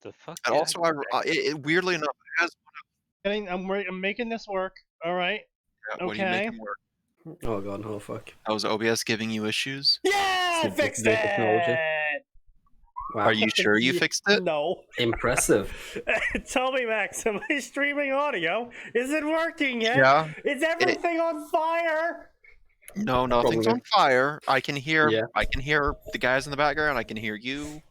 the fuck? And Yeah, also, weirdly enough, it has. I'm making this work. All right. What are you Okay. making work? Oh god, oh fuck. Oh, is OBS giving you issues? Yeah, I It's fixed great technology. it. Wow. Are you sure you fixed it? No. Impressive. Tell me, Max, am I streaming audio? Is it working yet? Yeah. Is everything on fire? No, nothing's Probably. on fire. I can hear. Yeah. I can hear the guys in the background. I can hear you.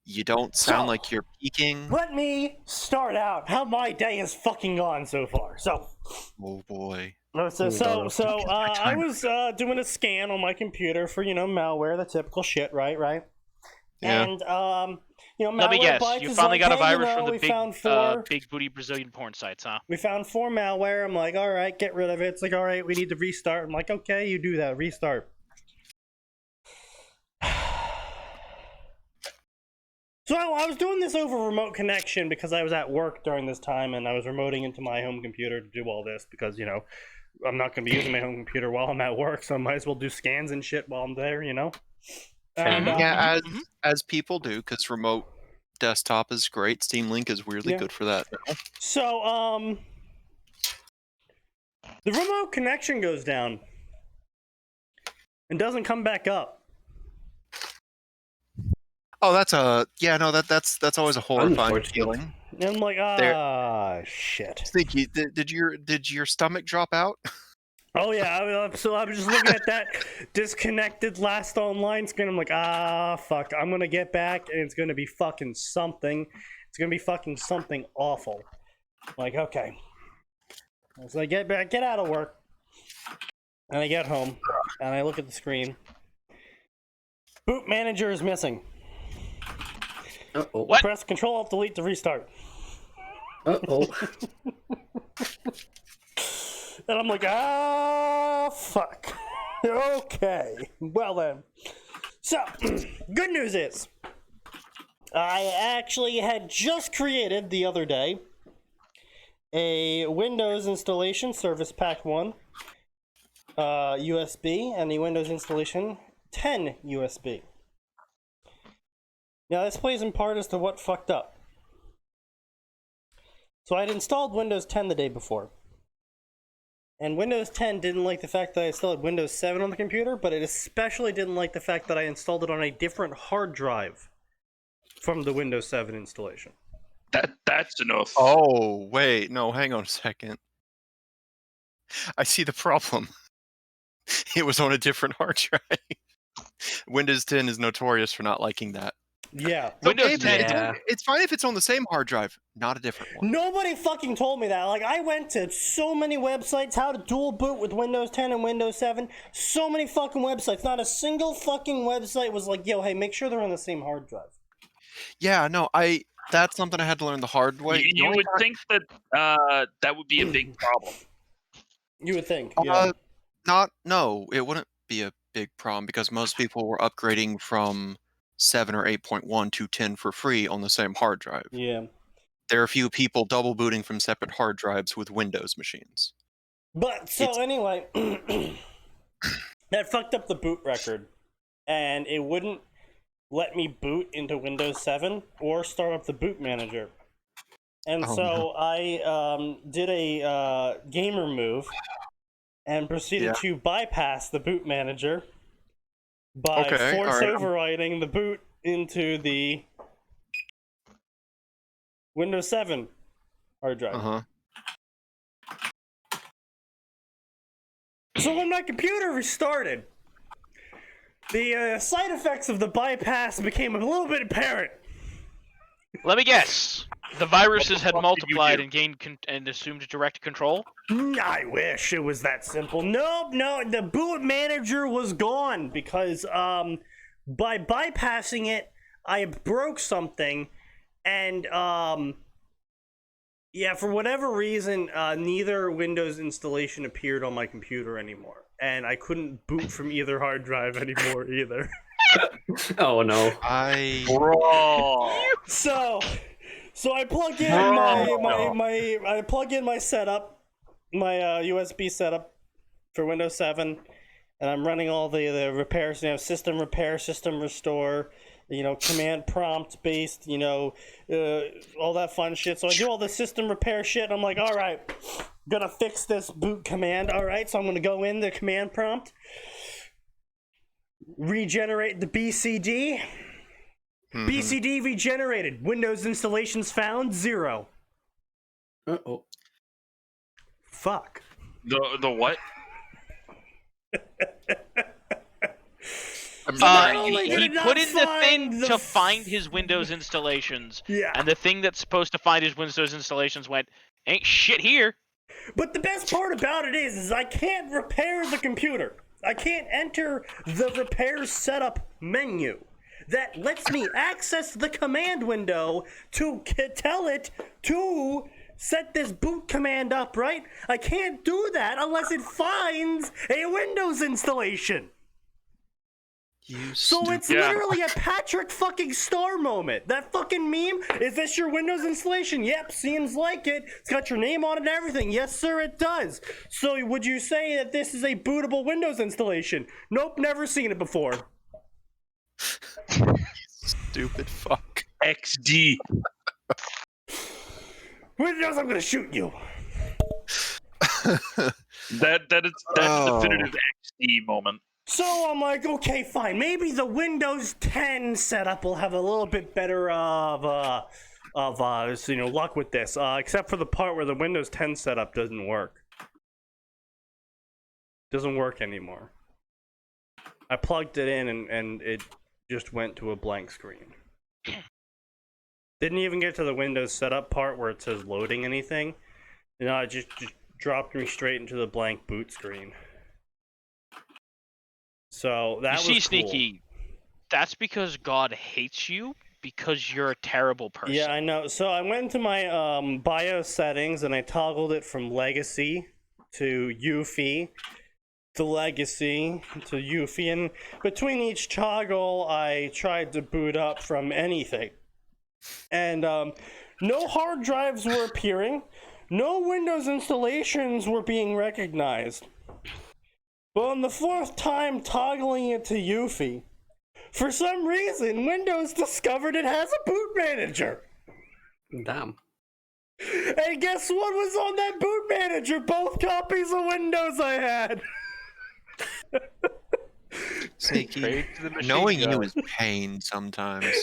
You don't sound like you're peeking. Let me start out how my day has fucking gone so far. So, Oh boy. I was doing a scan on my computer for malware, the typical shit, right? Yeah. And Let me malware guess. bites You is finally like, got a hey, virus from we found the four. big booty Brazilian porn sites, huh? We found 4 malware. I'm like, all right, get rid of it. It's like, all right, we need to restart. I'm like, okay, you do that, restart. So I was doing this over remote connection because I was at work during this time, and I was remoting into my home computer to do all this because, I'm not going to be using my home computer while I'm at work, so I might as well do scans and shit while I'm there, And, Yeah, as people do, because remote desktop is great. Steam Link is weirdly good for that. So, the remote connection goes down and doesn't come back up. Oh, that's always a horrifying feeling. And I'm like, shit. Sneaky, did your stomach drop out? Oh yeah, so I was just looking at that disconnected last online screen. I'm like, fuck, I'm gonna get back and it's gonna be fucking something. It's gonna be fucking something awful. I'm like, okay. So I get back, get out of work, and I get home, and I look at the screen. Boot manager is missing. Uh-oh. What? Press Control-Alt-Delete to restart. Uh-oh. And I'm like, fuck. Okay. Well then. So, good news is, I actually had just created the other day a Windows installation Service Pack 1 USB and the Windows installation 10 USB. Now this plays in part as to what fucked up. So I'd installed Windows 10 the day before. And Windows 10 didn't like the fact that I installed Windows 7 on the computer, but it especially didn't like the fact that I installed it on a different hard drive from the Windows 7 installation. That's enough. Oh, wait. No, hang on a second. I see the problem. It was on a different hard drive. Windows 10 is notorious for not liking that. Yeah. Windows 10. It's fine if it's on the same hard drive, not a different one. Nobody fucking told me that. Like, I went to so many websites, how to dual boot with Windows 10 and Windows 7. So many fucking websites. Not a single fucking website was like, yo, hey, make sure they're on the same hard drive. Yeah, no, that's something I had to learn the hard way. You would think that that would be a big problem. You would think, yeah. No, it wouldn't be a big problem because most people were upgrading from 7 or 8.1 to 10 for free on the same hard drive. Yeah. There are a few people double booting from separate hard drives with Windows machines. But, so anyway, that fucked up the boot record. And it wouldn't let me boot into Windows 7 or start up the boot manager. And I did a gamer move and proceeded to bypass the boot manager by force overriding the boot into the Windows 7 hard drive. So when my computer restarted, the side effects of the bypass became a little bit apparent. Let me guess. The viruses had multiplied and gained and assumed direct control? I wish it was that simple. No, the boot manager was gone because by bypassing it, I broke something, and for whatever reason, neither Windows installation appeared on my computer anymore, and I couldn't boot from either hard drive anymore either. Oh no! So I plug in I plug in my setup, my USB setup for Windows 7, and I'm running all the repairs. System repair, system restore, command prompt based, all that fun shit. So I do all the system repair shit, and I'm like, all right, gonna fix this boot command. All right, so I'm gonna go in the command prompt, regenerate the BCD. BCD regenerated. Windows installations found 0. Uh-oh. Fuck. The what? not only did He it not put in the find thing the to find his Windows installations, Yeah. and the thing that's supposed to find his Windows installations went, ain't shit here. But the best part about it is I can't repair the computer. I can't enter the repair setup menu that lets me access the command window to tell it to set this boot command up, right? I can't do that unless it finds a Windows installation. So it's literally a Patrick fucking Star moment. That fucking meme, is this your Windows installation? Yep, seems like it. It's got your name on it and everything. Yes, sir, it does. So would you say that this is a bootable Windows installation? Nope, never seen it before. Stupid fuck. XD. Windows, I'm gonna shoot you. That's Oh. definitive XD moment. So I'm like, okay, fine. Maybe the Windows 10 setup will have a little bit better luck with this. Except for the part where the Windows 10 setup doesn't work. Doesn't work anymore. I plugged it in and it just went to a blank screen. Didn't even get to the Windows setup part where it says loading anything. It just dropped me straight into the blank boot screen. So that was You see, cool. Sneaky, that's because God hates you because you're a terrible person. Yeah, I know. So I went into my BIOS settings and I toggled it from Legacy to UEFI to Legacy to UEFI, and between each toggle I tried to boot up from anything. And no hard drives were appearing, no Windows installations were being recognized. But on the 4th time toggling it to UEFI, for some reason Windows discovered it has a boot manager. Damn. And guess what was on that boot manager? Both copies of Windows I had. Sneaky. Straight to the machine Knowing gun. you is pain sometimes.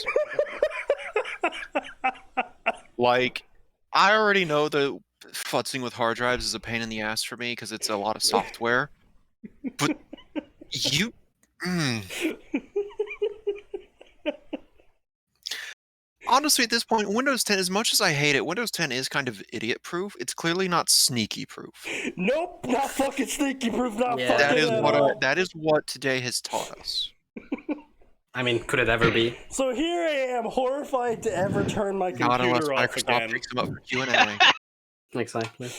Like, I already know that futzing with hard drives is a pain in the ass for me because it's a lot of software. But you... Honestly, at this point, Windows 10, as much as I hate it, Windows 10 is kind of idiot-proof. It's clearly not sneaky-proof. Nope, not fucking sneaky proof, not Yeah. fucking at all. That is what today has taught us. I mean, could it ever be? So here I am, horrified to ever turn my Not unless computer off Microsoft again. picks them up for Q&A. Exactly.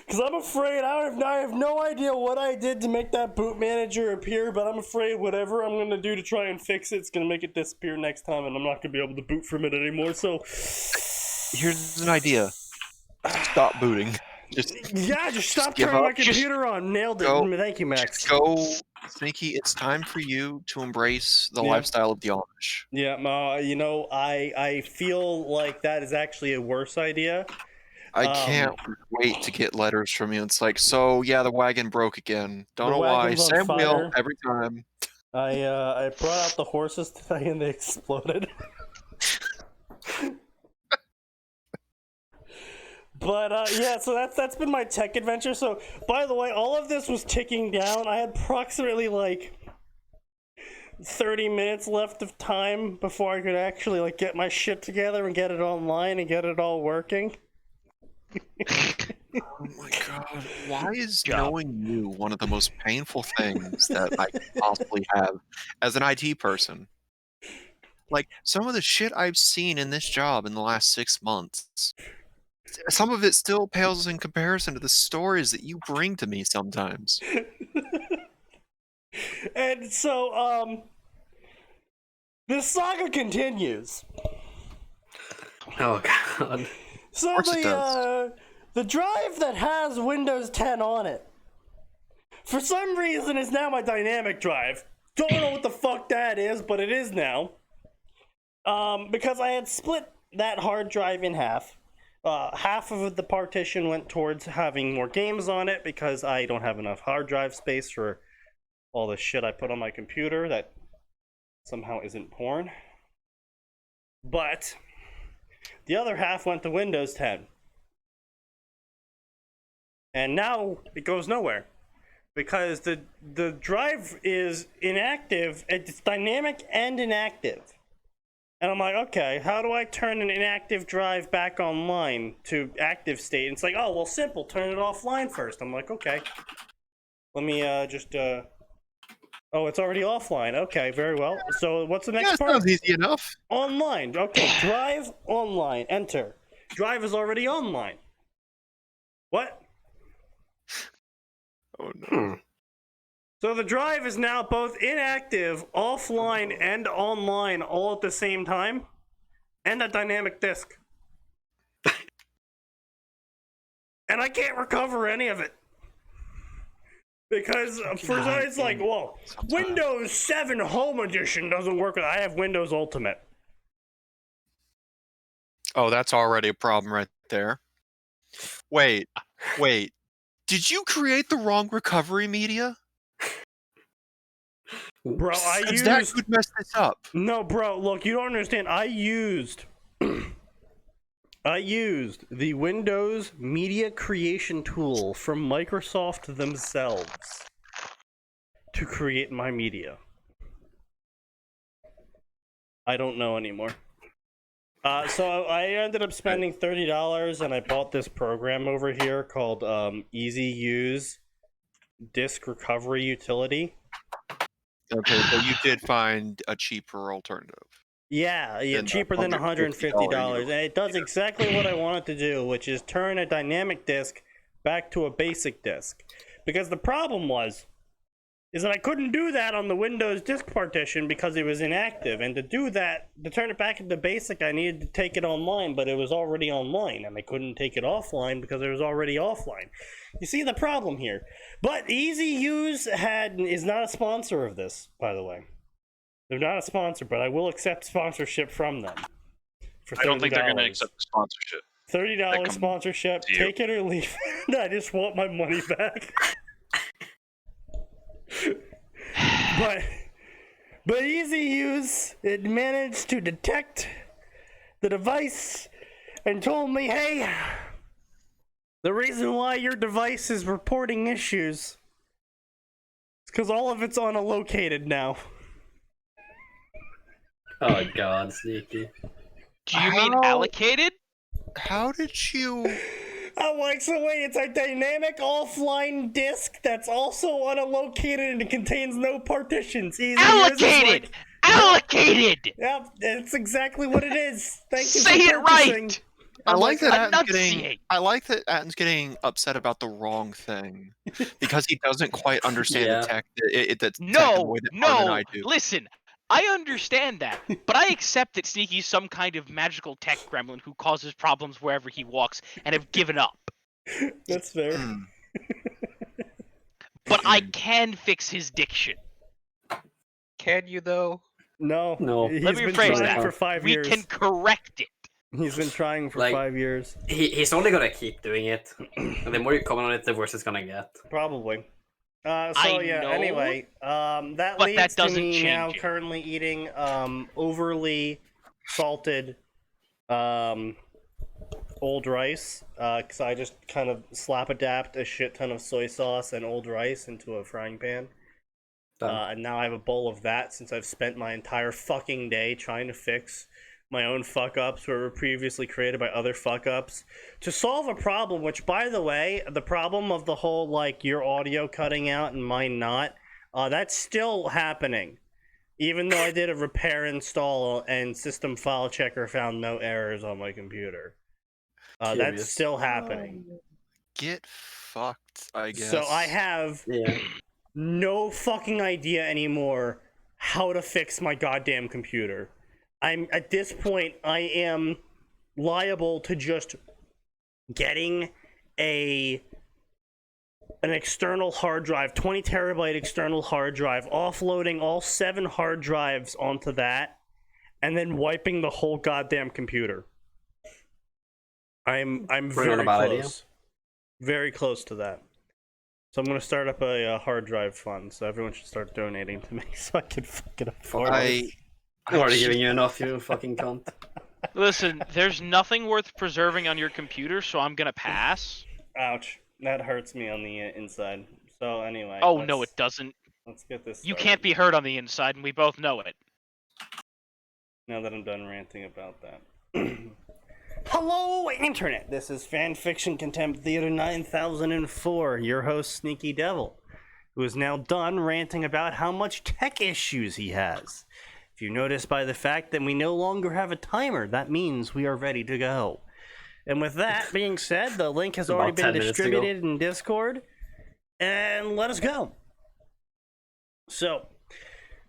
Because I'm afraid, I have no idea what I did to make that boot manager appear, but I'm afraid whatever I'm going to do to try and fix it's going to make it disappear next time, and I'm not going to be able to boot from it anymore, so... Here's an idea. Stop booting. Just stop give turning my up. computer on. Nailed it. Go. Thank you, Max. go, Sneaky. It's time for you to embrace the Yeah. lifestyle of the Amish. Yeah, I feel like that is actually a worse idea. I can't wait to get letters from you. It's like, so yeah, the wagon broke again. Don't The know why. wagon's on Same wheel fire. every time. I brought out the horses today and they exploded. But yeah, so that's been my tech adventure. So by the way, all of this was ticking down. I had approximately like 30 minutes left of time before I could actually like get my shit together and get it online and get it all working. Oh my god. Why is knowing you one of the most painful things that I could possibly have as an IT person? Like, some of the shit I've seen in this job in the last 6 months, some of it still pales in comparison to the stories that you bring to me sometimes. And so, this saga continues. Oh god. So course it does. the drive that has Windows 10 on it, for some reason, is now my dynamic drive. Don't know what the fuck that is, but it is now. Because I had split that hard drive in half. Half of the partition went towards having more games on it because I don't have enough hard drive space for all the shit I put on my computer that somehow isn't porn. But the other half went to Windows 10. And now it goes nowhere. Because the drive is inactive, it's dynamic and inactive. And I'm like, okay, how do I turn an inactive drive back online to active state? And it's like, oh, well, simple, turn it offline first. I'm like, okay. Let me oh, it's already offline. Okay, very well. So what's the next part? Sounds easy enough. Online. Okay, drive online. Enter. Drive is already online. What? Oh no. So the drive is now both inactive, offline, and online all at the same time, and a dynamic disk. And I can't recover any of it. Because for some, it's like, whoa, Windows 7 Home Edition doesn't work with. I have Windows Ultimate. Oh, that's already a problem right there. Wait. Did you create the wrong recovery media? Bro, That could mess this up. No, bro, look, you don't understand. I used the Windows Media Creation tool from Microsoft themselves to create my media. I don't know anymore. So I ended up spending $30 and I bought this program over here called Easy Use Disk Recovery Utility. Okay, but you did find a cheaper alternative. Yeah, cheaper than $150. And it does exactly what I want it to do, which is turn a dynamic disk back to a basic disk. Because the problem is that I couldn't do that on the Windows disk partition because it was inactive. And to do that, to turn it back into basic, I needed to take it online, but it was already online. And I couldn't take it offline because it was already offline. You see the problem here. But Easy Use is not a sponsor of this, by the way. They're not a sponsor, but I will accept sponsorship from them. For $30. I don't think they're going to accept the sponsorship. $30 sponsorship, take it or leave it. I just want my money back. But Easy Use, it managed to detect the device and told me, hey, the reason why your device is reporting issues is because all of it's unallocated now. Oh god, Sneaky. Do you mean allocated? How did you... I'm like, so wait, it's a dynamic offline disk that's also unallocated and it contains no partitions. Easy Allocated! Allocated! Yep, that's exactly what it is. Thank you Say for it purchasing. right! I like that Enunciate. Atten's getting upset about the wrong thing because he doesn't quite understand the tech. The tech the way that Arm and I do. Listen, I understand that, but I accept that Sneaky's some kind of magical tech gremlin who causes problems wherever he walks, and have given up. That's fair. But I can fix his diction. Can you though? No. No. He's Let me been rephrase trying that. for 5 We years. can correct it. He's been trying for Like- 5 years. He's only gonna keep doing it. And the more you comment on it, the worse it's gonna get. Probably. So I yeah, know, anyway, that but leads that to doesn't me change now it. currently eating overly salted old rice, because I just kind of slap adapt a shit ton of soy sauce and old rice into a frying pan. And now I have a bowl of that since I've spent my entire fucking day trying to fix my own fuck-ups were previously created by other fuck-ups to solve a problem, which, by the way, the problem of the whole, like, your audio cutting out and mine not, that's still happening. Even though I did a repair install and system file checker found no errors on my computer. That's still happening. Get fucked, I guess. So I have no fucking idea anymore how to fix my goddamn computer. At this point, I am liable to just getting an external hard drive, 20 terabyte external hard drive, offloading all 7 hard drives onto that, and then wiping the whole goddamn computer. I'm Not very a bad idea. close. Very close to that. So I'm gonna start up a hard drive fund, so everyone should start donating to me so I can fucking afford it. I'm already giving you enough, you fucking cunt. Listen, there's nothing worth preserving on your computer, so I'm gonna pass. Ouch. That hurts me on the inside. So anyway. Oh no, it doesn't. Let's get this You started. can't be hurt on the inside, and we both know it. Now that I'm done ranting about that. Hello, Internet! This is Fanfiction Contempt Theater 9004, your host, Sneaky Devil, who is now done ranting about how much tech issues he has. If you notice by the fact that we no longer have a timer, that means we are ready to go. And with that being said, the link has already been distributed in Discord, and let us go. So,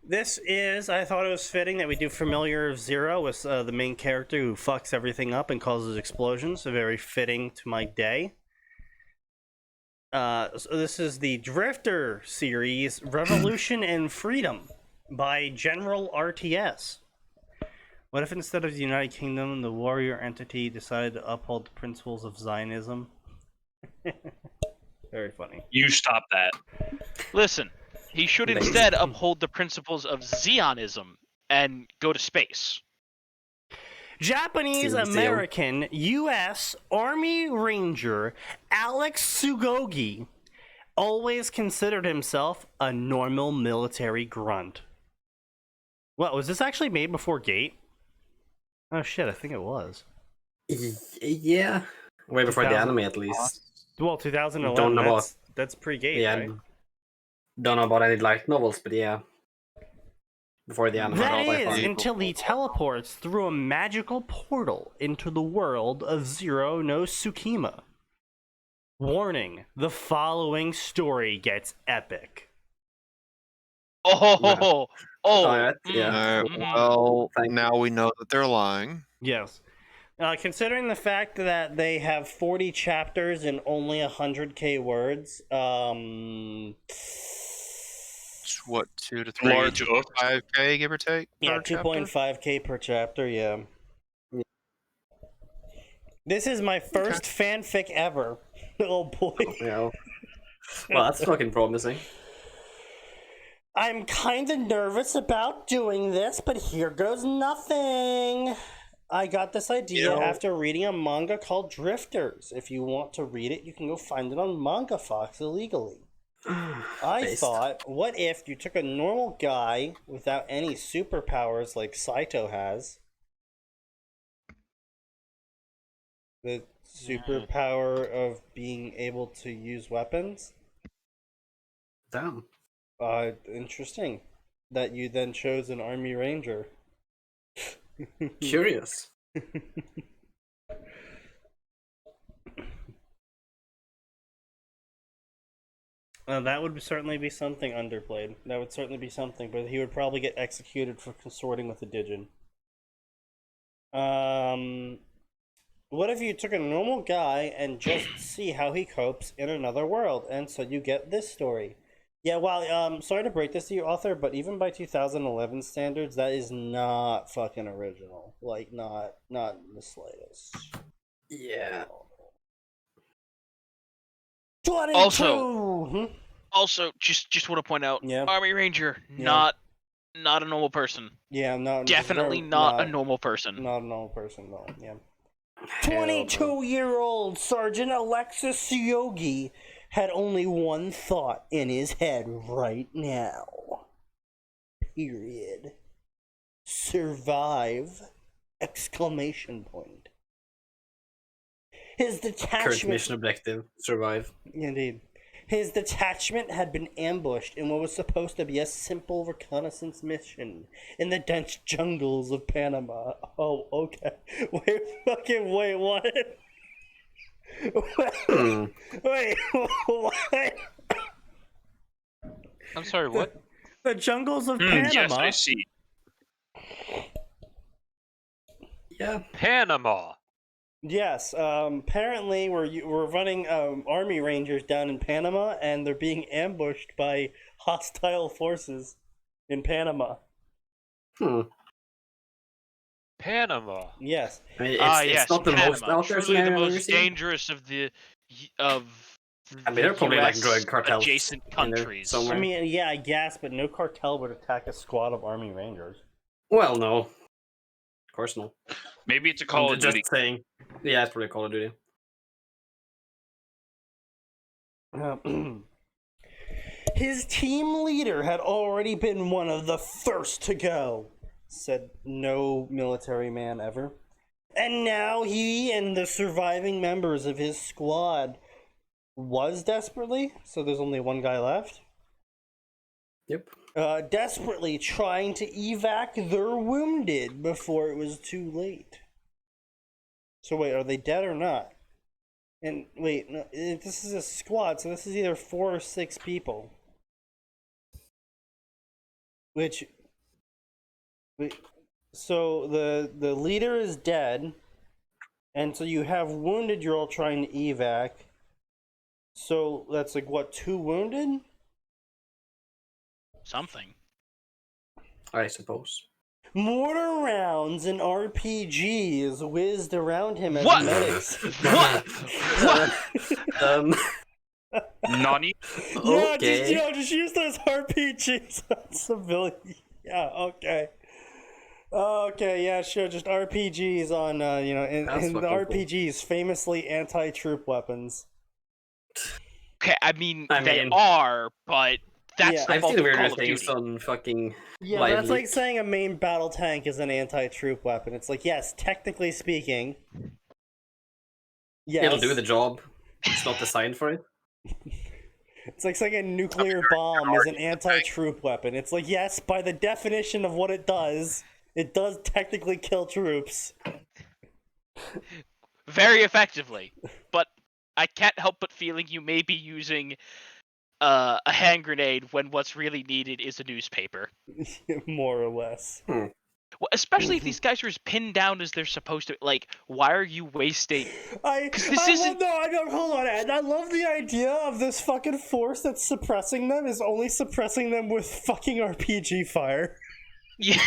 this is, I thought it was fitting that we do Familiar Zero with the main character who fucks everything up and causes explosions. So very fitting to my day. So this is the Drifter series, Revolution and Freedom by General RTS. What if instead of the United Kingdom, the warrior entity decided to uphold the principles of Zionism? Very funny. You stop that. Listen, he should instead uphold the principles of Zionism and go to space. Japanese American U.S. Army Ranger Alex Tsugogi always considered himself a normal military grunt. What, was this actually made before Gate? Oh shit, I think it was. Yeah. Way before the anime, at least. Well, 2011, Don't know that's pre-Gate, Yeah. right? Don't know about any light novels, but yeah. Before the anime. That is, until he teleports through a magical portal into the world of Zero no Tsukima. Warning, the following story gets epic. Yeah. Well, now we know that they're lying. Yes. Considering the fact that they have 40 chapters and only 100k words, What, 2 to 3, Large 5k, give or take? yeah, per chapter? 2.5k per chapter, yeah. This is my first fanfic ever. Oh boy. Yeah. Well, that's fucking promising. I'm kind of nervous about doing this, but here goes nothing. I got this idea after reading a manga called Drifters. If you want to read it, you can go find it on Manga Fox illegally. I thought, what if you took a normal guy without any superpowers like Saito has? The superpower of being able to use weapons? Damn. Interesting. That you then chose an Army Ranger. Curious. That would certainly be something underplayed. That would certainly be something, but he would probably get executed for consorting with a Digin. What if you took a normal guy and just see how he copes in another world? And so you get this story. Yeah, well, sorry to break this to you, author, but even by 2011 standards, that is not fucking original. Like, not in the slightest. Yeah. 22! Also, just want to point out, Yeah. Army Ranger, not a normal person. Yeah, Definitely not a normal person. Not a normal person, no. Yeah. 22-year-old Sergeant Alexis Yogi had only one thought in his head right now. Period. Survive! Exclamation point. His detachment... Current mission objective, survive. Indeed. His detachment had been ambushed in what was supposed to be a simple reconnaissance mission in the dense jungles of Panama. Oh, okay. Wait, what? Wait, what? I'm sorry, what? The jungles of Panama? Yes, I see. Yeah. Panama. Yes, apparently we're running Army Rangers down in Panama, and they're being ambushed by hostile forces in Panama. Panama. Yes. I mean, Yes, it's not the most Panama, out there truly the scenario I've ever most seen. dangerous of I mean, there are probably like US drug cartels adjacent in there countries. somewhere. I mean, yeah, I guess, but no cartel would attack a squad of Army Rangers. Well, no, of course not. Maybe it's a Call I'm of just Duty. saying. Yeah, it's probably Call of Duty. His team leader had already been one of the first to go, said no military man ever. And now he and the surviving members of his squad was desperately, so there's only one guy left, Yep. desperately trying to evac their wounded before it was too late. So wait, are they dead or not? And wait, no, this is a squad, so this is either 4 or 6 people. So the leader is dead, and so you have wounded you're all trying to evac. So that's like what, 2 wounded? Something. I suppose. Mortar rounds and RPGs whizzed around him as What? medics. What? Nani? Okay. Just use those RPGs on civilians. Yeah, okay. Okay, yeah, sure. Just RPGs on, and That's the fucking cool. RPGs, famously anti-troop weapons. Okay, I mean, I they mean- are, but that's Yeah. the I've fault seen of weirder Call of things Duty. on fucking Yeah, live that's like leak. saying a main battle tank is an anti-troop weapon. It's like, yes, technically speaking, yes. It'll do the job. It's not designed for it. It's like saying a nuclear bomb is an anti-troop weapon. It's like, yes, by the definition of what it does technically kill troops. Very effectively. But I can't help but feeling you may be using a hand grenade when what's really needed is a newspaper. More or less. Well, especially if these guys are as pinned down as they're supposed to. Like, why are you wasting? Hold on, Ed. I love the idea of this fucking force that's suppressing them is only suppressing them with fucking RPG fire. Yeah.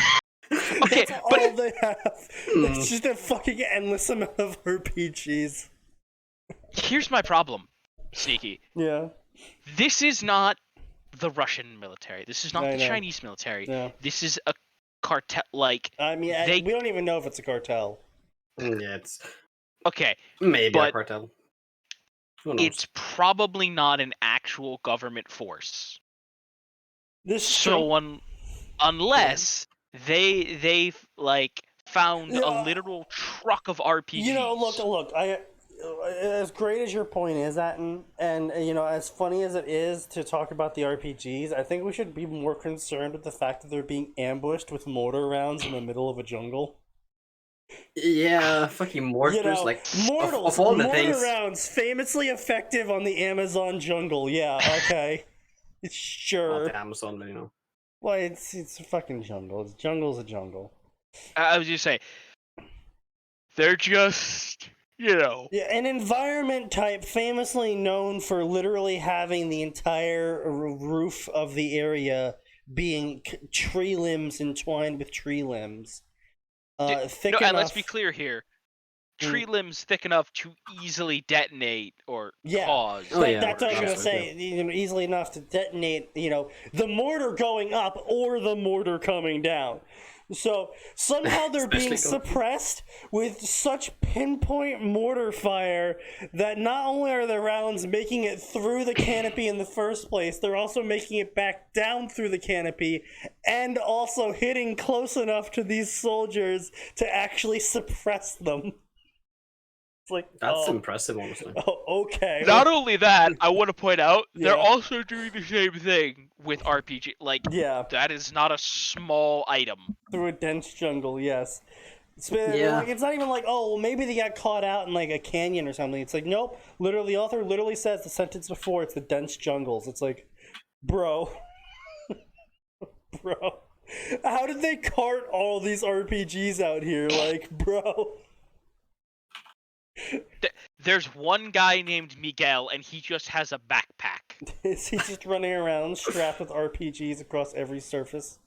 Okay, That's but all they have. It's just a fucking endless amount of RPGs. here's my problem, Sneaky. Yeah. This is not the Russian military. This is not I the know. Chinese military. Yeah. This is a cartel. Like, I mean, we don't even know if it's a cartel. Yeah, it's okay, maybe a but cartel. Who knows? it's probably not an actual government force. This is So true. unless they like found Yeah. a literal truck of RPGs. You know, look. As great as your point is, Atin, and as funny as it is to talk about the RPGs, I think we should be more concerned with the fact that they're being ambushed with mortar rounds in the middle of a jungle. Yeah, fucking mortars, like of all the mortar things. rounds, famously effective on the Amazon jungle. Yeah, okay, Not sure. the Amazon, but you know. Well, it's a fucking jungle. Jungle's a jungle. I was just say they're just Yeah, an environment type famously known for literally having the entire roof of the area being tree limbs entwined with tree limbs. Thick no, enough. and let's be clear here. Tree limbs thick enough to easily detonate or Yeah. cause. Oh, yeah, That's what I was gonna obviously, say. Easily enough to detonate. The mortar going up or the mortar coming down. So somehow they're being Especially suppressed with such pinpoint mortar fire that not only are the rounds making it through the canopy in the first place, they're also making it back down through the canopy and also hitting close enough to these soldiers to actually suppress them. It's like, That's impressive, honestly. oh, okay. Not only that, I want to point out they're Yeah. also doing the same thing with RPG. Like, Yeah, that is not a small item. through a dense jungle, yes. Yeah. Like, it's not even like, oh, well, maybe they got caught out in like a canyon or something. It's like, nope. Literally, the author literally says the sentence before it's the dense jungles. It's like, bro, bro, how did they cart all these RPGs out here? Like, bro. There's one guy named Miguel, and he just has a backpack. Is he just running around strapped with RPGs across every surface?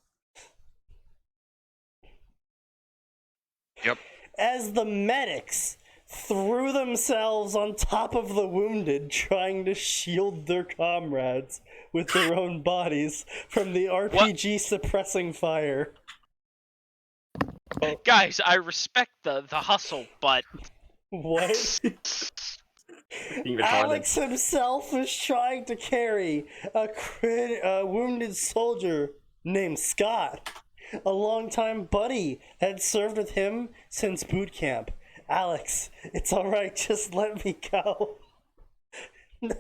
Yep. As the medics threw themselves on top of the wounded, trying to shield their comrades with their own bodies from the RPG suppressing fire. Guys, I respect the hustle, but What? Being retarded. Alex himself was trying to carry a wounded soldier named Scott. A longtime buddy had served with him since boot camp. Alex, it's alright, just let me go.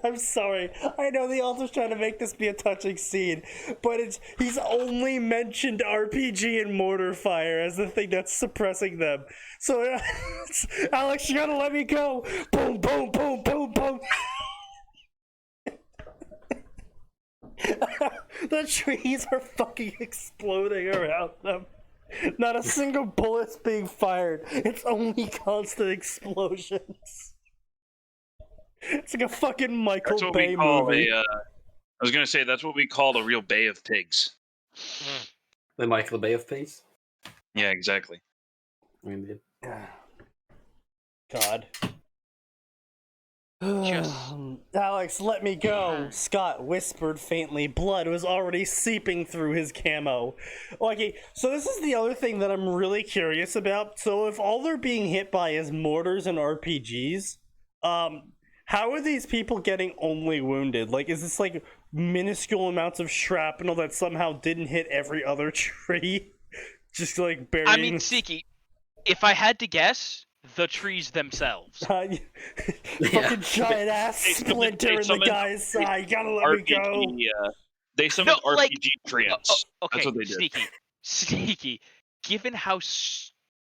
I'm sorry. I know the author's trying to make this be a touching scene, but he's only mentioned RPG and mortar fire as the thing that's suppressing them. So, Alex, you gotta let me go. Boom, boom, boom, boom, boom. The trees are fucking exploding around them. Not a single bullet's being fired. It's only constant explosions. It's like a fucking Michael That's what Bay we call movie. I was gonna say that's what we call a real Bay of Pigs. The Michael Bay of Pigs. Yeah, exactly. Indeed. God. Just- Alex, let me go. Scott whispered faintly. Blood was already seeping through his camo. Okay, so this is the other thing that I'm really curious about. So if all they're being hit by is mortars and RPGs, how are these people getting only wounded? Like, is this like minuscule amounts of shrapnel that somehow didn't hit every other tree? Just like burying... I mean, Sneaky, if I had to guess, the trees themselves. fucking giant ass splinter in the guy's side. You gotta let me go. They summoned No, like- RPG treants. Okay, That's what they did. Sneaky. Given how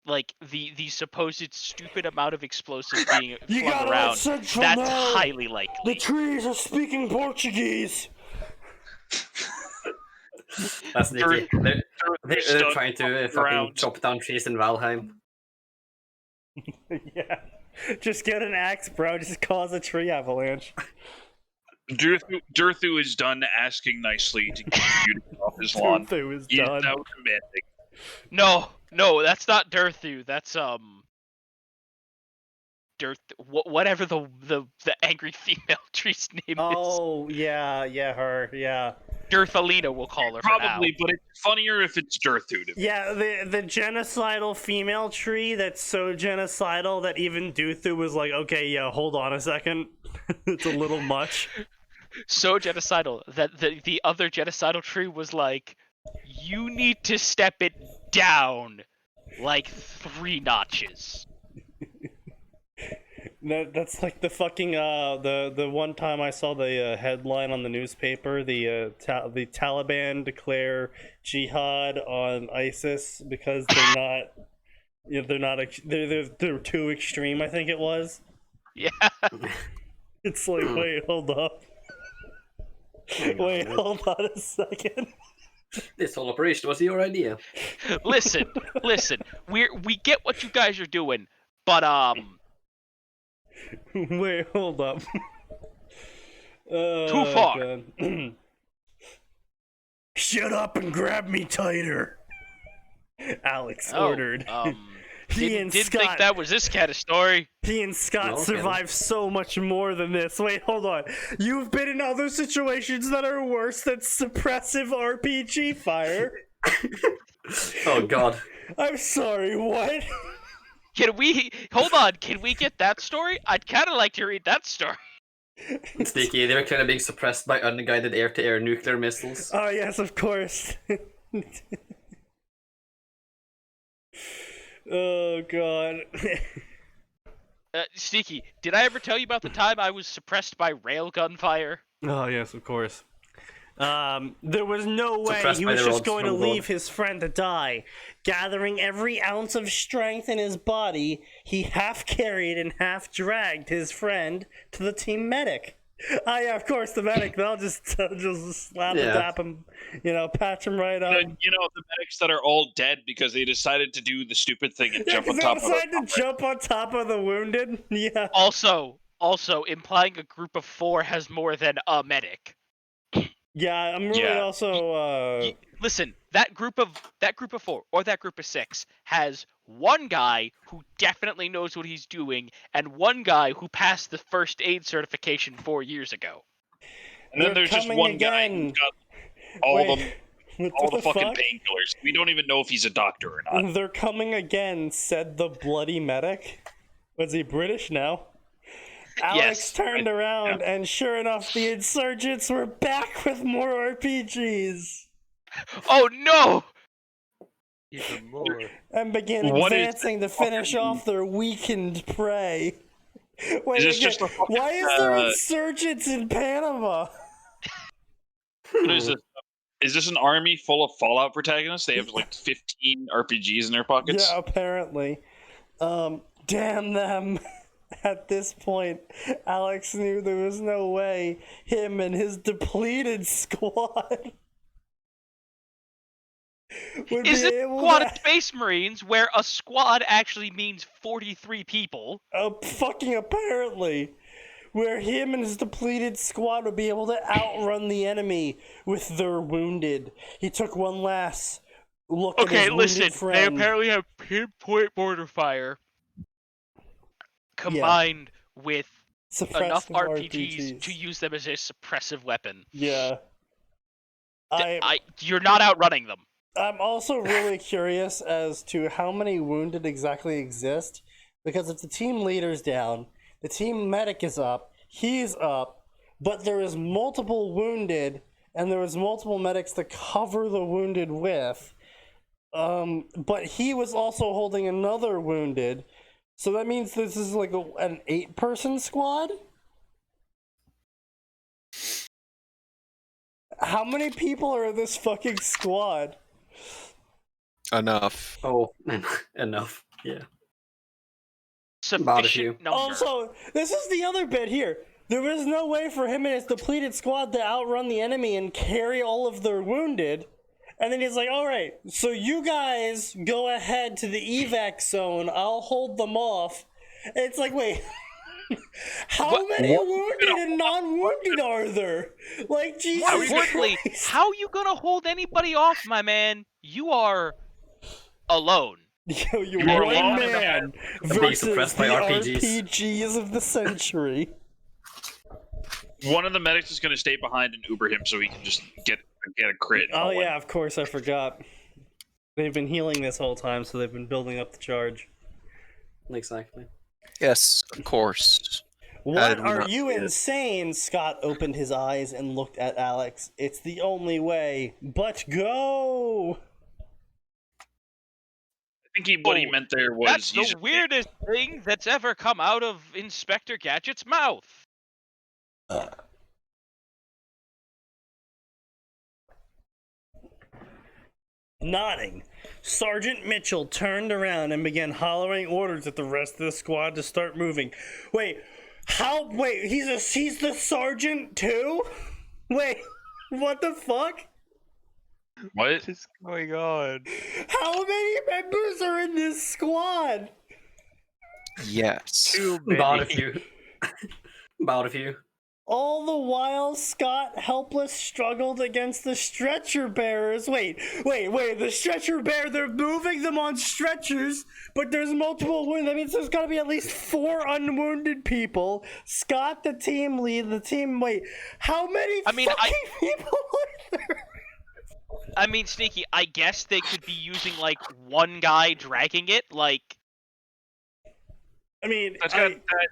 like the supposed stupid amount of explosives being You flung gotta around, let Central that's know. highly The likely. trees are speaking Portuguese. That's sneaky. They're Stuck trying to fucking around. chop down trees in Valheim. Yeah. Just get an axe, bro. Just cause a tree avalanche. Durthu is done asking nicely to get you to get off his lawn. Durthu is He is done. now commanding. No, that's not Durthu. That's whatever the angry female tree's name is. Oh, yeah, her, yeah. Durthalina, we'll call her Probably, for but it's funnier if it's Durthu to me. Yeah, the genocidal female tree that's so genocidal that even Durthu was like, okay, yeah, hold on a second. It's a little much. now. So genocidal that the other genocidal tree was like, you need to step it down like 3 notches. That's like the fucking the one time I saw the headline on the newspaper, the Taliban declare jihad on ISIS because they're too extreme, I think it was. Yeah. It's like, wait, hold up. Wait, hold on a second. This whole operation was your idea. Listen. We get what you guys are doing, but Wait, hold up. Too far. God. Shut up and grab me tighter. Alex ordered. Didn't think that was this kind of story. He and Scott Okay. survived so much more than this. Wait, hold on. You've been in other situations that are worse than suppressive RPG fire. Oh god. I'm sorry, what? Can we get that story? I'd kind of like to read that story. Sneaky, they were kind of being suppressed by unguided air-to-air nuclear missiles. Oh, yes, of course. Oh, God. Sneaky, did I ever tell you about the time I was suppressed by railgun fire? Oh, yes, of course. There was no way Suppressed he by was the just rods going to from God. leave his friend to die. Gathering every ounce of strength in his body, he half carried and half dragged his friend to the team medic. Ah, yeah, of course, the medic. They'll just slap and tap him, patch him right up. The medics that are all dead because they decided to do the stupid thing and Yeah, jump on 'cause top they of decided them. to jump on top of the wounded. Yeah. Also, implying a group of 4 has more than a medic. Yeah, I'm really Yeah. also. Listen, that group of 4 or that group of 6 has one guy who definitely knows what he's doing and one guy who passed the first aid certification 4 years ago. And then They're there's just coming one again. guy who's got all the fucking fuck? painkillers. We don't even know if he's a doctor or not. They're coming again, said the bloody medic. Was he British now? Alex Yes. turned around, and sure enough, the insurgents were back with more RPGs. Oh no! Even more. And began What is advancing to finish off their weakened prey. Wait, Is this just a fucking, why is there insurgents in Panama? What is this? Is this an army full of Fallout protagonists? They have like 15 RPGs in their pockets. Yeah, apparently. Damn them. At this point, Alex knew there was no way him and his depleted squad would Is be it able squad to... of Space Marines where a squad actually means 43 people? fucking apparently. Where him and his depleted squad would be able to outrun the enemy with their wounded. He took one last look at his wounded friend. They apparently have pinpoint mortar fire combined with enough Suppressive RPGs to use them as a suppressive weapon. Yeah. You're not outrunning them. I'm also really curious as to how many wounded exactly exist, because if the team leader's down, the team medic is up, he's up, but there is multiple wounded, and there was multiple medics to cover the wounded with, but he was also holding another wounded, so that means this is like an 8-person squad? How many people are in this fucking squad? Enough. Oh, enough. Yeah. Sufficient number. Also, this is the other bit here. There was no way for him and his depleted squad to outrun the enemy and carry all of their wounded. And then he's like, alright, so you guys go ahead to the evac zone, I'll hold them off. And it's like, wait, how many wounded and non-wounded are there? Like, Jesus Importantly, Christ. how you gonna hold anybody off, my man? You are alone. Yo, you You're one alone. man Being versus suppressed the by RPGs. RPGs of the century. One of the medics is going to stay behind and Uber him so he can just get a crit. Oh yeah, of course, I forgot. They've been healing this whole time, so they've been building up the charge. Exactly. Yes, of course. What did we are not you see it? insane? Scott opened his eyes and looked at Alex. It's the only way, but go! I think what he meant there was That's the weirdest thing that's ever come out of Inspector Gadget's mouth. Nodding, Sergeant Mitchell turned around and began hollering orders at the rest of the squad to start moving. Wait, he's the sergeant too? Wait, what the fuck? What? What is going on? How many members are in this squad? Yes. Too About a many. few. About a few. All the while, Scott helpless struggled against the stretcher bearers. Wait, the stretcher bearer, they're moving them on stretchers, but there's multiple wounded. That means there's gotta be at least 4 unwounded people. Scott, the team lead, how many people are there? I mean, Sneaky, I guess they could be using, like, one guy dragging it, like... I mean, That's got that.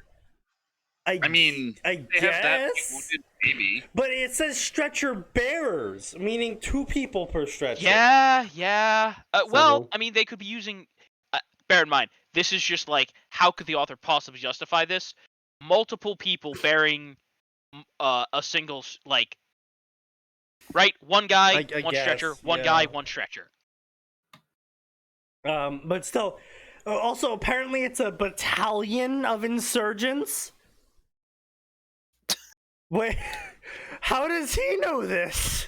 I mean, I they have that guess, wounded, maybe. but it says stretcher bearers, meaning 2 people per stretcher. Yeah. Well, Several. I mean, they could be using... bear in mind, this is just, like, how could the author possibly justify this? Multiple people bearing a single, like... Right? One guy, I one guess, stretcher, one yeah. guy, one stretcher. But still, also apparently it's a battalion of insurgents. Wait, how does he know this?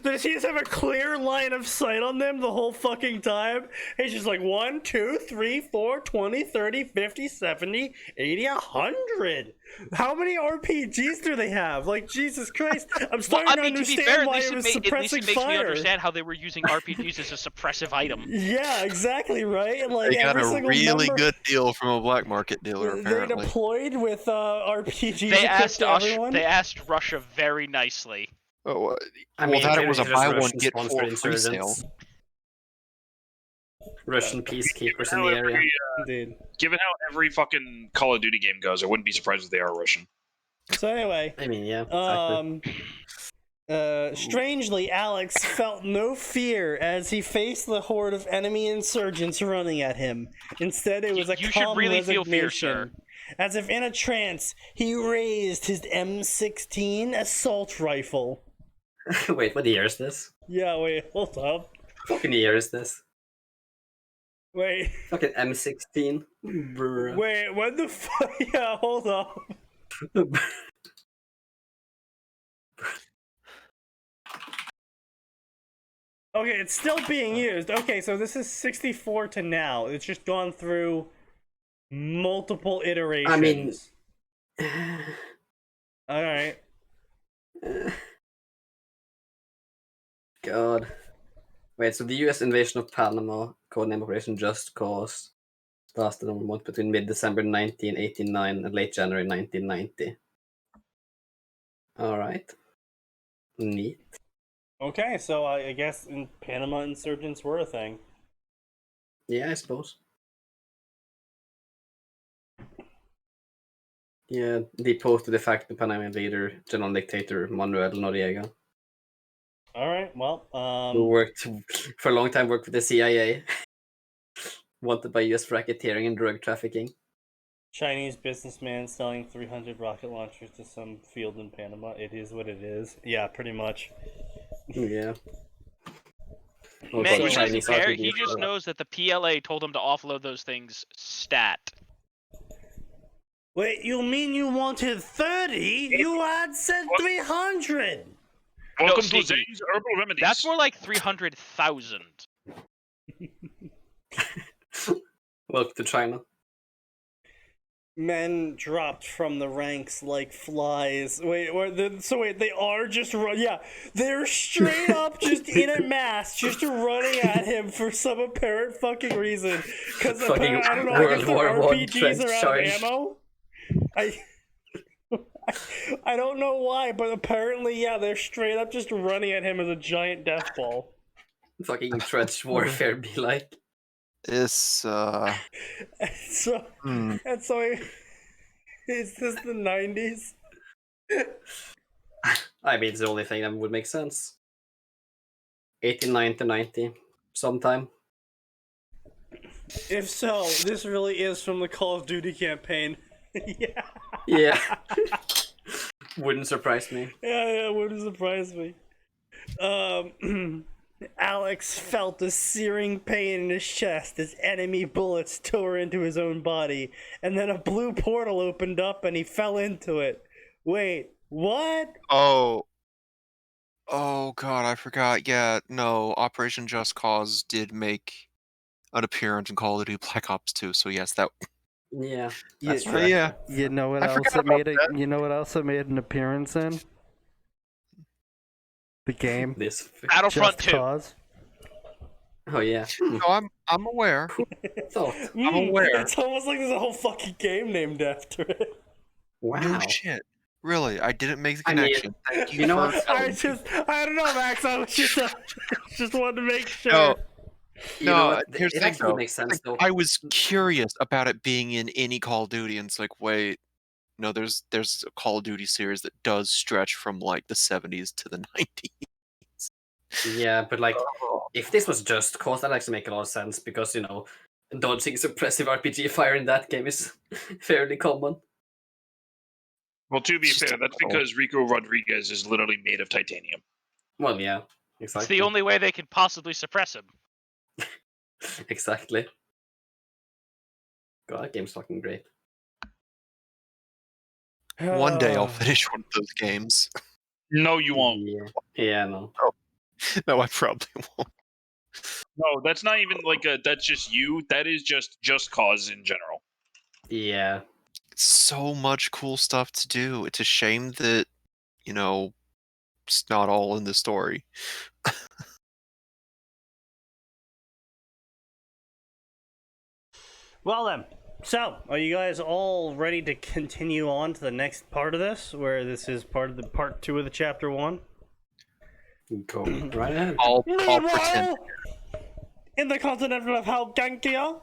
Does he just have a clear line of sight on them the whole fucking time? He's just like 1, 2, 3, 4, 20, 30, 50, 70, 80, 100. How many RPGs do they have? Like, Jesus Christ. I'm starting to understand why it was suppressing makes fire. me understand how they were using RPGs as a suppressive item. Yeah, exactly, right? And like They got every a single really member, good deal from a black market dealer, they're apparently. deployed with RPGs equipped to everyone. They asked Russia very nicely. Oh, I well, mean, that it clearly was a just buy one, Russian get 4 sponsored free sale. insurgents. Russian peacekeepers in How the area. Dude. Given how every fucking Call of Duty game goes, I wouldn't be surprised if they are Russian. So anyway, I mean, yeah, exactly. Strangely, Alex felt no fear as he faced the horde of enemy insurgents running at him. Instead, it was a You calm should really feel resignation. fear, sir. As if in a trance, he raised his M16 assault rifle. Wait, what year is this? Yeah, wait, hold up. Fucking year is this? Wait, Fucking M16. Bruh. wait, what the fuck? Yeah, hold up. Okay, it's still being used. Okay, so this is 64 to now. It's just gone through multiple iterations. I mean... Alright. God. Wait, so the US invasion of Panama, codename Operation Just Cause, lasted a month between mid-December 1989 and late January 1990. Alright. Neat. Okay, so I guess in Panama insurgents were a thing. Yeah, I suppose. Yeah, deposed the de facto Panamanian leader, general dictator Manuel Noriega, Alright, well, who worked for a long time, worked for the CIA, wanted by US for racketeering and drug trafficking. Chinese businessman selling 300 rocket launchers to some field in Panama. It is what it is. Yeah, pretty much. Yeah. Man, he doesn't Chinese care. RPG He just for- knows that the PLA told him to offload those things stat. Wait, you mean you wanted 30? You had said 300! Welcome to Sneaky. Zane's Herbal Remedies. That's more like 300,000. Welcome to China. Men dropped from the ranks like flies. Wait, they are just yeah, they're straight up just in a mass, just running at him for some apparent fucking reason. Because I don't know, I guess their RPGs are out of ammo. I don't know why, but apparently, yeah, they're straight up just running at him as a giant death ball. Fucking trench warfare be like. This, And so is this the 90s? I mean, it's the only thing that would make sense. 89 to 90, sometime. If so, this really is from the Call of Duty campaign. Yeah. Yeah. Wouldn't surprise me. Yeah, it wouldn't surprise me. Alex felt a searing pain in his chest as enemy bullets tore into his own body, and then a blue portal opened up and he fell into it. Wait, what? oh god, I forgot. Yeah, no, Operation Just Cause did make an appearance in Call of Duty Black Ops 2, so yes, that... Yeah, Yeah, that's right. yeah. You know what I else forgot it made? about that. You know what else it made an appearance in? The game. This. Battlefront Just 2. Cause. Oh yeah. No, I'm aware. Thought. I'm aware. It's almost like there's a whole fucking game named after it. Wow. No shit. Really, I didn't make the I mean, connection. Thank you you know for what? telling I don't know, Max. I was just wanted to make sure. No, You know no, what? here's It the thing, actually though. makes sense though. I was curious about it being in any Call of Duty, and it's like, wait, no, there's a Call of Duty series that does stretch from like the 70s to the 90s. Yeah, but like, if this was Just Cause, that actually make a lot of sense because dodging suppressive RPG fire in that game is fairly common. Well, to be Just fair, that's typical. because Rico Rodriguez is literally made of titanium. Well, yeah, It's exactly. the only way they could possibly suppress him. Exactly. God, that game's fucking great. One day I'll finish one of those games. No, you won't. Yeah. Yeah, no. No, I probably won't. No, that's not even like a. That's just you. That is just cause in general. Yeah. It's so much cool stuff to do. It's a shame that, it's not all in the story. Well then, so are you guys all ready to continue on to the next part of this, where this is part of the part 2 of the chapter 1? Go right ahead. I'll pretend. Meanwhile, in the continent of Halgankia,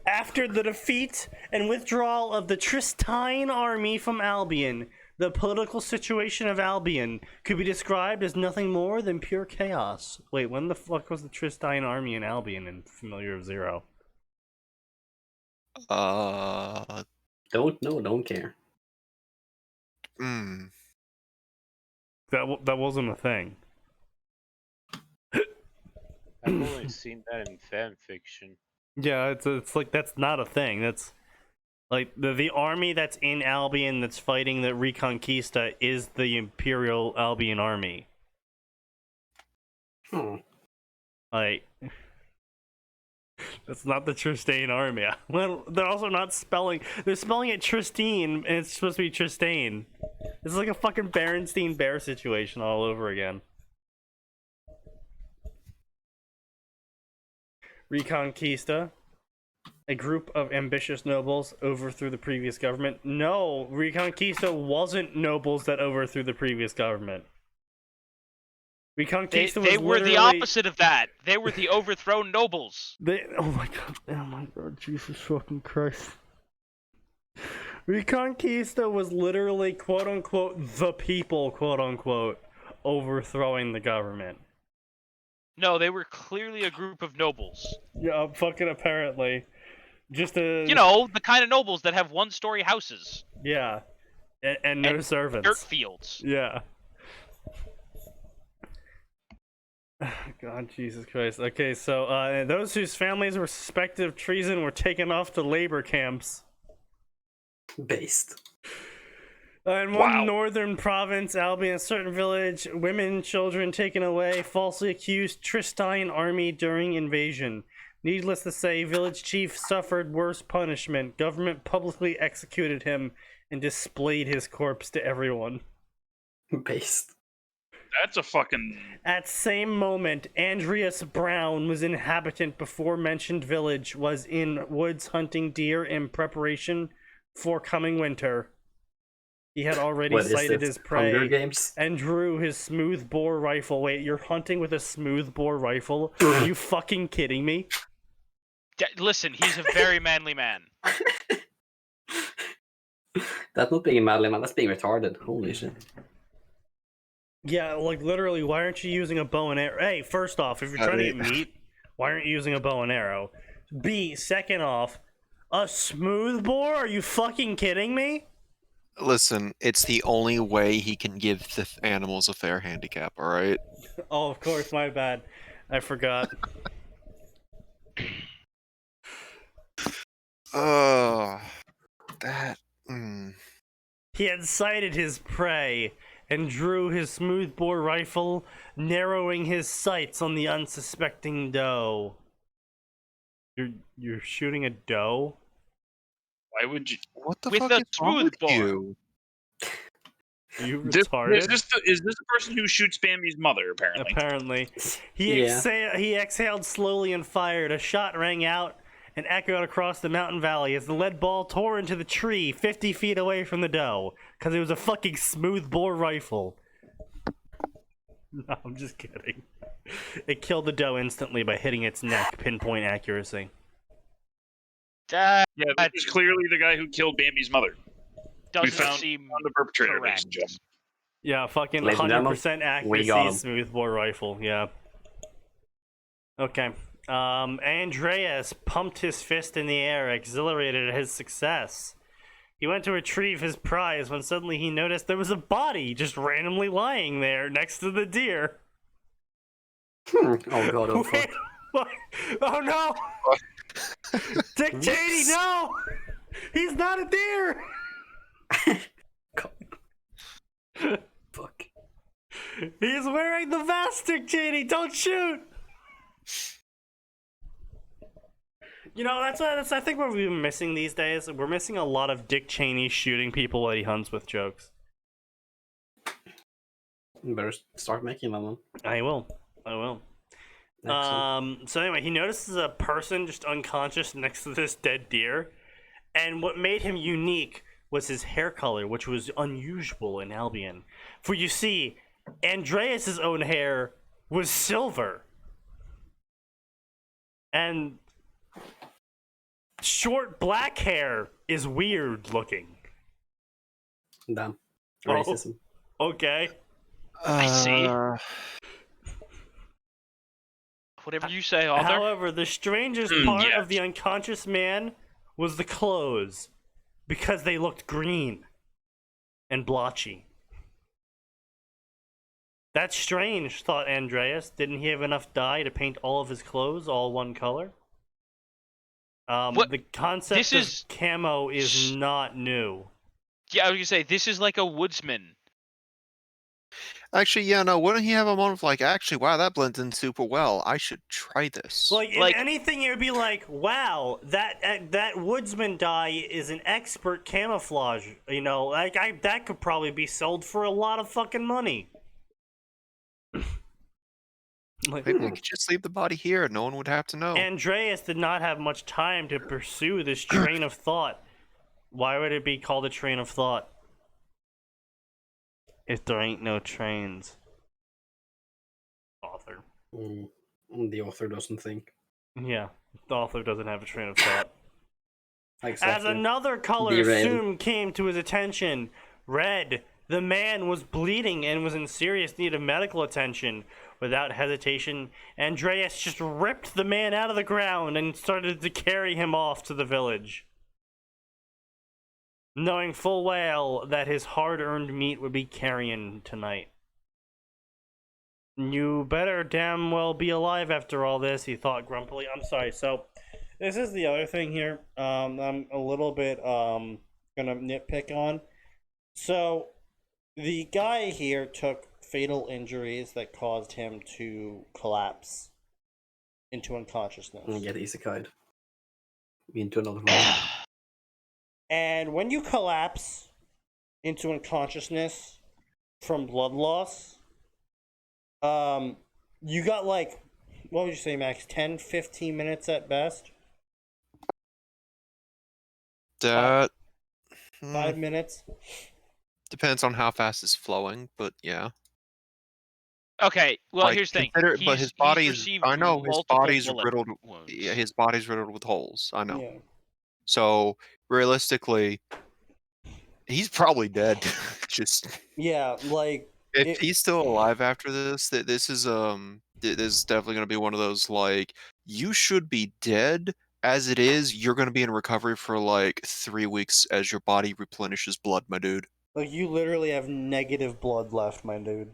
after the defeat and withdrawal of the Tristine army from Albion, the political situation of Albion could be described as nothing more than pure chaos. Wait, when the fuck was the Tristine army in Albion in Familiar of Zero? Don't know, don't care. Hmm. That wasn't a thing. I've only seen that in fanfiction. Yeah, it's like that's not a thing. That's like the army that's in Albion that's fighting the Reconquista is the Imperial Albion army. Like, that's not the Tristane army. Well, they're also not spelling. They're spelling it Tristine, and it's supposed to be Tristane. It's like a fucking Berenstein Bear situation all over again. Reconquista. A group of ambitious nobles overthrew the previous government. No, Reconquista wasn't nobles that overthrew the previous government. Reconquista They was were the literally- opposite of that. They were the overthrown nobles. Oh my god, Jesus fucking Christ. Reconquista was literally, quote unquote, the people, quote unquote, overthrowing the government. No, they were clearly a group of nobles. Yeah, fucking apparently. Just a... You know, the kind of nobles that have one-story houses. Yeah. And no And servants. dirt fields. Yeah. God, Jesus Christ. Okay, so those whose families were suspected of treason were taken off to labor camps. Based. In one northern province, Albion, a certain village, women and children taken away, falsely accused Tristine army during invasion. Needless to say, village chief suffered worse punishment. Government publicly executed him and displayed his corpse to everyone. Based. That's a fucking. At same moment, Andreas Brown was inhabitant before mentioned village, was in woods hunting deer in preparation for coming winter. He had already sighted his prey Hunger Games? and drew his smoothbore rifle. Wait, you're hunting with a smoothbore rifle? Are you fucking kidding me? Listen, he's a very manly man. That's not being a manly man, that's being retarded. Holy shit. Yeah, like literally, why aren't you using a bow and arrow? Hey, first off, if you're trying to get meat, why aren't you using a bow and arrow? B, second off, a smoothbore? Are you fucking kidding me? Listen, it's the only way he can give the animals a fair handicap, alright? Oh, of course, my bad. I forgot. He had sighted his prey and drew his smoothbore rifle, narrowing his sights on the unsuspecting doe. You're shooting a doe? Why would you? What the With fuck a is wrong with smoothbore. you? Are you Is retarded? this the person who shoots Bambi's mother? Apparently. Apparently. He exhaled slowly and fired. A shot rang out and echoed across the mountain valley as the lead ball tore into the tree 50 feet away from the doe, because it was a fucking smoothbore rifle. No, I'm just kidding. It killed the doe instantly by hitting its neck, pinpoint accuracy. That Yeah, this is clearly the guy who killed Bambi's mother. doesn't found seem the perpetrator, ladies correct. and gentlemen. Yeah, fucking Ladies and 100% we got accuracy him. smoothbore rifle, yeah. Okay. Andreas pumped his fist in the air, exhilarated at his success. He went to retrieve his prize when suddenly he noticed there was a body just randomly lying there next to the deer. Oh god, oh fuck. Wait, what? Oh no! Dick Cheney, no! He's not a deer! Fuck. He's wearing the vest, Dick Cheney. Don't shoot. You know, that's I think what we've been missing these days. We're missing a lot of Dick Cheney shooting people that he hunts with jokes. You better start making them. I will. Excellent. So anyway, he notices a person just unconscious next to this dead deer, and what made him unique was his hair color, which was unusual in Albion. For you see, Andreas's own hair was silver. And short black hair is weird looking. Damn. Racism. Okay. I see. Whatever you say, author. However, the strangest part of the unconscious man was the clothes, because they looked green and blotchy. That's strange, thought Andreas. Didn't he have enough dye to paint all of his clothes all one color? The concept of camo is not new. Yeah, I was gonna say, this is like a woodsman. Actually, yeah, no, wouldn't he have a moment of like, actually, wow, that blends in super well. I should try this. Like, if anything, it would be like, wow, that woodsman dye is an expert camouflage. You know, like that could probably be sold for a lot of fucking money. Maybe we could just leave the body here. No one would have to know. Andreas did not have much time to pursue this train of thought. Why would it be called a train of thought? If there ain't no trains. Author. The author doesn't think. Yeah, the author doesn't have a train of thought. Exactly. As another color soon came to his attention, red, the man was bleeding and was in serious need of medical attention. Without hesitation, Andreas just ripped the man out of the ground and started to carry him off to the village, knowing full well that his hard-earned meat would be carrion tonight. You better damn well be alive after all this, he thought grumpily. I'm sorry, so this is the other thing here I'm a little bit gonna nitpick on. So the guy here took fatal injuries that caused him to collapse into unconsciousness. And get isekai'd into another world. And when you collapse into unconsciousness from blood loss, you got like, what would you say, Max? 10, 15 minutes at best? That 5 minutes? depends on how fast it's flowing, but yeah. Okay, well, Like, here's the thing. but his body's, received I know his multiple body's bullet riddled. wounds. Yeah, his body's riddled with holes. I know. Yeah. So realistically, he's probably dead. Just Yeah, like if he's still alive after this, this is definitely going to be one of those, like, you should be dead. As it is, you're going to be in recovery for like 3 weeks as your body replenishes blood, my dude. Like, you literally have negative blood left, my dude.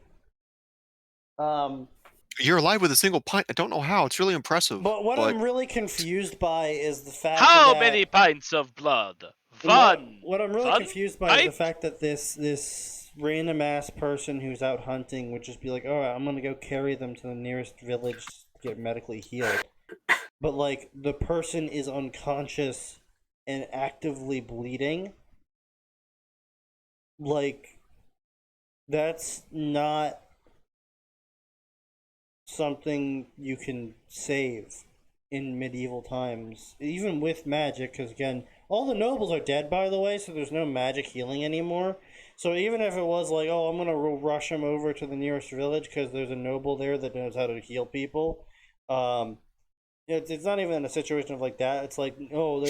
You're alive with a single pint. I don't know how. It's really impressive. But what I'm really confused by is the fact How that... many pints of blood? Fun! What I'm really Fun? confused by is the fact that this random ass person who's out hunting would just be like, alright, I'm gonna go carry them to the nearest village to get medically healed. But, like, the person is unconscious and actively bleeding. Like, that's not something you can save in medieval times, even with magic, because again, all the nobles are dead, by the way, so there's no magic healing anymore. So even if it was like, oh, I'm gonna rush him over to the nearest village because there's a noble there that knows how to heal people, it's not even a situation of like that. It's like, oh,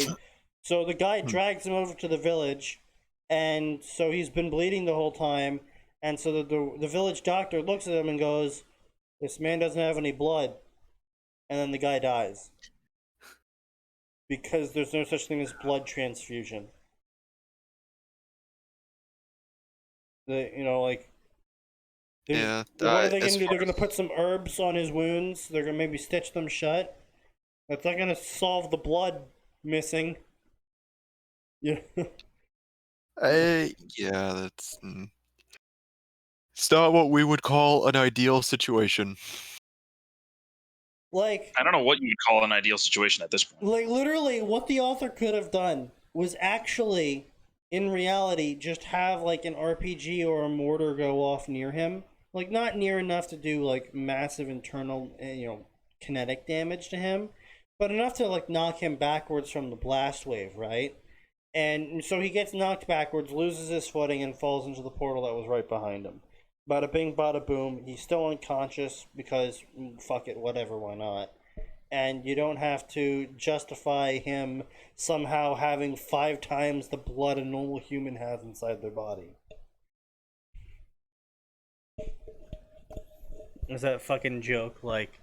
so the guy drags him over to the village, and so he's been bleeding the whole time, and so the village doctor looks at him and goes, this man doesn't have any blood. And then the guy dies. Because there's no such thing as blood transfusion. What are they going to do? They're going to put some herbs on his wounds. They're going to maybe stitch them shut. That's not going to solve the blood missing. Yeah. Yeah, that's... It's not what we would call an ideal situation. Like, I don't know what you would call an ideal situation at this point. like literally, what the author could have done was actually, in reality, just have like an RPG or a mortar go off near him. Like, not near enough to do like massive internal, kinetic damage to him, but enough to like knock him backwards from the blast wave, right? And so he gets knocked backwards, loses his footing, and falls into the portal that was right behind him. Bada bing, bada boom. He's still unconscious because fuck it, whatever, why not? And you don't have to justify him somehow having 5 times the blood a normal human has inside their body. There's that fucking joke, like,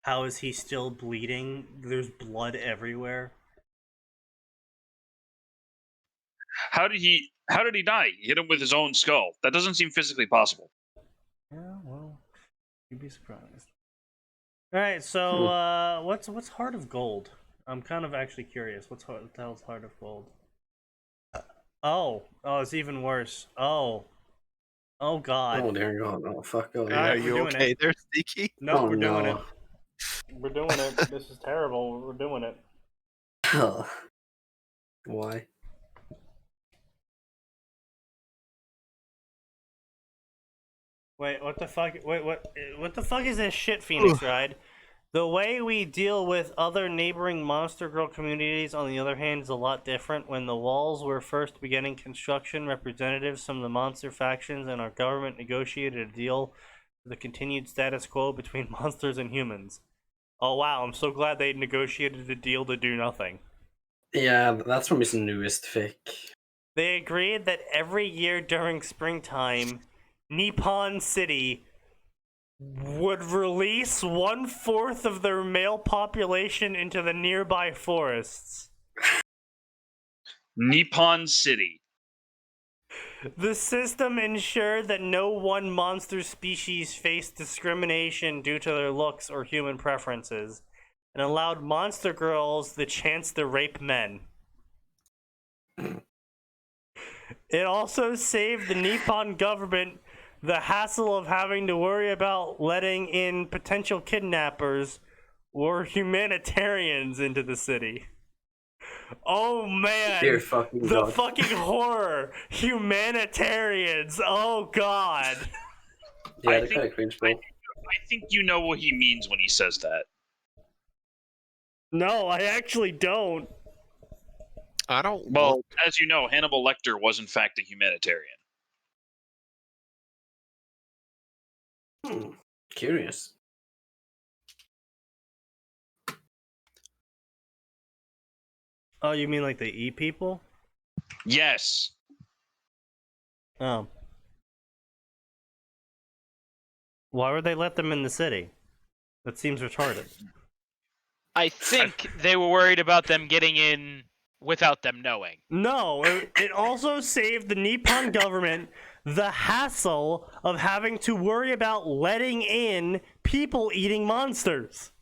how is he still bleeding? There's blood everywhere. How did he die? He hit him with his own skull. That doesn't seem physically possible. Yeah, well, you'd be surprised. Alright, so, what's Heart of Gold? I'm kind of actually curious. What the hell's Heart of Gold? Oh, it's even worse. Oh god. Oh dear God! Oh fuck! Oh, Alright, Are we're you doing okay it. there, Sneaky? No, Oh, we're doing it. no. We're doing it. This is terrible. We're doing it. Why? Wait, what the fuck? Wait, what the fuck is this shit, Phoenix Ride? The way we deal with other neighboring Monster Girl communities, on the other hand, is a lot different. When the walls were first beginning construction, representatives from the monster factions and our government negotiated a deal for the continued status quo between monsters and humans. Oh wow, I'm so glad they negotiated a deal to do nothing. Yeah, that's from his newest fic. They agreed that every year during springtime, Nippon City would release 1/4 of their male population into the nearby forests. Nippon City. The system ensured that no one monster species faced discrimination due to their looks or human preferences, and allowed monster girls the chance to rape men. It also saved the Nippon government the hassle of having to worry about letting in potential kidnappers or humanitarians into the city. Oh man, Dear fucking the God. fucking horror! Humanitarians! Oh god! Yeah, I they're think- kind of cringe, bro. I think you know what he means when he says that. No, I actually don't. I don't. Well, as you know, Hannibal Lecter was in fact a humanitarian. Curious. Oh, you mean like they eat people? Yes. Oh. Why would they let them in the city? That seems retarded. I think they were worried about them getting in without them knowing. No, it also saved the Nippon government the hassle of having to worry about letting in people eating monsters.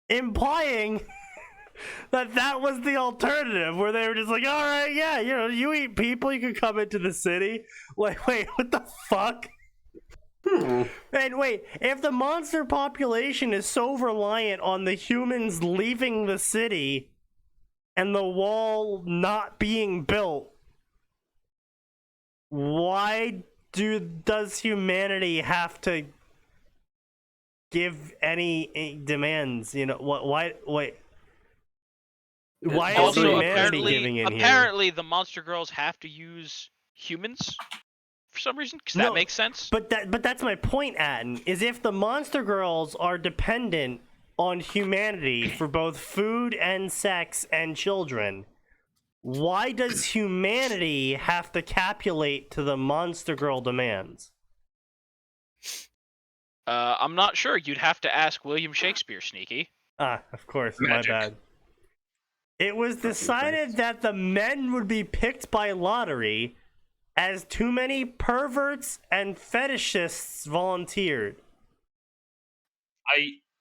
Implying that was the alternative, where they were just like, alright, yeah, you eat people, you can come into the city. Like, wait, what the fuck? And wait, if the monster population is so reliant on the humans leaving the city and the wall not being built, why does humanity have to give any demands? Why is Also, humanity giving in here? apparently the monster girls have to use humans for some reason, because that No, makes sense. But that's my point, Atin, is if the monster girls are dependent on humanity for both food and sex and children, why does humanity have to capitulate to the monster girl demands? I'm not sure. You'd have to ask William Shakespeare, Sneaky. Ah, of course, Magic. my bad. It was decided that the men would be picked by lottery, as too many perverts and fetishists volunteered.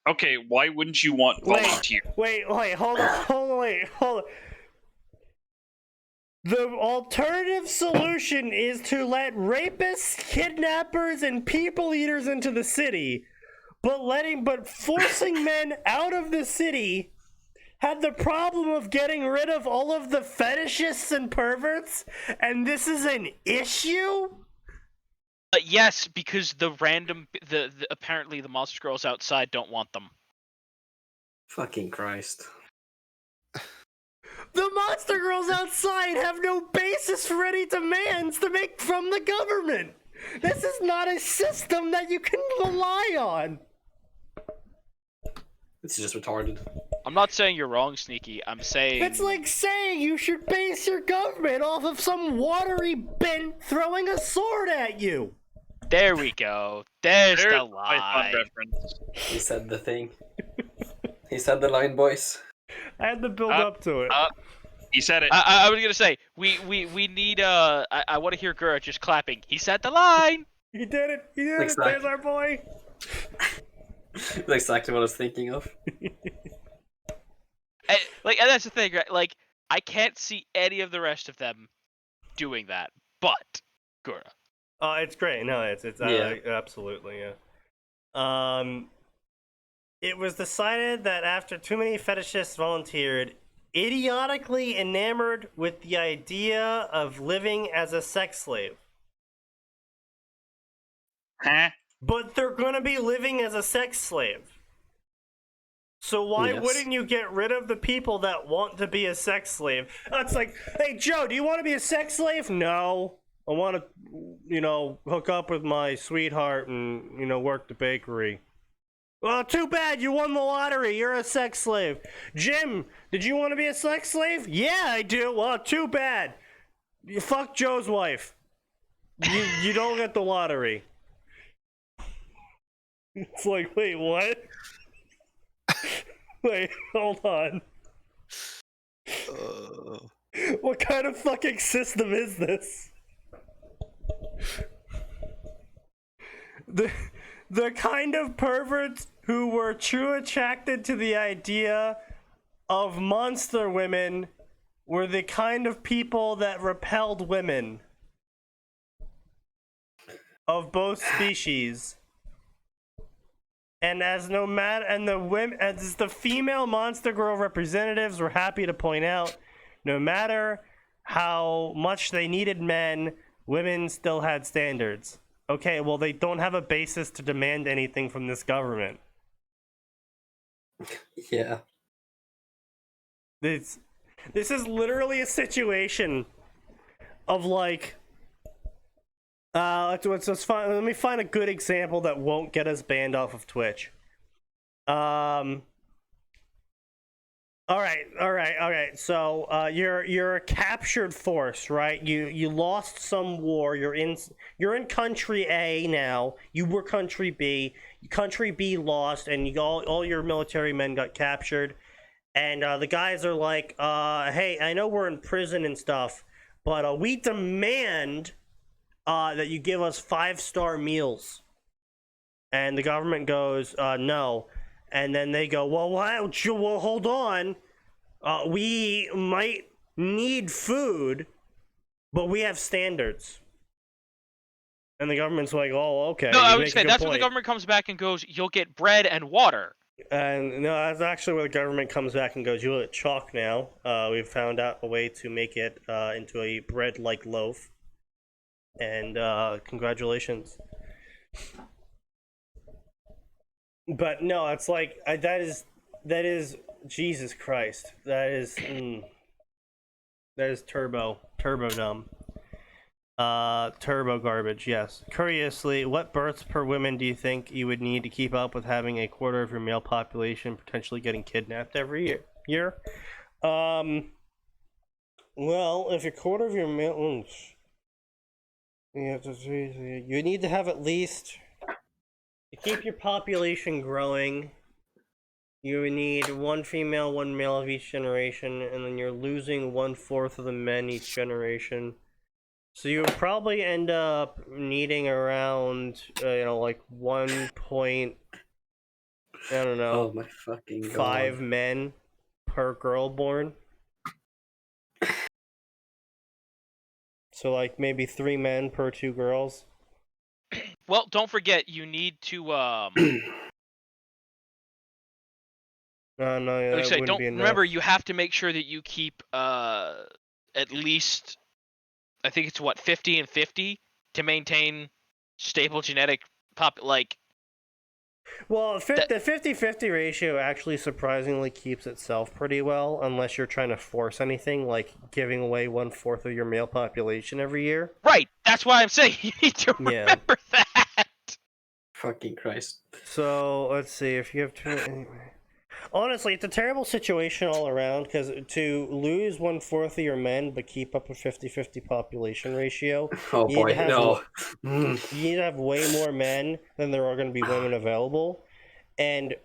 Okay, why wouldn't you want volunteer? Wait, hold on. The alternative solution is to let rapists, kidnappers, and people eaters into the city, but forcing men out of the city had the problem of getting rid of all of the fetishists and perverts, and this is an issue? Yes, because the apparently the monster girls outside don't want them. Fucking Christ. The monster girls outside have no basis for any demands to make from the government. This is not a system that you can rely on. This is just retarded. I'm not saying you're wrong, Sneaky. I'm saying It's like saying you should base your government off of some watery bent throwing a sword at you. There we go. There's the my fun line. reference. He said the thing. He said the line, boys. I had to build up to it. He said it. I was gonna say we need I want to hear Gura just clapping. He said the line. He did it. He did Looks it. like- There's our boy. That's exactly what I was thinking of. And that's the thing, right? Like I can't see any of the rest of them doing that, but Gura. Oh, it's great. No, it's Yeah. Absolutely, yeah. It was decided that after too many fetishists volunteered, idiotically enamored with the idea of living as a sex slave. Huh? But they're gonna be living as a sex slave. So why Yes. wouldn't you get rid of the people that want to be a sex slave? It's like, hey Joe, do you want to be a sex slave? No. I want to, hook up with my sweetheart and, work the bakery. Well, too bad, you won the lottery. You're a sex slave. Jim, did you want to be a sex slave? Yeah, I do. Well, too bad. You fuck Joe's wife. You don't get the lottery. It's like, wait, what? Wait, hold on. What kind of fucking system is this? The kind of perverts who were true attracted to the idea of monster women were the kind of people that repelled women of both species. And as the female monster girl representatives were happy to point out, no matter how much they needed men, women still had standards. Okay, well, they don't have a basis to demand anything from this government. Yeah. This is literally a situation of like, let's let me find a good example that won't get us banned off of Twitch. All right. So you're a captured force, right? You lost some war. You're in country A now. You were country B. Country B lost, and all your military men got captured. And the guys are like, "Hey, I know we're in prison and stuff, but we demand that you give us 5-star meals." And the government goes, "No." And then they go, well, hold on. We might need food, but we have standards. And the government's like, oh, okay. No, I would say that's when the government comes back and goes, "You'll get bread and water." And no, that's actually where the government comes back and goes, "You'll get chalk now. We've found out a way to make it into a bread-like loaf. And congratulations." But no, it's like that is Jesus Christ. That is turbo dumb. Turbo garbage. Yes. Curiously, what births per woman do you think you would need to keep up with having a quarter of your male population potentially getting kidnapped every year? Well, if a quarter of your male, you need to have at least. To keep your population growing, you would need 1 female, 1 male of each generation, and then you're losing 1/4 of the men each generation. So you would probably end up needing around, like 1 point, I don't know, Oh my fucking god. 5 men per girl born. So like maybe 3 men per 2 girls. Well, don't forget you need to No, yeah, like I that say, wouldn't don't be enough. remember you have to make sure that you keep at least, I think it's what, 50 and 50 to maintain stable genetic Well, the 50-50 ratio actually surprisingly keeps itself pretty well, unless you're trying to force anything, like giving away 1/4 of your male population every year. Right, that's why I'm saying you need to Yeah. remember that. Fucking Christ. So let's see if you have to. Anyway. Honestly, it's a terrible situation all around because to lose 1/4 of your men but keep up a 50-50 population ratio, Oh you boy, need to have no. you need to have way more men than there are going to be women available, and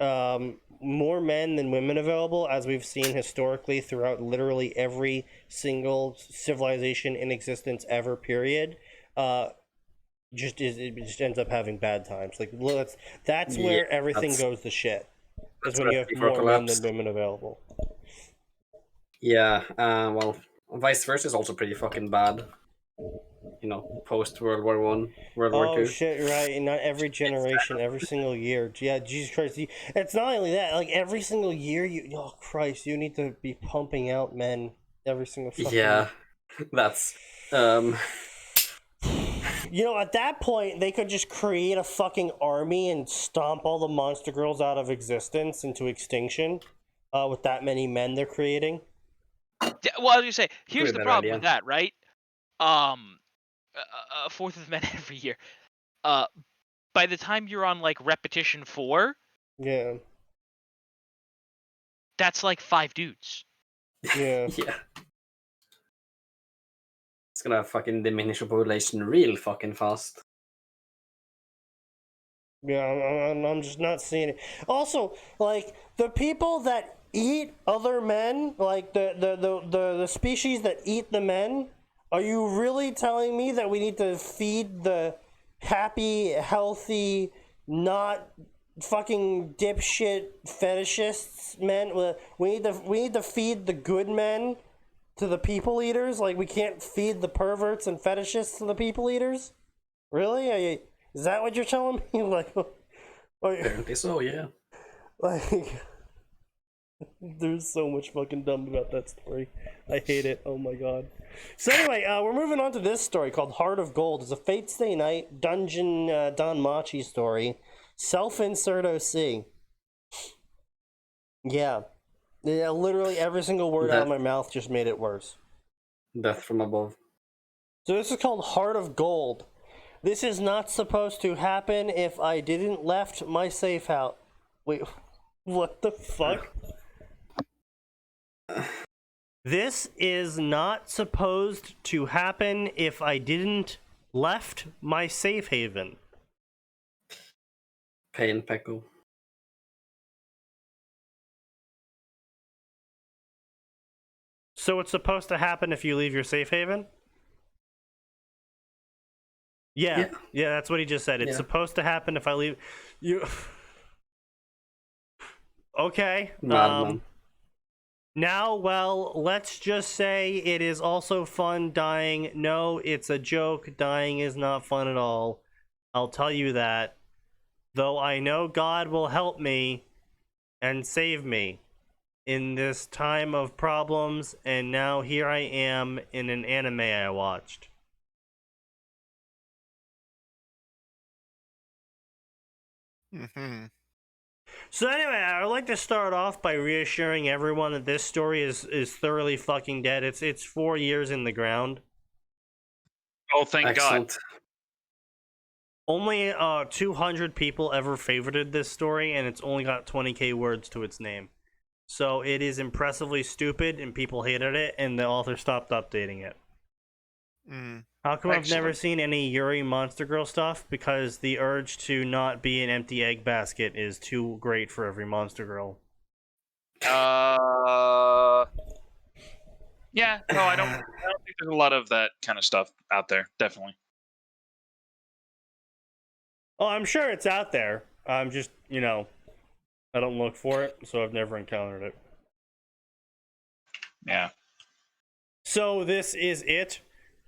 more men than women available, as we've seen historically throughout literally every single civilization in existence ever. Period. It just ends up having bad times. Like that's where everything goes to shit. Is when you have more men than women available. Yeah, well, vice versa is also pretty fucking bad. You know, post World War One, World War Two. Oh shit, right. And not every generation, every single year. Yeah, Jesus Christ. It's not only that, like every single year oh Christ, you need to be pumping out men every single fucking Yeah. That's You know, at that point they could just create a fucking army and stomp all the monster girls out of existence into extinction. With that many men they're creating. Well, I was gonna say, here's the better problem idea. with that, right? A 1/4 of men every year. By the time you're on like repetition 4, Yeah. that's like 5 dudes. Yeah. yeah. It's gonna fucking diminish your population real fucking fast. Yeah, I'm just not seeing it. Also, like the people that eat other men, like the species that eat the men, are you really telling me that we need to feed the happy, healthy, not fucking dipshit fetishists men? We need to feed the good men to the people eaters. Like we can't feed the perverts and fetishists to the people eaters. Really? Is that what you're telling me? Apparently so, yeah. Like, there's so much fucking dumb about that story. I hate it. Oh my god. So anyway, we're moving on to this story called Heart of Gold. It's a Fate Stay Night Dungeon Don Machi story. Self-insert OC. Yeah. Yeah, literally every single word out of my mouth just made it worse. Death from above. So this is called Heart of Gold. This is not supposed to happen if I didn't left my safe house. Wait, what the fuck? This is not supposed to happen if I didn't left my safe haven. Pain Peckle. So it's supposed to happen if you leave your safe haven? Yeah, that's what he just said. It's supposed to happen if I leave you. Okay. Now, well, let's just say it is also fun dying. No, it's a joke. Dying is not fun at all. I'll tell you that. Though I know God will help me and save me in this time of problems, and now here I am in an anime I watched. Mm-hmm. So anyway, I would like to start off by reassuring everyone that this story is thoroughly fucking dead. It's 4 years in the ground. Oh, thank God. Only 200 people ever favorited this story, and it's only got 20k words to its name. So it is impressively stupid, and people hated it, and the author stopped updating it. How come I've never seen any Yuri Monster Girl stuff? Because the urge to not be an empty egg basket is too great for every Monster Girl. Yeah, no, I don't think there's a lot of that kind of stuff out there. Definitely. Oh, I'm sure it's out there. I'm just, I don't look for it, so I've never encountered it. Yeah. So this is it.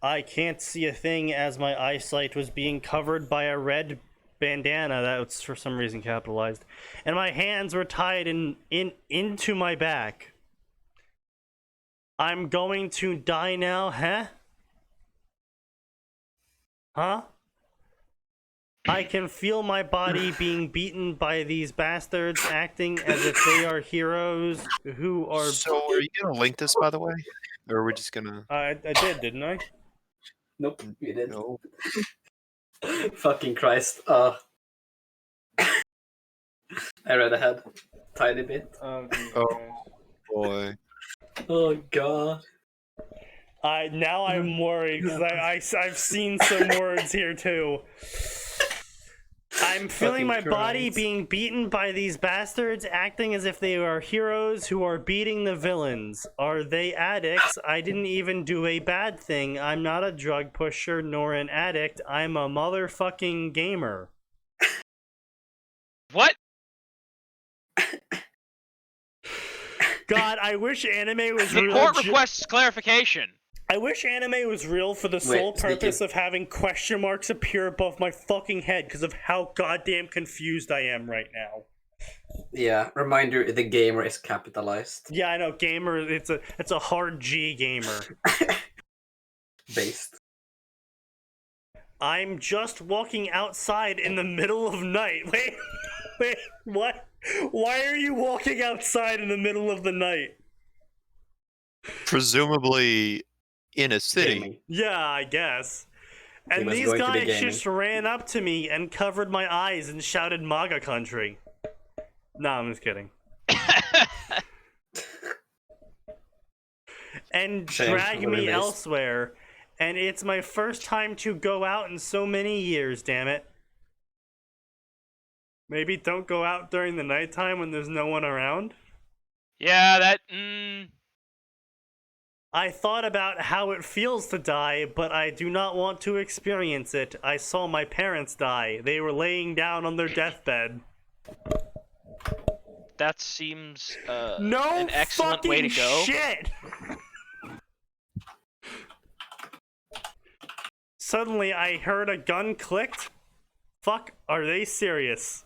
I can't see a thing as my eyesight was being covered by a red bandana that was for some reason capitalized, and my hands were tied into my back. I'm going to die now, huh? Huh? I can feel my body being beaten by these bastards acting as if they are heroes who are... So, are you gonna link this, by the way? Or are we just gonna... I did, didn't I? Nope, you did. No. Fucking Christ. I read ahead. Tiny bit. Oh, boy. Oh, God. Now I'm worried, because I've seen some words here, too. I'm feeling my body being beaten by these bastards, acting as if they are heroes who are beating the villains. Are they addicts? I didn't even do a bad thing. I'm not a drug pusher nor an addict. I'm a motherfucking gamer. What? God, I wish anime was The real. court requests clarification. I wish anime was real for the sole purpose of having question marks appear above my fucking head because of how goddamn confused I am right now. Yeah, reminder, the gamer is capitalized. Yeah, I know, gamer, it's a hard G gamer. Based. I'm just walking outside in the middle of night. Wait, what? Why are you walking outside in the middle of the night? Presumably in a city. Gaming. Yeah, I guess. And these guys just ran up to me and covered my eyes and shouted MAGA country. No, I'm just kidding. And drag me elsewhere. And it's my first time to go out in so many years, damn it. Maybe don't go out during the nighttime when there's no one around? Yeah, that... I thought about how it feels to die, but I do not want to experience it. I saw my parents die. They were laying down on their deathbed. That seems No an excellent way to go. Shit! Suddenly I heard a gun clicked. Fuck, are they serious?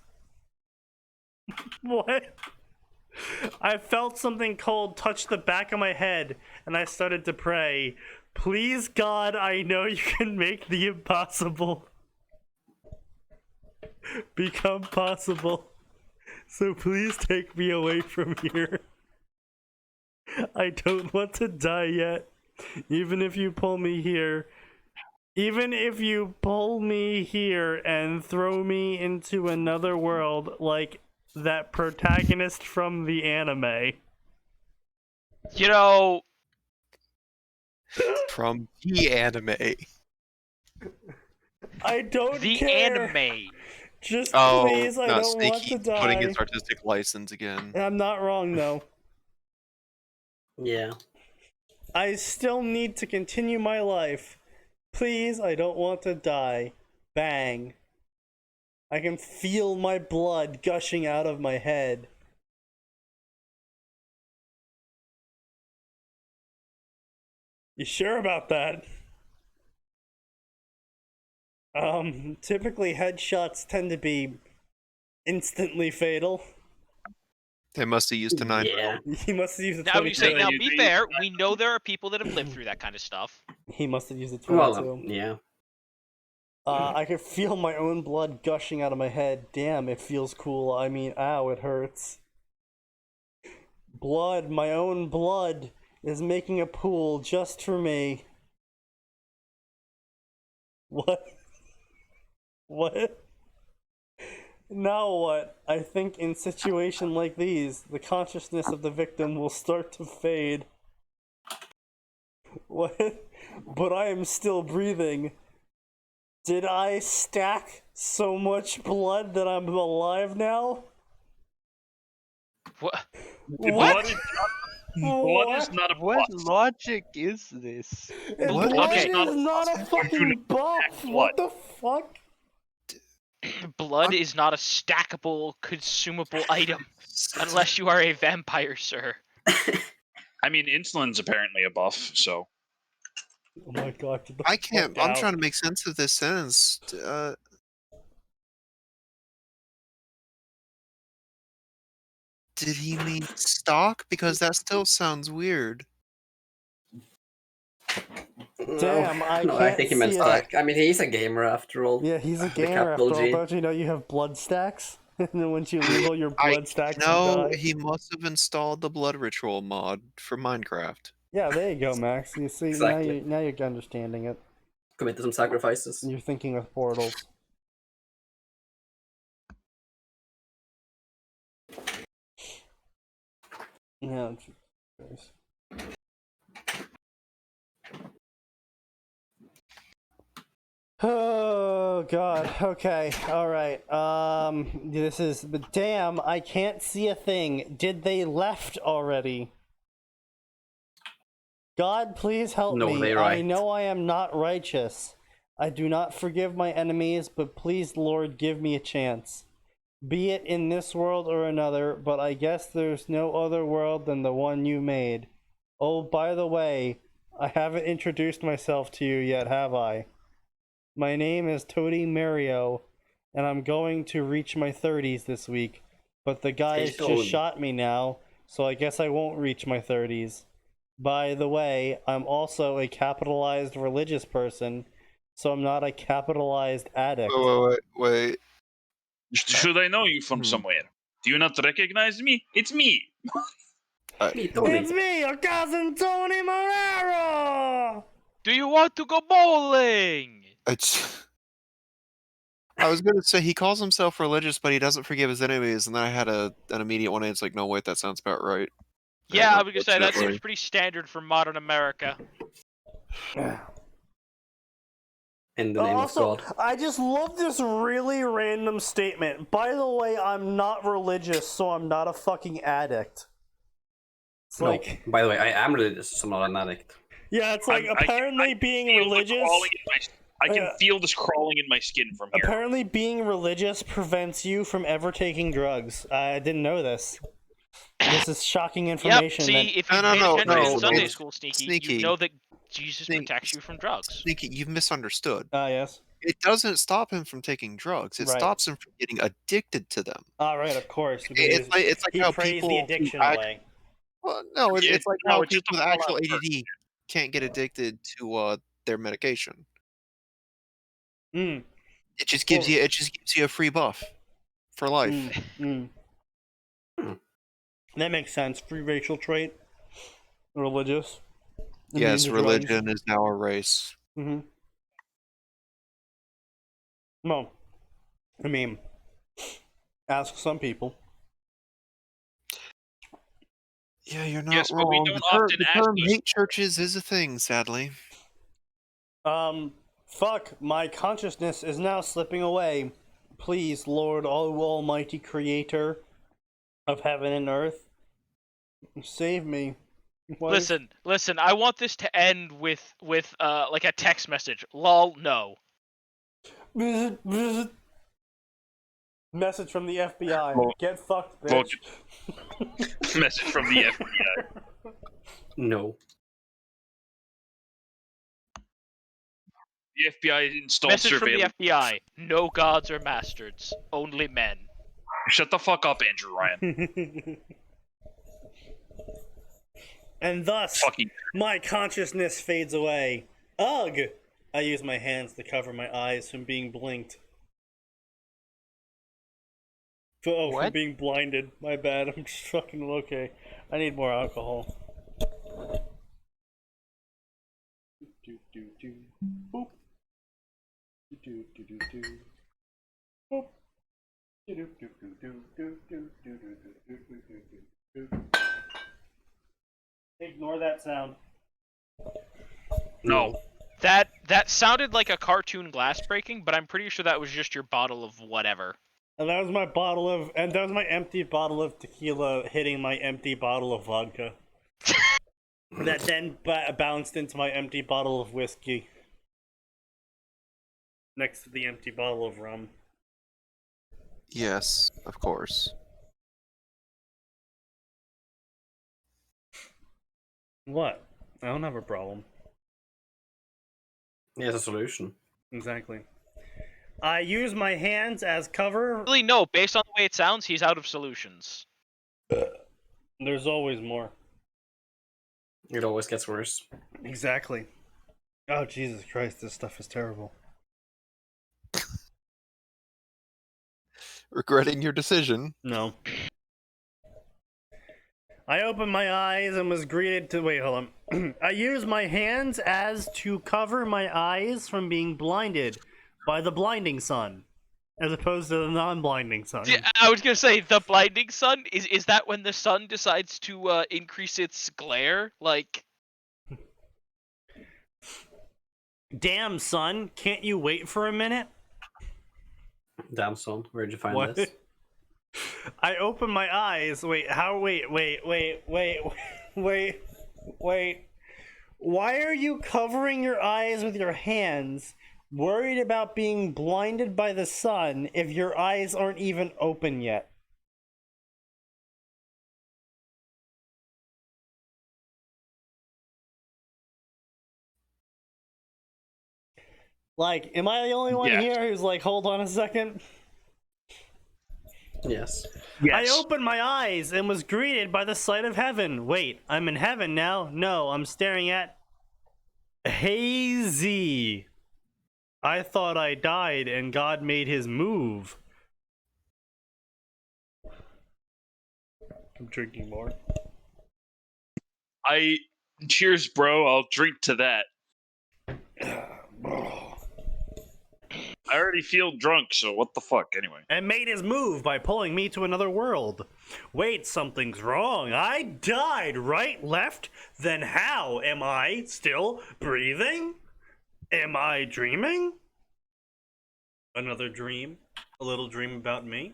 What? I felt something cold touch the back of my head, and I started to pray. Please, God, I know you can make the impossible become possible. So please take me away from here. I don't want to die yet. Even if you pull me here. Even if you pull me here and throw me into another world like that protagonist from the anime. You know... From the anime. I don't the care. anime. Just please, I don't Sneaky want to die. putting his artistic license again. I'm not wrong, though. Yeah. I still need to continue my life. Please, I don't want to die. Bang. I can feel my blood gushing out of my head. You sure about that? Typically headshots tend to be instantly fatal. They must have used a 9. Yeah. He must have used a Now, 22. now, be fair, we know there are people that have lived through that kind of stuff. He must have used a 22. Well, yeah. I could feel my own blood gushing out of my head. Damn, it feels cool. I mean, ow, it hurts. Blood, my own blood, is making a pool just for me. What? What? Now what? I think in situations like these, the consciousness of the victim will start to fade. What? But I am still breathing. Did I stack so much blood that I'm alive now? What? Blood is not a What plus. logic is this? Blood Okay. is not a fucking buff! What the fuck? Blood is not a stackable, consumable item. Unless you are a vampire, sir. I mean, insulin's apparently a buff, so... Oh my god, get the I can't. fuck I'm out. trying to make sense of this sentence. Did he mean stock? Because that still sounds weird. Damn, I no, I can't think he meant see it. stack. I mean, he's a gamer after all. Yeah, he's a The gamer capital after all. G. Don't you know you have blood stacks? And then once you lose all your blood stacks, you No, die. he must have installed the blood ritual mod for Minecraft. Yeah, there you go, Max. You see, Exactly. now you're understanding it. Committed some sacrifices. You're thinking of portals. Yeah. Jesus. Oh god. Okay. All right. This is. But damn, I can't see a thing. Did they left already? God, please help No, me. they I right. know I am not righteous. I do not forgive my enemies, but please, Lord, give me a chance. Be it in this world or another, but I guess there's no other world than the one you made. Oh, by the way, I haven't introduced myself to you yet, have I? My name is Toady Mario, and I'm going to reach my 30s this week, but the guys Toad. just shot me now, so I guess I won't reach my 30s. By the way, I'm also a capitalized religious person, so I'm not a capitalized addict. Wait. Should I know you from somewhere? Do you not recognize me? It's me. Me, Tony. It's me, your cousin Tony Marrero! Do you want to go bowling? I was gonna say he calls himself religious, but he doesn't forgive his enemies, and then I had an immediate one. And it's like, no, wait, that sounds about right. Yeah, I was gonna say that Unfortunately. seems pretty standard for modern America. In the name Also, of God. I just love this really random statement. By the way, I'm not religious, so I'm not a fucking addict. It's No, like, by the way, I am religious, so I'm not an addict. yeah, it's like apparently being feel the religious. crawling in I can feel this crawling in my skin from here. Apparently, being religious prevents you from ever taking drugs. I didn't know this. This is shocking information. Yep. See, that... if you No, paid attention no, in Sunday it's school, Sneaky. you know that Jesus protects you from drugs. Sneaky, you've misunderstood. yes. It doesn't stop him from taking drugs. It Right. stops him from getting addicted to them. Right, of course. It's like he how prays people the who addiction act- away. Well, no, Yeah, it's like no, how it's just people a with actual fallout ADD can't get addicted to their medication. Mm. It just gives you a free buff for life. That makes sense. Free racial trait. Religious. Yes, religion is now a race. Mm-hmm. Well, I mean, ask some people. Yeah, you're not Yes, wrong. but we don't often the ask term those- hate churches is a thing, sadly. Fuck, my consciousness is now slipping away. Please, Lord, Almighty Creator of heaven and earth, save me. What? Listen. I want this to end with like a text message. Lol, no. Message from the FBI. Well, Get fucked, bitch. Message from the FBI. No. The FBI installed Message from the surveillance. FBI. No gods or bastards. Only men. Shut the fuck up, Andrew Ryan. And thus, Fucking my consciousness fades away. Ugh! I use my hands to cover my eyes from being blinked. From What? being blinded. My bad. I'm just fucking okay. I need more alcohol. Boop. Boop. Ignore that sound. no. That sounded like a cartoon glass breaking, but I'm pretty sure that was just your bottle of whatever. And that was my empty bottle of tequila hitting my empty bottle of vodka. That then bounced into my empty bottle of whiskey. Next to the empty bottle of rum. Yes, of course. What? I don't have a problem. He has a solution. Exactly. I use my hands as cover. Really, no. Based on the way it sounds, he's out of solutions. There's always more. It always gets worse. Exactly. Oh, Jesus Christ, this stuff is terrible. Regretting your decision. No. I opened my eyes and was greeted to... Wait, hold on. I used my hands as to cover my eyes from being blinded by the blinding sun, as opposed to the non-blinding sun. Yeah, I was gonna say the blinding sun. Is that when the sun decides to increase its glare? Like, Damn, son, can't you wait for a minute? Damn, son, where'd you find What? this? I open my eyes. Wait. Why are you covering your eyes with your hands, worried about being blinded by the sun if your eyes aren't even open yet? Like, am I the only one Yes. here who's like, hold on a second? Yes. I opened my eyes and was greeted by the sight of heaven. Wait, I'm in heaven now? No, I'm staring at hazy. I thought I died and God made his move. I'm drinking more. Cheers, bro. I'll drink to that. I already feel drunk, so what the fuck, anyway. And made his move by pulling me to another world. Wait, something's wrong. I died, right, left? Then how? Am I still breathing? Am I dreaming? Another dream? A little dream about me?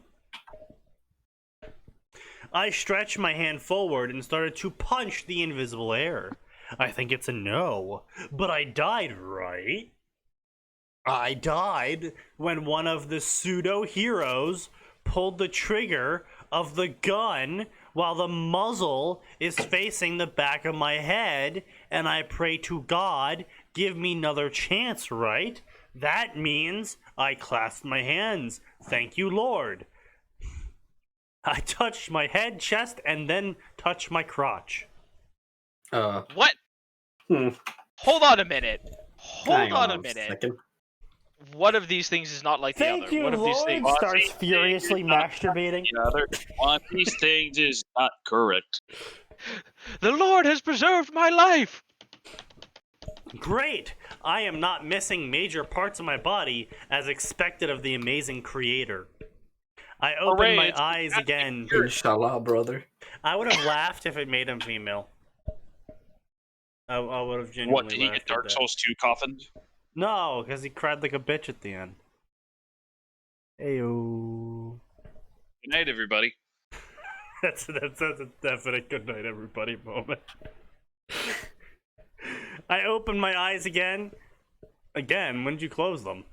I stretched my hand forward and started to punch the invisible air. I think it's a no, but I died, right? I died when one of the pseudo-heroes pulled the trigger of the gun while the muzzle is facing the back of my head, and I pray to God, give me another chance, right? That means I clasped my hands. Thank you, Lord. I touched my head, chest, and then touched my crotch. what? Hmm. Hold on a minute. Hold Hang on a a minute. second. One of these things is not like the Thank other. you, One of these Lord. things. Starts furiously masturbating. The other one of these things is not correct. The Lord has preserved my life. Great! I am not missing major parts of my body as expected of the amazing creator. I opened Hooray, my it's eyes again. Inshallah, brother. I would have laughed if it made him female. I would have genuinely What, did he laughed get Dark at that. Souls 2 coffined? No, because he cried like a bitch at the end. Ayo. Good night, everybody. That's a definite good night, everybody moment. I opened my eyes again. Again, when did you close them?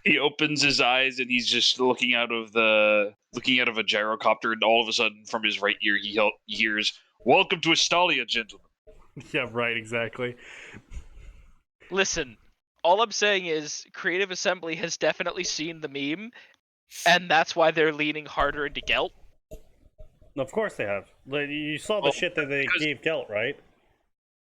He opens his eyes and he's just looking out of a gyrocopter, and all of a sudden, from his right ear, he hears, "Welcome to Astalia, gentlemen." Yeah, right, exactly. Listen, all I'm saying is Creative Assembly has definitely seen the meme, and that's why they're leaning harder into Gelt. Of course they have. Like, you saw the Well, shit that they because- gave Gelt, right?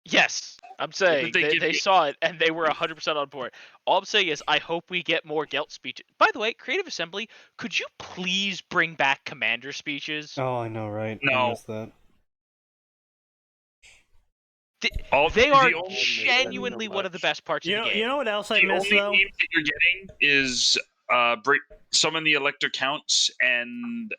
Yes, I'm saying they saw it and they were 100% on board. All I'm saying is I hope we get more Gelt speeches. By the way, Creative Assembly, could you please bring back Commander speeches? Oh, I know, right? No. I missed that. They are the only- genuinely one of the best parts of the game. You know what else I The missed, only though? names that you're getting is summon the Elector Counts and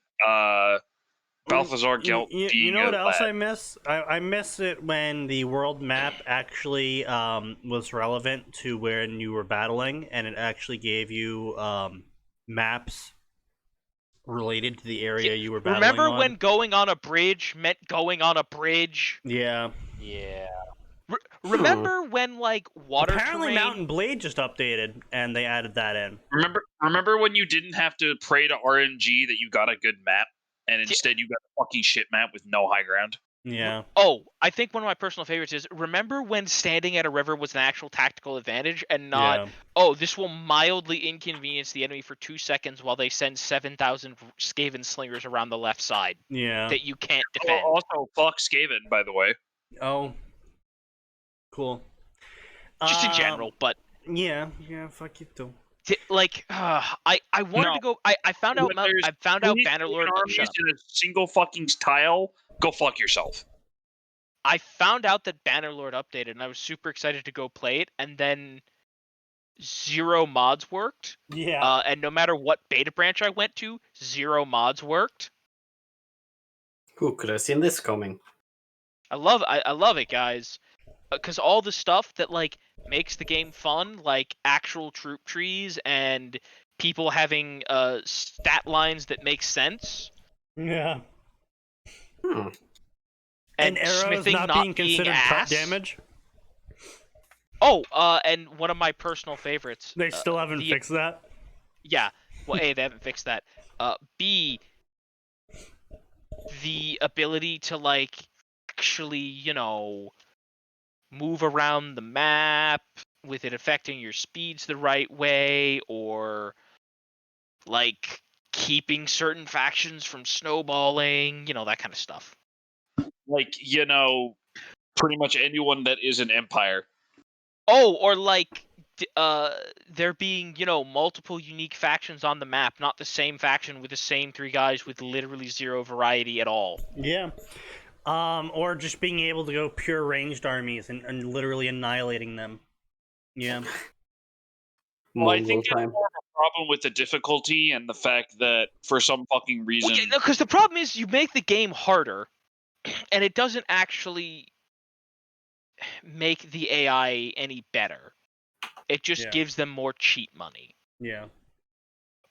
Balthazar Gelt. You know being what a else lad. I miss? I miss it when the world map actually was relevant to when you were battling, and it actually gave you maps related to the area you were battling Remember on. when going on a bridge meant going on a bridge? Yeah. Yeah. Remember when, like, water Apparently terrain... Mountain Blade just updated, and they added that in. Remember when you didn't have to pray to RNG that you got a good map, and instead you got a fucking shit map with no high ground? Yeah. Oh, I think one of my personal favorites is, remember when standing at a river was an actual tactical advantage and not, Yeah. oh, this will mildly inconvenience the enemy for 2 seconds while they send 7,000 Skaven slingers around the left side Yeah. that you can't defend. Also, fuck Skaven, by the way. Oh. Cool. Just in general, but Yeah, fuck you too. like, I wanted No. to go. I found out When there's I found out 3 Bannerlord. Skaven armies in a single fucking tile, go fuck yourself. I found out that Bannerlord updated, and I was super excited to go play it, and then 0 mods worked. Yeah. And no matter what beta branch I went to, 0 mods worked. Who could have seen this coming? I love it, guys, because all the stuff that like makes the game fun, like actual troop trees and people having stat lines that make sense, Yeah. Hmm. and arrows smithing not being considered cut ass. damage. Oh, and one of my personal favorites. They still haven't fixed that. Yeah. Well, A, they haven't fixed that. B, the ability to like actually, move around the map with it affecting your speeds the right way, or like keeping certain factions from snowballing, that kind of stuff. Like, pretty much anyone that is an empire. Oh, or like there being, multiple unique factions on the map, not the same faction with the same 3 guys with literally 0 variety at all. Yeah. Or just being able to go pure ranged armies and literally annihilating them. Yeah. Well, I Mongol think there's time. more of a problem with the difficulty and the fact that for some fucking reason. Well, yeah, because the problem is you make the game harder, and it doesn't actually make the AI any better. It just gives them more cheat money. Yeah.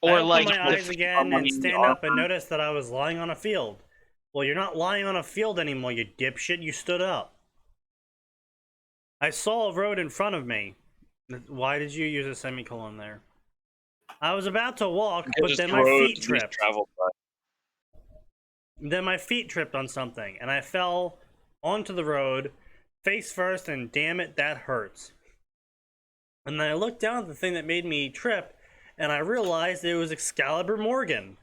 Or I like opened my eyes again and stand up and armor. noticed that I was lying on a field. Well, you're not lying on a field anymore, you dipshit. You stood up. I saw a road in front of me. Why did you use a semicolon there? I was about to walk, but then my feet tripped. Then my feet tripped on something, and I fell onto the road, face first, and damn it, that hurts. And then I looked down at the thing that made me trip, and I realized it was Excalibur Morgan.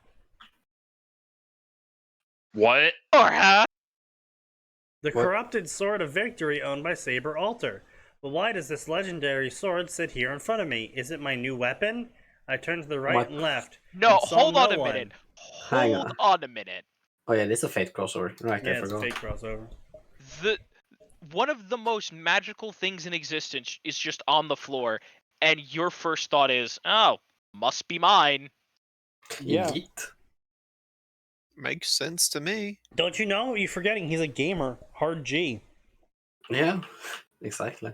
What? Or huh? The corrupted sword of victory owned by Saber Alter. But why does this legendary sword sit here in front of me? Is it my new weapon? I turned to the right What? and left. No, and saw hold on no a one. minute. Hang Hold on. on a minute. Oh yeah, this is a Fate crossover. Right, Yeah, I it's a forgot. fake crossover. One of the most magical things in existence is just on the floor, and your first thought is, oh, must be mine. Yeah. Yeet. Makes sense to me. Don't you know? You're forgetting he's a gamer. Hard G. Yeah, exactly.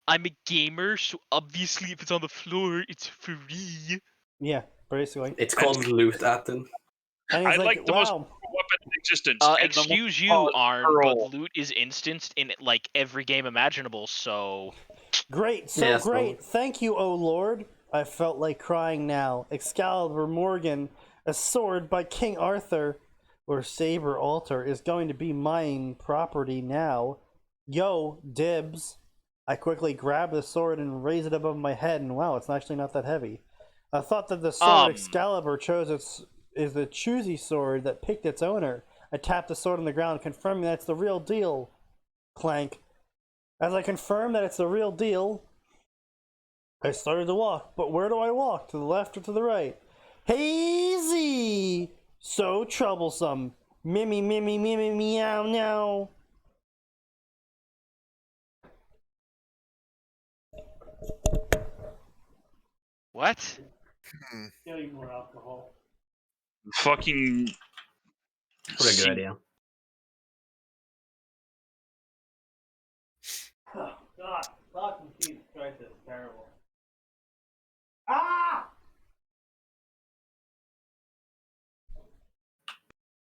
I'm a gamer, so obviously if it's on the floor, it's free. Yeah, basically. It's called Loot Atin. And he's I like the most wow. weapon in existence. and the Excuse most you, cause Arn, pearl. but loot is instanced in like every game imaginable, so Great, so Yes, great. well. Thank you, O Lord. I felt like crying now. Excalibur Morgan, a sword by King Arthur, or Saber Altar, is going to be mine property now. Yo, dibs. I quickly grabbed the sword and raised it above my head, and wow, it's actually not that heavy. I thought that the sword Excalibur is the choosy sword that picked its owner. I tapped the sword on the ground, confirming that it's the real deal. Clank. As I confirmed that it's the real deal, I started to walk. But where do I walk? To the left or to the right? Hazy! So troublesome. Mimmy, mimmy, mimmy, meow, now. what? Getting more alcohol. Fucking. What a good idea. Oh, God. Fucking Jesus Christ, that's terrible. Ah!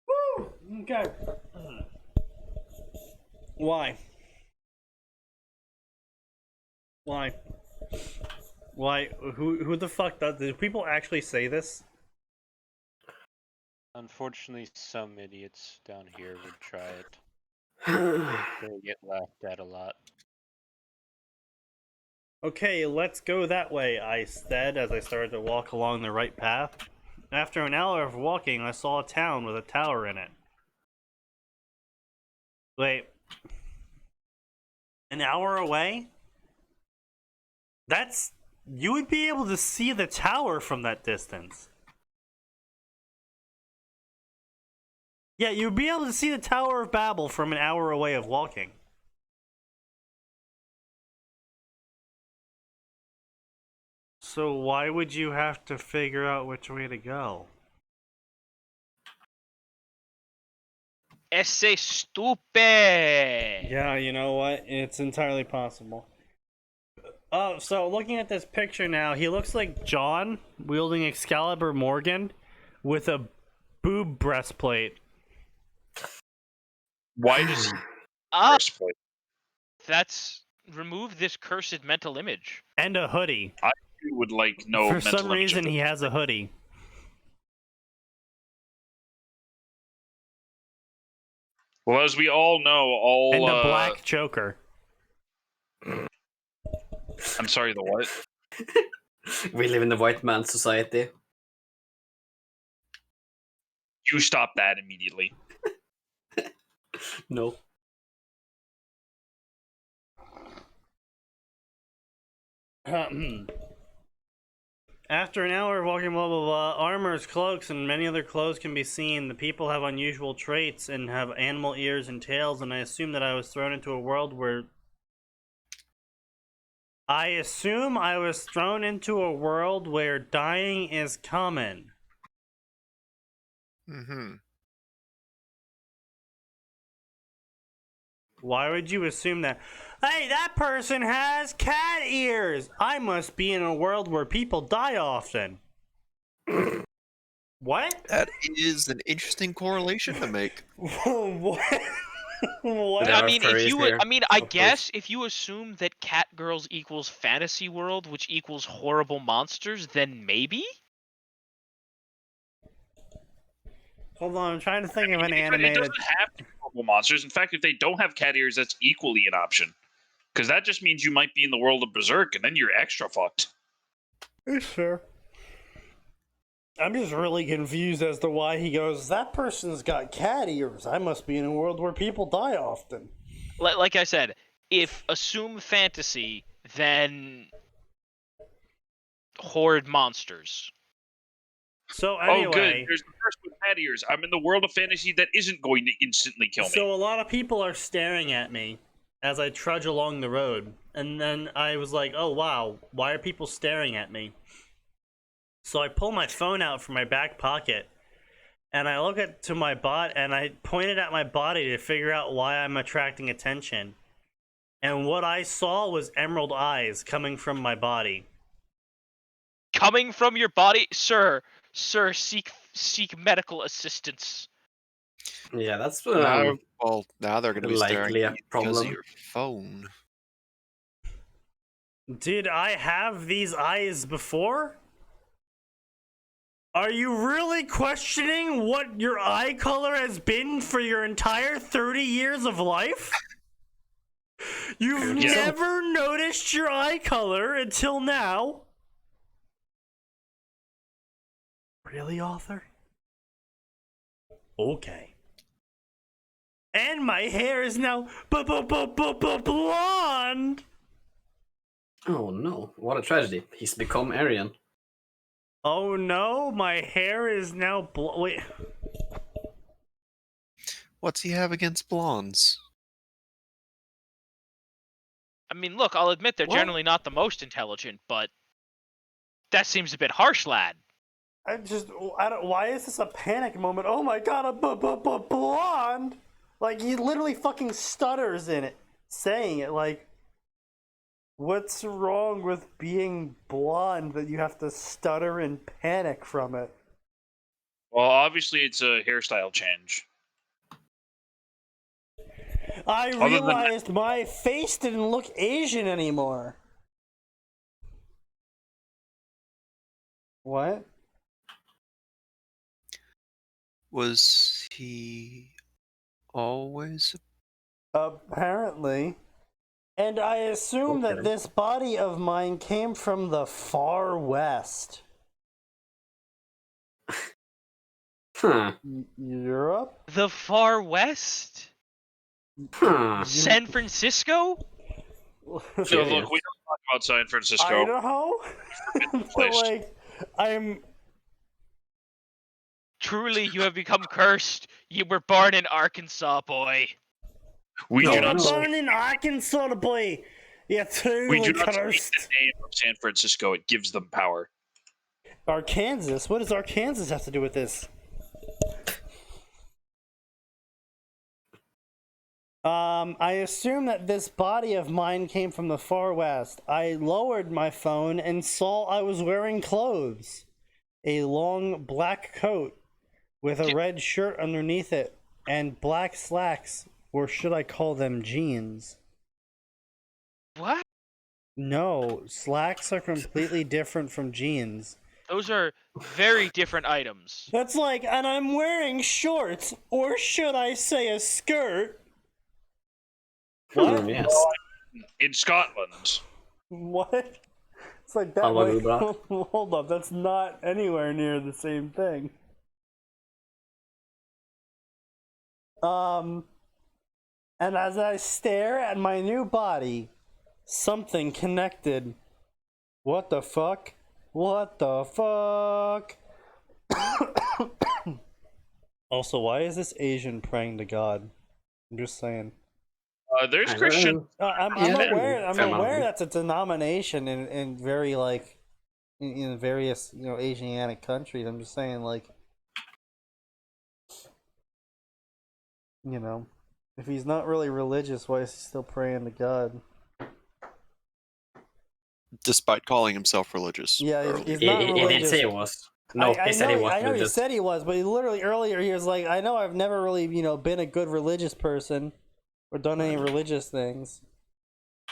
Woo! Okay. Why? Why? Why? Who the fuck does? Do people actually say this? Unfortunately, some idiots down here would try it. They get laughed at a lot. Okay, let's go that way, I said as I started to walk along the right path. After an hour of walking, I saw a town with a tower in it. Wait. An hour away? That's... You would be able to see the tower from that distance. Yeah, you'd be able to see the Tower of Babel from an hour away of walking. So why would you have to figure out which way to go? Esse stupid. Yeah, you know what? It's entirely possible. Oh, so looking at this picture now, he looks like John wielding Excalibur Morgan with a boob breastplate. Why does he Ah, breastplate? that's remove this cursed mental image. And a hoodie. You would like no For mental some image reason, of it. he has a hoodie. Well, as we all know, all And a black choker. I'm sorry, the what? We live in the white man society. You stop that immediately. No. After an hour of walking, blah blah blah, armors, cloaks, and many other clothes can be seen. The people have unusual traits and have animal ears and tails, and I assume that I was thrown into a world where... dying is common. Mm-hmm. Why would you assume that? Hey, that person has cat ears! I must be in a world where people die often. What? That is an interesting correlation to make. What? What? There I are mean, if furries you, here, I mean, I of course. guess if you assume that cat girls equals fantasy world, which equals horrible monsters, then maybe. Hold on, I'm trying to think of an It animated... doesn't have to be horrible monsters. In fact, if they don't have cat ears, that's equally an option. Because that just means you might be in the world of Berserk, and then you're extra fucked. Sure. I'm just really confused as to why he goes, that person's got cat ears. I must be in a world where people die often. Like I said, if assume fantasy, then horrid monsters. So anyway... Oh, good. There's the person with cat ears. I'm in the world of fantasy that isn't going to instantly kill me. So a lot of people are staring at me as I trudge along the road. And then I was like, oh wow, why are people staring at me? So I pull my phone out from my back pocket and I look to my bot and I pointed at my body to figure out why I'm attracting attention. And what I saw was emerald eyes coming from my body. Coming from your body, sir, seek medical assistance. Yeah, that's Now they're going to be staring likely a at you because of problem. your phone. Did I have these eyes before? Are you really questioning what your eye color has been for your entire 30 years of life? You've Yeah. never noticed your eye color until now? Really, author? Okay. And my hair is now blonde! Oh no, what a tragedy. He's become Aryan. Oh no, my hair is now wait. What's he have against blondes? I mean, look, I'll admit they're What? generally not the most intelligent, but that seems a bit harsh, lad. I don't. Why is this a panic moment? Oh my god, a blonde! Like, he literally fucking stutters in it, saying it. Like, what's wrong with being blonde that you have to stutter and panic from it? Well, obviously it's a hairstyle change. I than that- realized my face didn't look Asian anymore. What? Was he always Apparently. And I assume that this body of mine came from the far west. Huh. Europe? The far west? Huh. San Francisco? No, look, we don't talk about San Francisco. Idaho? But place. like, I'm... Truly, you have become cursed. You were born in Arkansas, boy. We No, do You not were no. born in Arkansas, boy! You're We truly do not speak cursed. the name of San Francisco. It gives them power. Arkansas? What does Arkansas have to do with this? I assume that this body of mine came from the far west. I lowered my phone and saw I was wearing clothes. A long black coat with a red shirt underneath it and black slacks, or should I call them jeans? What? No, slacks are completely different from jeans. Those are very different items. That's like, and I'm wearing shorts, or should I say a skirt? What? Yes. In Scotland. What? It's like that. Hello, Like, Uber. hold up, that's not anywhere near the same thing. And as I stare at my new body, something connected. What the fuck? What the fuck? Also, why is this Asian praying to God? I'm just saying. There's I don't Christian. know. I'm Yeah, aware. I'm fair amount. aware that's a denomination in very like in various Asiatic countries. I'm just saying like if he's not really religious, why is he still praying to God? Despite calling himself religious. Yeah, earlier. he's He not didn't religious. say it was. No, he said he was I know he religious. said he was, but he literally earlier he was like, I know I've never really been a good religious person or done any religious things.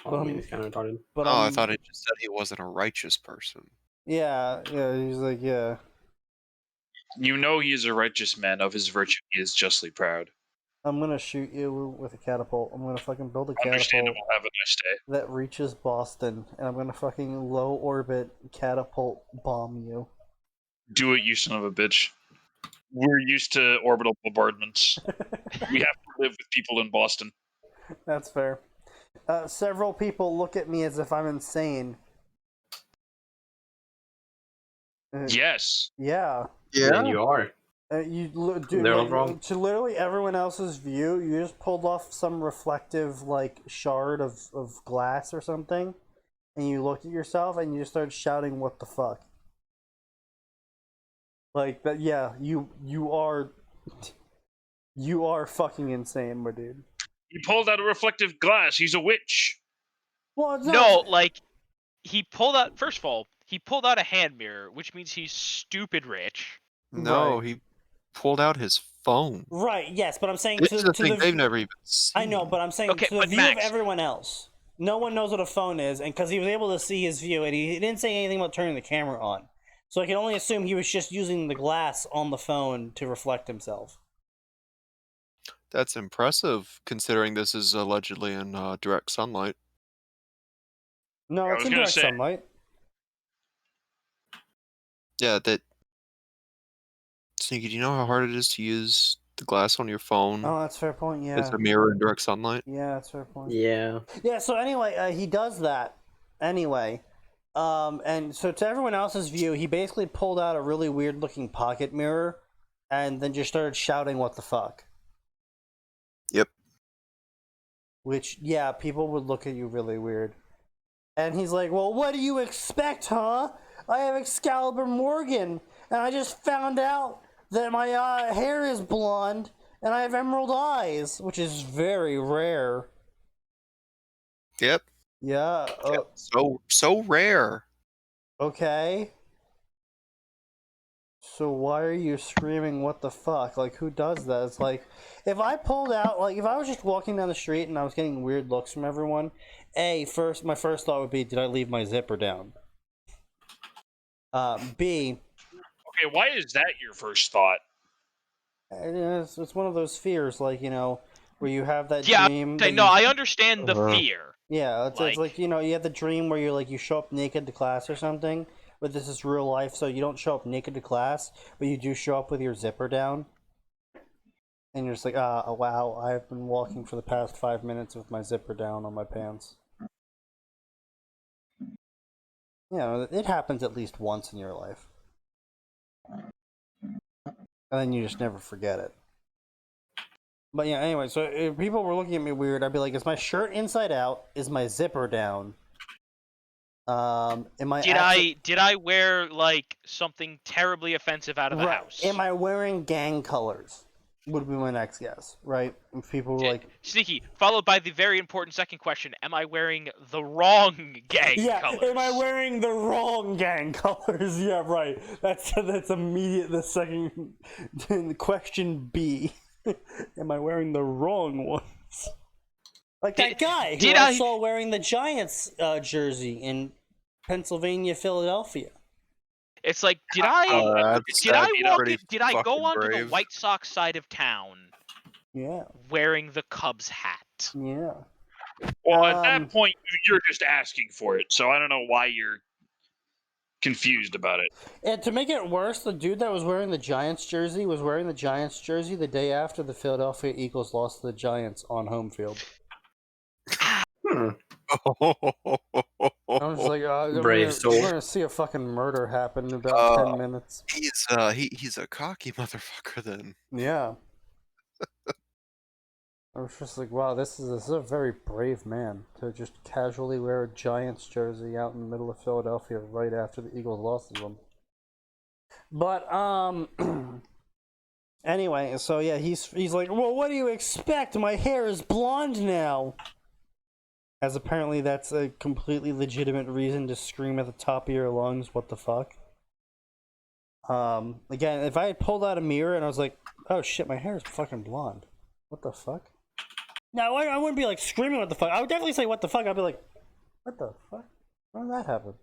Oh, I mean, he's kind of retarded. But I thought he just said he wasn't a righteous person. yeah, he's like, yeah. You know he is a righteous man. Of his virtue he is justly proud. I'm gonna shoot you with a catapult. I'm gonna fucking build a catapult Understandable. Have a nice day. that reaches Boston, and I'm gonna fucking low orbit catapult bomb you. Do it, you son of a bitch. We're used to orbital bombardments. We have to live with people in Boston. That's fair. Several people look at me as if I'm insane. Yes. Yeah. Then you are. Dude, They're all like, wrong. to literally everyone else's view, you just pulled off some reflective like shard of glass or something, and you looked at yourself and you just started shouting, "What the fuck?" Like that. Yeah, you are fucking insane, my dude. He pulled out a reflective glass. He's a witch. Well, it's No, not, like he pulled out. First of all, he pulled out a hand mirror, which means he's stupid rich. No, Right. he pulled out his phone. right. Yes, but I'm saying This to is a thing the they've never even seen. I know, but I'm saying Okay, to the but view Max- of everyone else. No one knows what a phone is, and because he was able to see his view, and he didn't say anything about turning the camera on. So I can only assume he was just using the glass on the phone to reflect himself. That's impressive, considering this is allegedly in direct sunlight. No, I it's was in gonna direct say- sunlight. Yeah, that. Sneaky, do you know how hard it is to use the glass on your phone Oh, that's a fair point. as Yeah, a mirror in direct sunlight? yeah, that's a fair point. Yeah. Yeah. So anyway, he does that anyway, and so to everyone else's view, he basically pulled out a really weird-looking pocket mirror, and then just started shouting, "What the fuck?" Yep. Which, yeah, people would look at you really weird. And he's like, well, what do you expect, huh? I have Excalibur Morgan, and I just found out that my hair is blonde, and I have emerald eyes, which is very rare. Yep. Yeah, So rare. okay. So why are you screaming, what the fuck? Like, who does that? It's like, if I pulled out, like, if I was just walking down the street and I was getting weird looks from everyone, my first thought would be, did I leave my zipper down? B, Okay, why is that your first thought? it's one of those fears, like, where you have that Yeah, dream. no, I understand the Uh-huh. fear. Yeah, it's like you have the dream where you show up naked to class or something, but this is real life, so you don't show up naked to class, but you do show up with your zipper down, and you're just like, oh, wow, I've been walking for the past 5 minutes with my zipper down on my pants. It happens at least once in your life, and then you just never forget it. But yeah, anyway, so if people were looking at me weird, I'd be like, is my shirt inside out? Is my zipper down? Did I wear like something terribly offensive out of the house? Am I wearing gang colors? Would be my next guess, right? If people were like, Sneaky, followed by the very important second question: am I wearing the wrong gang colors? Am I wearing the wrong gang colors? Yeah, right. That's immediate. The second question B. Am I wearing the wrong ones? Like that guy who I saw wearing the Giants jersey in Pennsylvania, Philadelphia. It's like, did I go onto the White Sox side of town? Yeah. Wearing the Cubs hat. Yeah. Well, at that point, you're just asking for it, so I don't know why you're confused about it. And to make it worse, the dude that was wearing the Giants jersey was wearing the Giants jersey the day after the Philadelphia Eagles lost to the Giants on home field. I was like, brave soul. We're gonna see a fucking murder happen in about 10 minutes. He's a cocky motherfucker then. Yeah. I was just like, wow, this is a very brave man to just casually wear a Giants jersey out in the middle of Philadelphia right after the Eagles lost to them. But anyway, so yeah, he's like, well, what do you expect? My hair is blonde now. As apparently that's a completely legitimate reason to scream at the top of your lungs, what the fuck? Again, if I had pulled out a mirror and I was like, oh shit, my hair is fucking blonde. What the fuck? No, I wouldn't be like screaming what the fuck. I would definitely say what the fuck. I'd be like, what the fuck? How did that happen?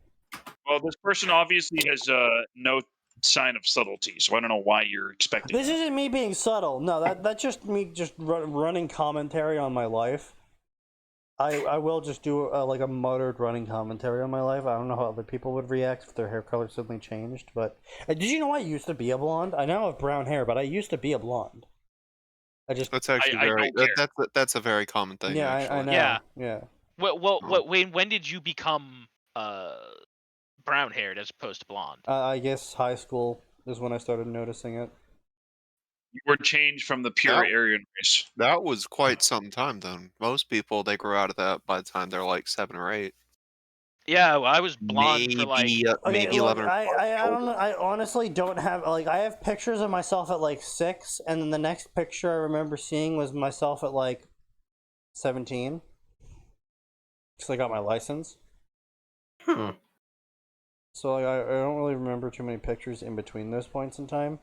Well, this person obviously has no sign of subtlety, so I don't know why you're expecting This isn't me being subtle. No, that's just me just running commentary on my life. I will just do like a muttered running commentary on my life. I don't know how other people would react if their hair color suddenly changed, but did you know I used to be a blonde? I now have brown hair, but I used to be a blonde. That's actually that's a very common thing. Yeah, actually. I know. Yeah. When did you become brown haired as opposed to blonde? I guess high school is when I started noticing it. You were changed from the pure Aryan race. That was quite some time, though. Most people, they grow out of that by the time they're like 7 or 8. Yeah, well, I was blonde for like... maybe 11 or 12. I don't know. I honestly don't have... Like, I have pictures of myself at like 6, and then the next picture I remember seeing was myself at like 17. Because I got my license. So like, I don't really remember too many pictures in between those points in time.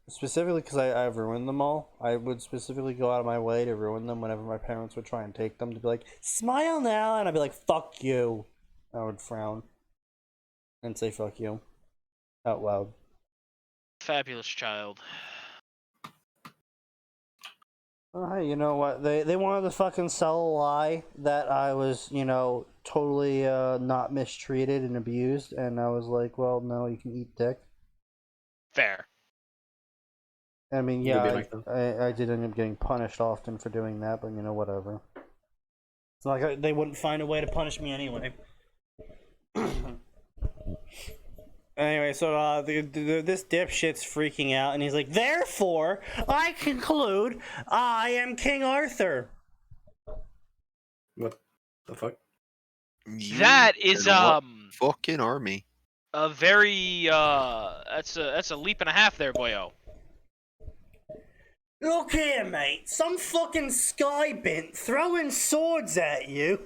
Specifically because I've ruined them all. I would specifically go out of my way to ruin them whenever my parents would try and take them, to be like, smile now, and I'd be like, fuck you. I would frown and say fuck you out loud. Fabulous child. Oh, hey, you know what? They wanted to fucking sell a lie that I was, totally not mistreated and abused, and I was like, well, no, you can eat dick. Fair. I mean, yeah, I did end up getting punished often for doing that, but whatever. It's not like they wouldn't find a way to punish me anyway. Anyway, so this dipshit's freaking out, and he's like, therefore, I conclude I am King Arthur. What the fuck? That is fucking army. A very that's a leap and a half there, boyo. Look here, mate. Some fucking skybint throwing swords at you.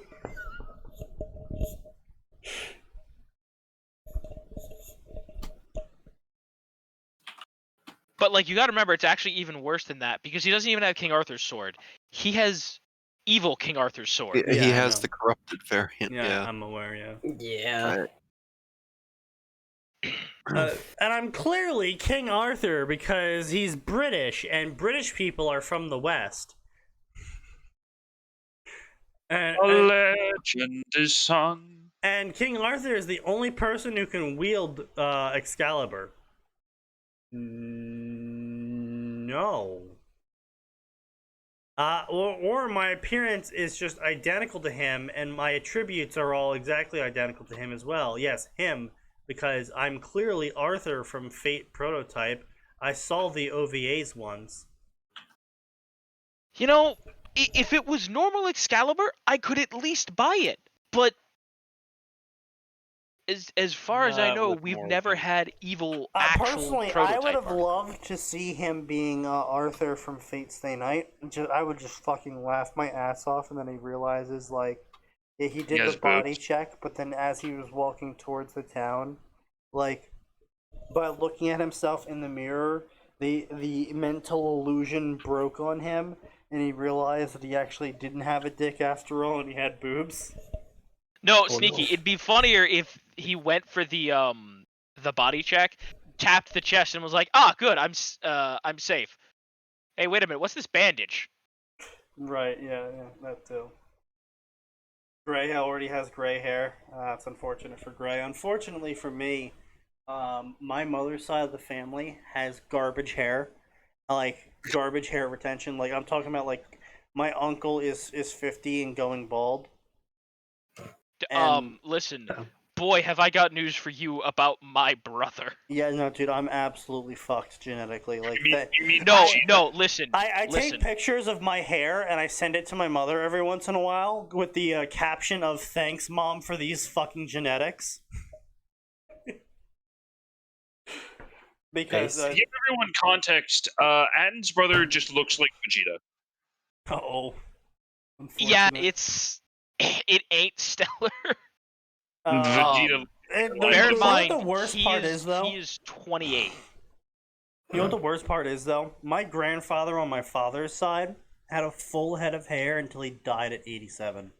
But like, you gotta remember, it's actually even worse than that, because he doesn't even have King Arthur's sword. He has evil King Arthur's sword. He has the corrupted variant. Yeah, I'm aware. Yeah. And I'm clearly King Arthur because he's British, and British people are from the West. And legend is sung. And King Arthur is the only person who can wield Excalibur. No. Or my appearance is just identical to him, and my attributes are all exactly identical to him as well. Yes, him, because I'm clearly Arthur from Fate Prototype. I saw the OVAs once. You know, if it was normal Excalibur, I could at least buy it. But as far as I know, with we've more never than- had evil actual Personally, prototype I would have art. loved to see him being Arthur from Fate Stay Night. I would just fucking laugh my ass off, and then he realizes, like, yeah, he did has the body boobs. check, but then as he was walking towards the town, like, by looking at himself in the mirror, the mental illusion broke on him, and he realized that he actually didn't have a dick after all, and he had boobs. No, Oh, Sneaky. no. It'd be funnier if he went for the body check, tapped the chest, and was like, "Ah, good, I'm safe." Hey, wait a minute, what's this bandage? Right, yeah, that too. Gray already has gray hair. It's unfortunate for Gray. Unfortunately for me, my mother's side of the family has garbage hair. Like, garbage hair retention. Like, I'm talking about, like, my uncle is 50 and going bald. And- Listen, Yeah. boy, have I got news for you about my brother. Yeah, no, dude, I'm absolutely fucked genetically. Like, that. You mean No, Vegeta? no, listen. I listen. take pictures of my hair and I send it to my mother every once in a while with the caption of "Thanks, Mom, for these fucking genetics." Because To give everyone context, Atin's brother just looks like Vegeta. Yeah, unfortunate. it ain't stellar. Vegeta. And Bear you in know mind, what the worst part is, though? he is 28. You know what the worst part is, though? My grandfather on my father's side had a full head of hair until he died at 87.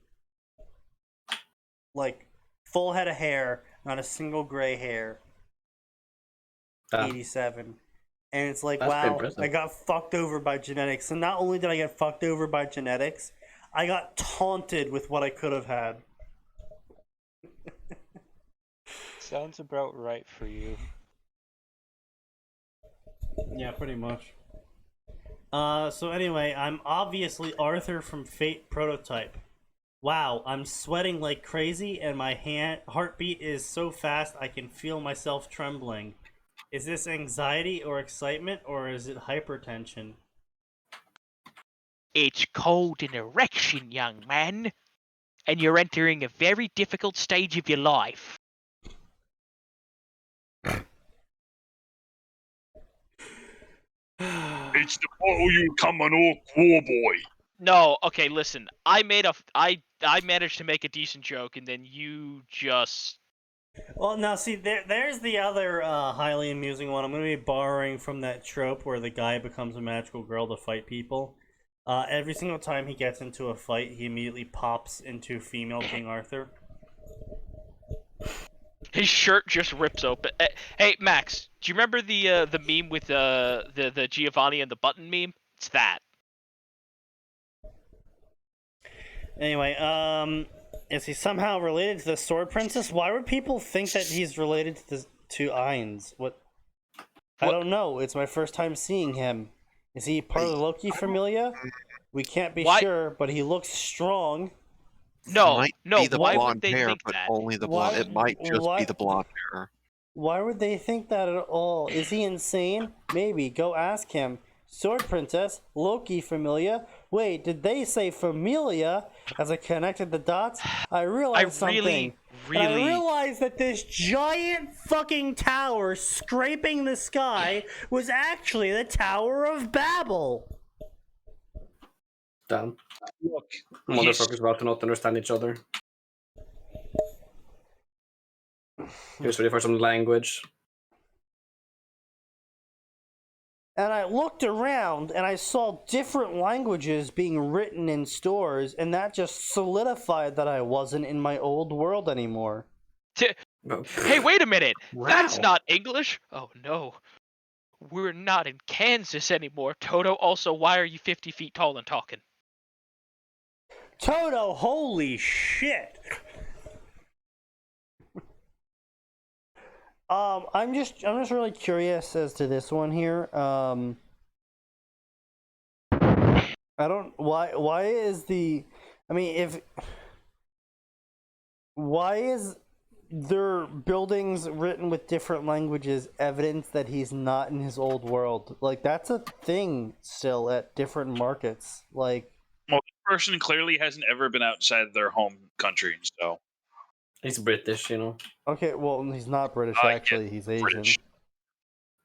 Like, full head of hair, not a single gray hair. 87. And it's like, That's pretty wow, impressive. I got fucked over by genetics. And not only did I get fucked over by genetics, I got taunted with what I could have had. Sounds about right for you. Yeah, pretty much. So anyway, I'm obviously Arthur from Fate Prototype. Wow, I'm sweating like crazy, and my heartbeat is so fast I can feel myself trembling. Is this anxiety or excitement, or is it hypertension? It's called an erection, young man. And you're entering a very difficult stage of your life. It's the bottle you come an orc war boy. No, okay, listen. I managed to make a decent joke, and then you just... Well, now see, there's the other highly amusing one. I'm going to be borrowing from that trope where the guy becomes a magical girl to fight people. Every single time he gets into a fight, he immediately pops into female King Arthur. His shirt just rips open. Hey, Max, do you remember the meme with the Giovanni and the button meme? It's that. Anyway, is he somehow related to the Sword Princess? Why would people think that he's related to Ainz? What? I don't know. It's my first time seeing him. Is he part of the Loki familia? We can't be sure, but he looks strong. No, Might no. be the Why blonde would they hair, think but that? only the Why- blonde. It might just why- be the blonde hair. Why would they think that at all? Is he insane? Maybe. Go ask him. Sword Princess, Loki familia. Wait, did they say familia? As I connected the dots, I realized something. And I realized that this giant fucking tower scraping the sky was actually the Tower of Babel. Damn. Look, Motherfuckers about to not understand each other. Here's ready for some language. And I looked around and I saw different languages being written in stores, and that just solidified that I wasn't in my old world anymore. Hey, wait a minute! That's Wow. not English! Oh no. We're not in Kansas anymore. Toto, also, why are you 50 feet tall and talking? Toto, holy shit! I'm just really curious as to this one here. I don't why is the I mean if why is there buildings written with different languages evidence that he's not in his old world? Like that's a thing still at different markets. Like Well, this person clearly hasn't ever been outside their home country, so He's British, you know. okay, well he's not British Yeah, actually, he's Asian. British.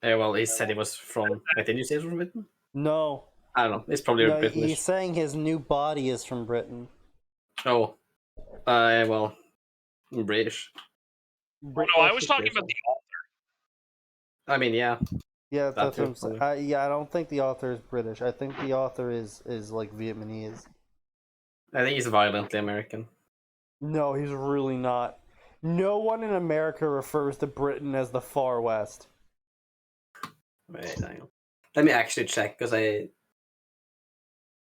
Yeah, well, he said he was from. Wait, did you say he was from Britain? No. I don't know. It's probably No, British. he's saying his new body is from Britain. Oh, well, British. No, I was talking about the I mean, yeah. Yeah, that's too, what I'm saying. Yeah, I don't think the author is British. I think the author is like Vietnamese. I think he's violently American. No, he's really not. No one in America refers to Britain as the Far West. Wait, hang on. Let me actually check because I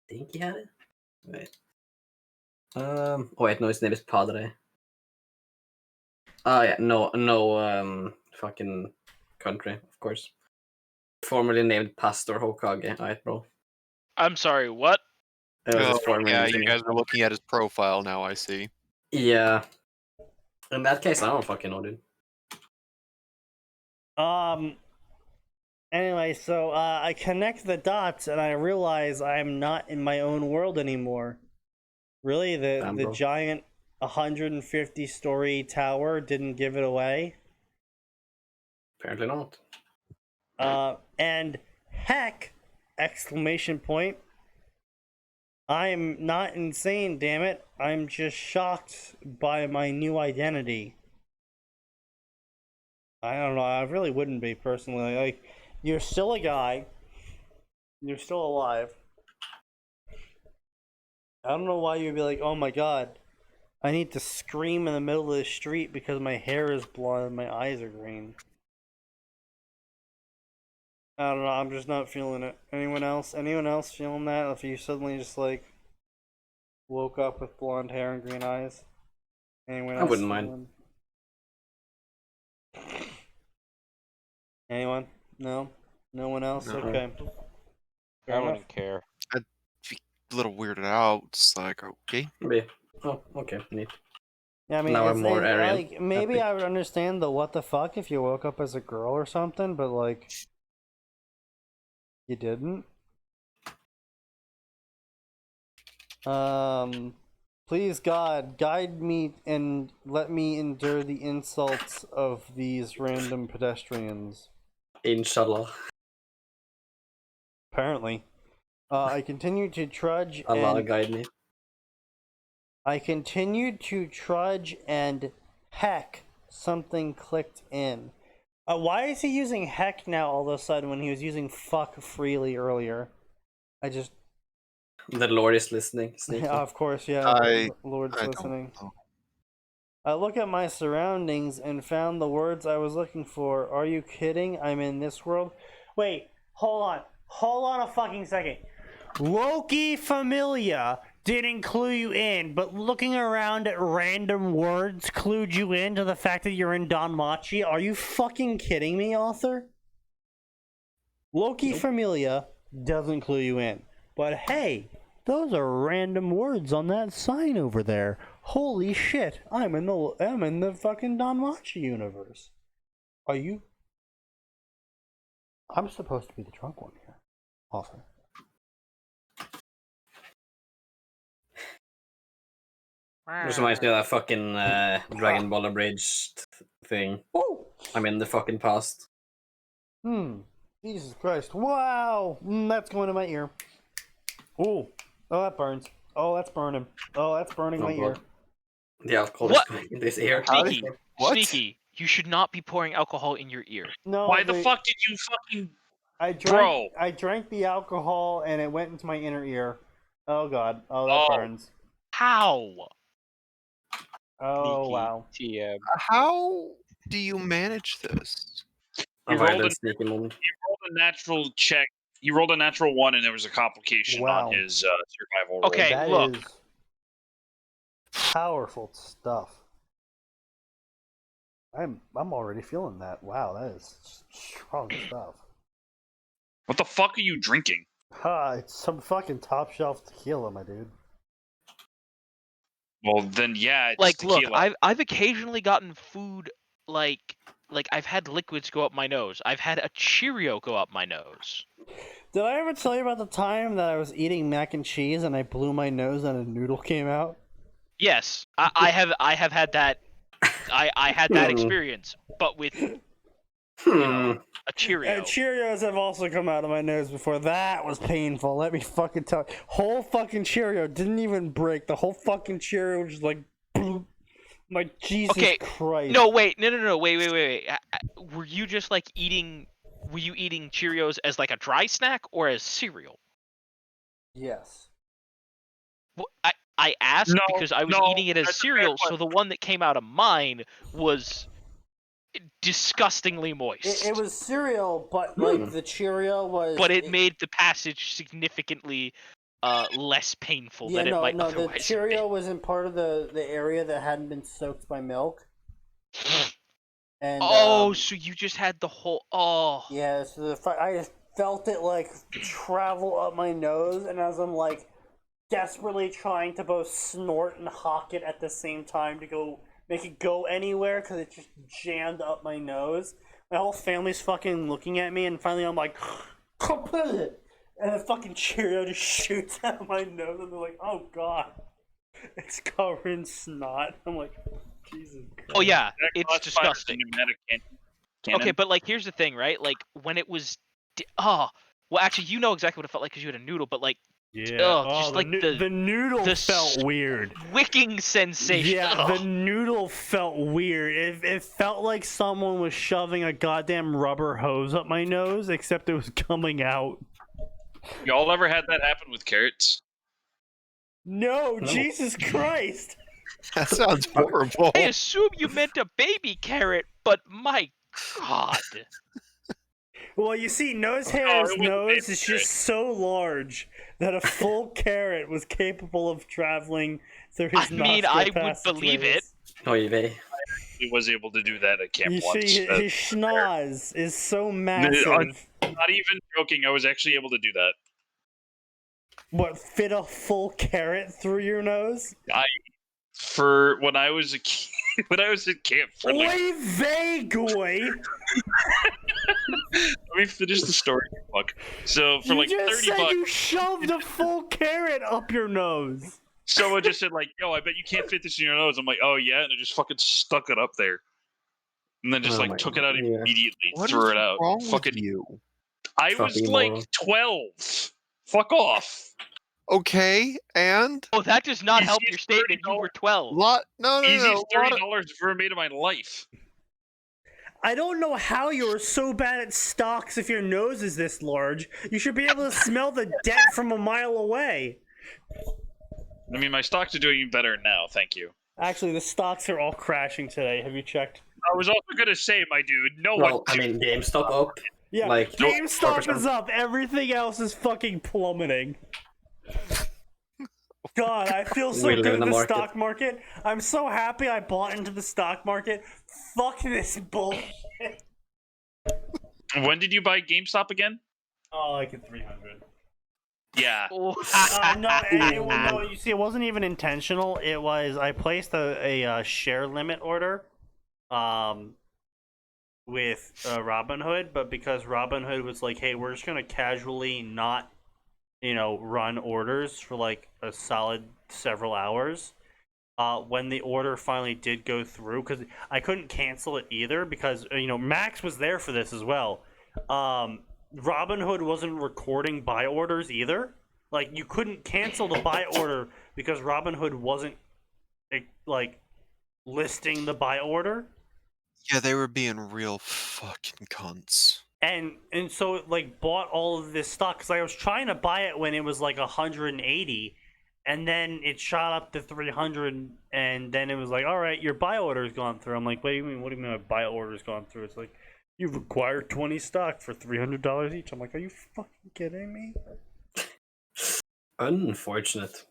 think he had it. Wait. Oh wait, no, his name is Padre. Oh yeah, no, fucking country, of course. Formerly named Pastor Hokage. Alright, bro. I'm sorry, what? It was his Oh, former yeah, name. you guys are looking at his profile now, I see. Yeah. In that case, I don't fucking know, dude. Anyway, so I connect the dots and I realize I'm not in my own world anymore. Really, Damn, the bro. giant 150-story tower didn't give it away. Apparently not. And heck, exclamation point. I'm not insane, damn it. I'm just shocked by my new identity. I don't know, I really wouldn't be personally. Like, you're still a guy. You're still alive. I don't know why you'd be like, oh my god, I need to scream in the middle of the street because my hair is blonde and my eyes are green. I don't know, I'm just not feeling it. Anyone else? Anyone else feeling that? If you suddenly just like woke up with blonde hair and green eyes? Anyone else? I wouldn't mind. Anyone? No? No one else? No. Okay. Fair I enough. wouldn't care. A little weirded out. It's like, okay. Maybe. Oh, okay, neat. Yeah, I mean, Now I'm more Aryan. like, maybe Happy. I would understand the what the fuck if you woke up as a girl or something, but like, you didn't. Please God, guide me and let me endure the insults of these random pedestrians. Inshallah. Apparently. I continue to trudge Allah and guide me. I continued to trudge and heck, something clicked in. Why is he using heck now all of a sudden when he was using fuck freely earlier? I just... The Lord is listening. Sneaky. Yeah, of course, yeah. Lord's I listening. don't know. I look at my surroundings and found the words I was looking for. Are you kidding? I'm in this world? Wait, hold on. Hold on a fucking second. Loki Familia didn't clue you in, but looking around at random words clued you in to the fact that you're in Danmachi? Are you fucking kidding me, author? Loki Familia doesn't clue you in. But hey, those are random words on that sign over there. Holy shit, I'm in the fucking Danmachi universe. Are you? I'm supposed to be the drunk one here, author. This reminds me of that fucking Dragon Ball abridged thing. Oh! I'm in the fucking past. Jesus Christ. Wow! That's going to my ear. Oh, that burns. Oh, that's burning. Oh, that's burning my ear. The alcohol What? is going in this ear. Sneaky, What? Sneaky, you should not be pouring alcohol in your ear. No, Why the fuck did you fucking... Bro. I drank the alcohol and it went into my inner ear. Oh god. Oh, that burns. How? Oh Sneaky wow. TM. How do you manage this? A You rolled violent a- sneaky moment. He rolled a natural check. He rolled a natural 1, and there was a complication Wow. on his survival roll. Okay, That look. is powerful stuff. I'm already feeling that. Wow, that is strong stuff. What the fuck are you drinking? It's some fucking top shelf tequila, my dude. Well, then yeah, it's Like, look, tequila. I've occasionally gotten food like I've had liquids go up my nose. I've had a Cheerio go up my nose. Did I ever tell you about the time that I was eating mac and cheese and I blew my nose and a noodle came out? Yes, I have had that. I had that experience, but with a Cheerio. And Cheerios have also come out of my nose before. That was painful. Let me fucking tell you. Whole fucking Cheerio didn't even break. The whole fucking Cheerio was just like, my Jesus Okay, Christ. No, wait, no, wait. Were you just like eating? Were you eating Cheerios as like a dry snack or as cereal? Yes. Well, I asked No, because I was no, eating it as that's a cereal, fair so the one that came out of mine was disgustingly moist. It was cereal, but like the Cheerio was. But it made the passage significantly less painful than it might the otherwise Cheerio was in part of the area that hadn't been soaked by milk. And so you just had the whole. Oh. yeah, so I just felt it like travel up my nose, and as I'm like desperately trying to both snort and hawk it at the same time to go make it go anywhere because it just jammed up my nose. My whole family's fucking looking at me, and finally I'm like, and the fucking Cheerio just shoots out of my nose, and they're like, "Oh god, it's covered in snot." I'm like, Jesus Christ. Oh yeah, That it's classified as a disgusting. pneumatic cannon. Okay, but like here's the thing, right? Like when it was, well, actually, you know exactly what it felt like because you had a noodle, but like, Yeah. just the like the noodle the felt weird. wicking sensation. Yeah, Ugh. the noodle felt weird. It felt like someone was shoving a goddamn rubber hose up my nose, except it was coming out. Y'all ever had that happen with carrots? No, Jesus Christ! That sounds horrible. I assume you meant a baby carrot, but my god. Well, you see, Nosehair's it was a nose baby is carrot. just so large that a full carrot was capable of traveling through his I mean, I would nostril believe it. passageways. Oh, you may. He was able to do that at camp You once. see, his schnoz is so massive. Not even joking. I was actually able to do that. What, fit a full carrot through your nose? For when I was a kid, when I was at camp for like, Oy vey, goy! let me finish the story. Fuck. So for You like just 30 said bucks, you shoved a full carrot up your nose. someone just said like, "Yo, I bet you can't fit this in your nose." I'm like, "Oh yeah," and I just fucking stuck it up there, and then just Oh like my took it God, out yeah. immediately, What threw is it out. wrong Fucking, with you? I was Fucking like moron. 12. Fuck off. Okay, and Oh, that does not help your Easiest statement. You were 12. no, Easiest lot $30 of, I've ever made in my life. I don't know how you're so bad at stocks if your nose is this large. You should be able to smell the debt from a mile away. I mean, my stocks are doing better now. Thank you. Actually, the stocks are all crashing today. Have you checked? I was also gonna say, my dude, no Well, one. I mean, GameStop up. Yeah, Like, GameStop 4%. is up. Everything else is fucking plummeting. God, I feel so We live good in in the the market. stock market. I'm so happy I bought into the stock market. Fuck this bullshit. When did you buy GameStop again? Oh, like at 300. Yeah. Oh. No, you see, it wasn't even intentional. It was, I placed a share limit order with Robinhood, but because Robinhood was like, hey, we're just going to casually not, run orders for like a solid several hours. When the order finally did go through, because I couldn't cancel it either, because Max was there for this as well. Robinhood wasn't recording buy orders either. Like, you couldn't cancel the buy order because Robinhood wasn't like listing the buy order. yeah, they were being real fucking cunts. And so it like bought all of this stock because I was trying to buy it when it was like 180, And then it shot up to 300, and then it was like, all right, your buy order's gone through. I'm like, what do you mean my buy order's gone through? It's like, you've acquired 20 stock for $300 each. I'm like, are you fucking kidding me? Unfortunate.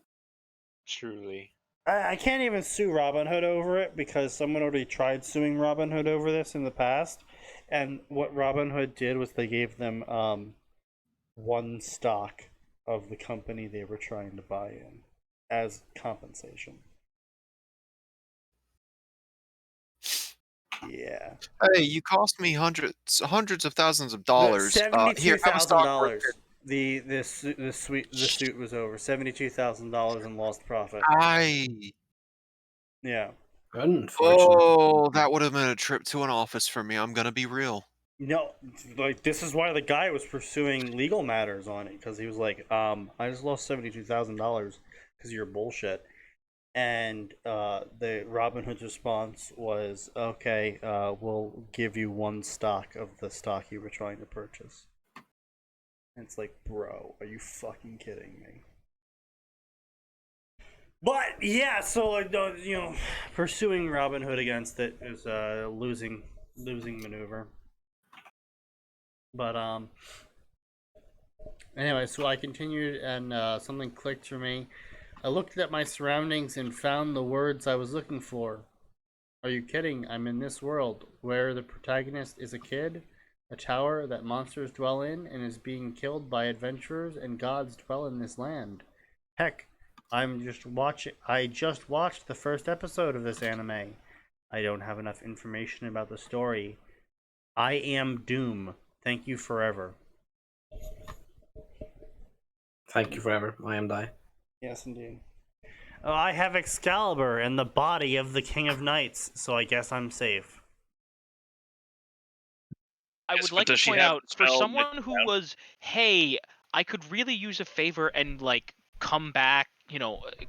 Truly. I can't even sue Robinhood over it because someone already tried suing Robinhood over this in the past. And what Robinhood did was they gave them one stock of the company they were trying to buy in as compensation. Yeah. Hey, you cost me hundreds of thousands of dollars. Here, have a stock $72,000. The suit was over $72,000 in lost profit. Yeah. Unfortunate. Oh, that would have been a trip to an office for me. I'm gonna be real. No, like this is why the guy was pursuing legal matters on it because he was like, I just lost $72,000 because of your bullshit, and the Robinhood's response was, okay, we'll give you one stock of the stock you were trying to purchase. And it's like, bro, are you fucking kidding me? But yeah, so like pursuing Robinhood against it is a losing maneuver. But anyway, so I continued and something clicked for me. I looked at my surroundings and found the words I was looking for. Are you kidding? I'm in this world where the protagonist is a kid, a tower that monsters dwell in, and is being killed by adventurers, and gods dwell in this land. Heck, I just watched the first episode of this anime. I don't have enough information about the story. I am Doom. Thank you forever. Thank you forever. I am die. Yes, indeed. Oh, I have Excalibur and the body of the King of Knights, so I guess I'm safe. I Yes, would but like to does she point have out, for spell someone who mid- was, hey, I could really use a favor and, like, come back,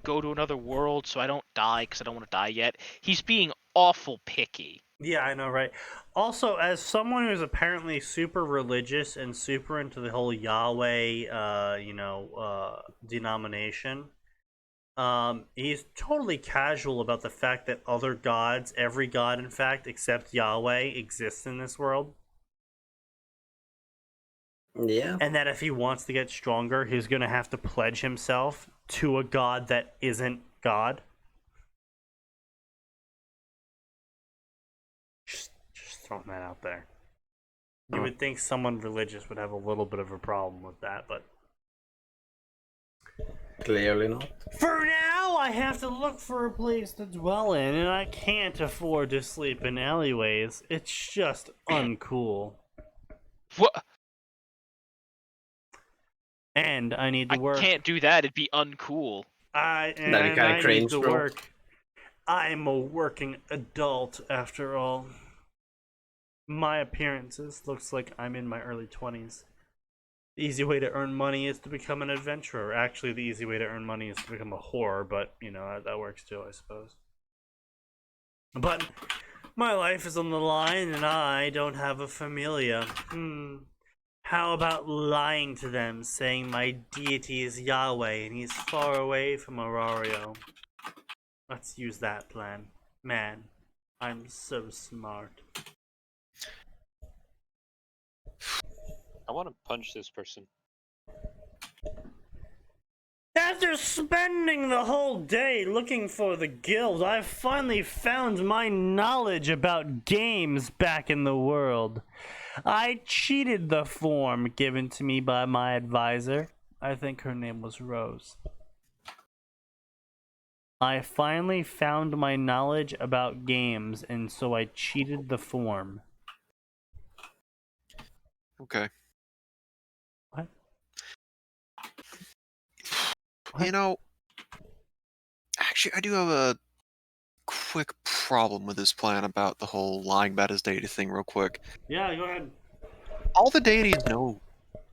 go to another world so I don't die because I don't want to die yet, he's being awful picky. Yeah, I know, right? Also, as someone who's apparently super religious and super into the whole Yahweh, denomination, he's totally casual about the fact that other gods, every god, in fact, except Yahweh, exists in this world. Yeah. And that if he wants to get stronger, he's going to have to pledge himself to a god that isn't God. Just throwing that out there. You would think someone religious would have a little bit of a problem with that, but Clearly not. for now, I have to look for a place to dwell in, and I can't afford to sleep in alleyways. It's just uncool. What? And I need to work. I can't do that. It'd be uncool. I kinda need cringe, to bro. work. I'm a working adult, after all. My appearances looks like I'm in my early 20s. The easy way to earn money is to become an adventurer. Actually, the easy way to earn money is to become a whore, but, that works too, I suppose. But my life is on the line, and I don't have a familia. How about lying to them, saying my deity is Yahweh, and he's far away from Aurario? Let's use that plan. Man, I'm so smart. I want to punch this person. After spending the whole day looking for the guild, I finally found my knowledge about games back in the world. I cheated the form given to me by my advisor. I think her name was Rose. I finally found my knowledge about games, and so I cheated the form. Okay. What? Actually, I do have a quick problem with this plan about the whole lying about his deity thing real quick. Yeah, go ahead. All the deities know,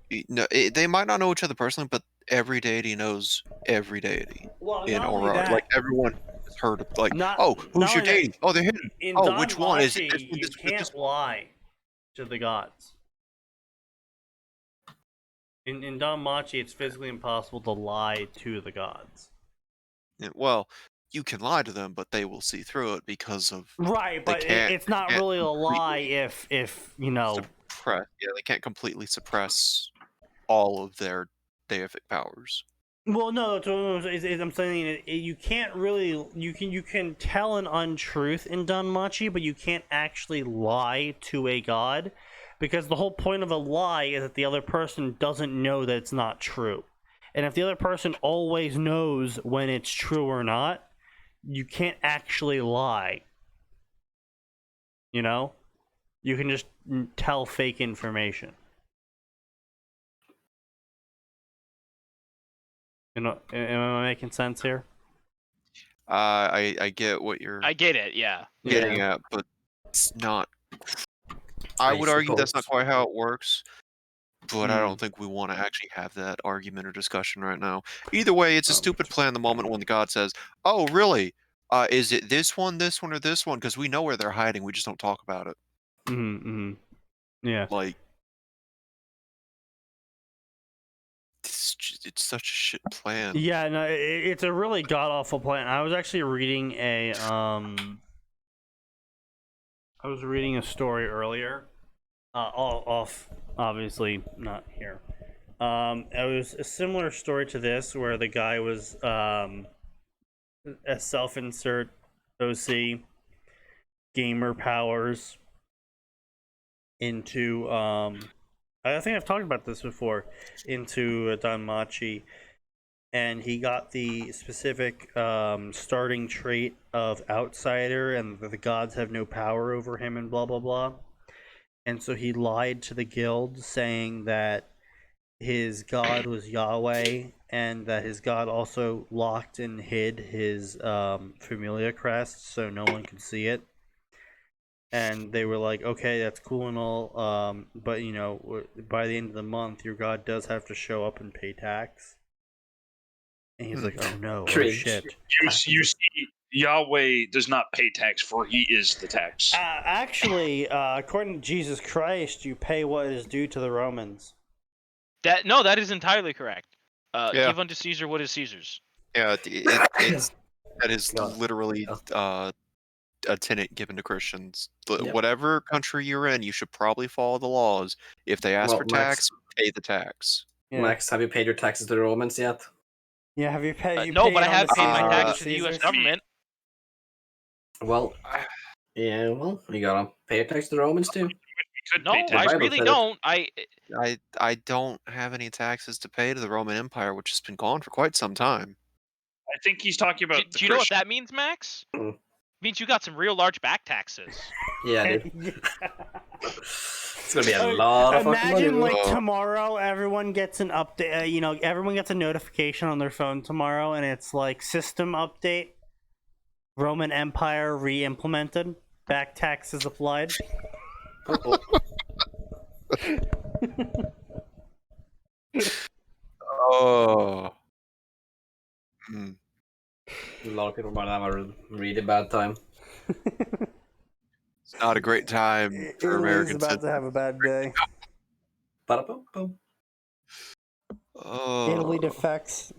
they might not know each other personally, but every deity knows every deity Well, in not only Aurora. that, Like, everyone has heard of, like, not who's your only that, deity? Oh, they're hidden. in Oh, which one? Is it Danmachi, this one, you this one, this can't lie to the gods. In Danmachi, it's physically impossible to lie to the gods. Well, you can lie to them, but they will see through it because of Right, they but can't. it's not can't really a lie completely if you know. suppress. Yeah, they can't completely suppress all of their deific powers. Well, no, I'm saying you can't really you can tell an untruth in Danmachi, but you can't actually lie to a god, because the whole point of a lie is that the other person doesn't know that it's not true, and if the other person always knows when it's true or not, you can't actually lie. You know, you can just tell fake information. You know, am I making sense here? I get what you're I get it. Yeah. getting at, but it's not. I would argue that's not quite how it works, but I don't think we want to actually have that argument or discussion right now. Either way, it's a stupid plan the moment when the god says, "Oh, really? Is it this one, or this one?" Because we know where they're hiding, we just don't talk about it. Yeah. Like, it's such a shit plan. Yeah, no, it's a really god awful plan. I was actually reading a story earlier. Off, obviously not here. It was a similar story to this, where the guy was a self-insert OC gamer powers into I think I've talked about this before, into Danmachi, and he got the specific starting trait of outsider, and the gods have no power over him, and blah blah blah. And so he lied to the guild, saying that his god was Yahweh, and that his god also locked and hid his familia crest so no one could see it. And they were like, okay, that's cool and all, but you know, by the end of the month, your god does have to show up and pay tax. And he's like, oh no, oh shit. You see, Yahweh does not pay tax, for he is the tax. Actually, according to Jesus Christ, you pay what is due to the Romans. That is entirely correct. Yeah. Give unto Caesar what is Caesar's. Yeah, that is literally a tenet given to Christians. Whatever country you're in, you should probably follow the laws. If they ask for tax, pay the tax. Yeah. Max, have you paid your taxes to the Romans yet? Yeah, have you paid? No, but I have paid my taxes to the U.S. government. Well, yeah, well, you gotta pay your tax to the Romans too. No, I really don't. I don't have any taxes to pay to the Roman Empire, which has been gone for quite some time. I think he's talking about. Do you know what that means, Max? Means you got some real large back taxes. Yeah, dude. It's gonna be a lot of fucking money. Imagine, like, tomorrow, everyone gets an update. You know, everyone gets a notification on their phone tomorrow, and it's like, system update. Roman Empire re-implemented. Back taxes applied. Oh. A lot of people might have a really bad time. It's not a great time for Americans. Italy's about to have a bad day. Italy defects,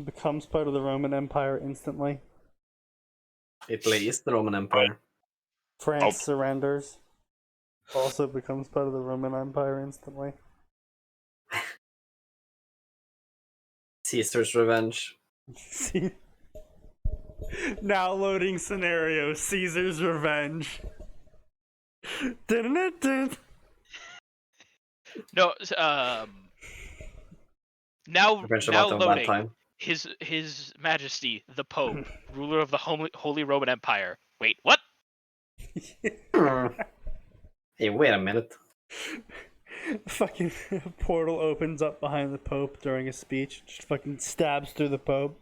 becomes part of the Roman Empire instantly. Italy is the Roman Empire. France surrenders, also becomes part of the Roman Empire instantly. Caesar's revenge. Now loading scenario, Caesar's revenge. No, now loading. His Majesty, the Pope, ruler of the Holy Roman Empire. Wait, what? Hey, wait a minute. Fucking portal opens up behind the Pope during a speech. Just fucking stabs through the Pope.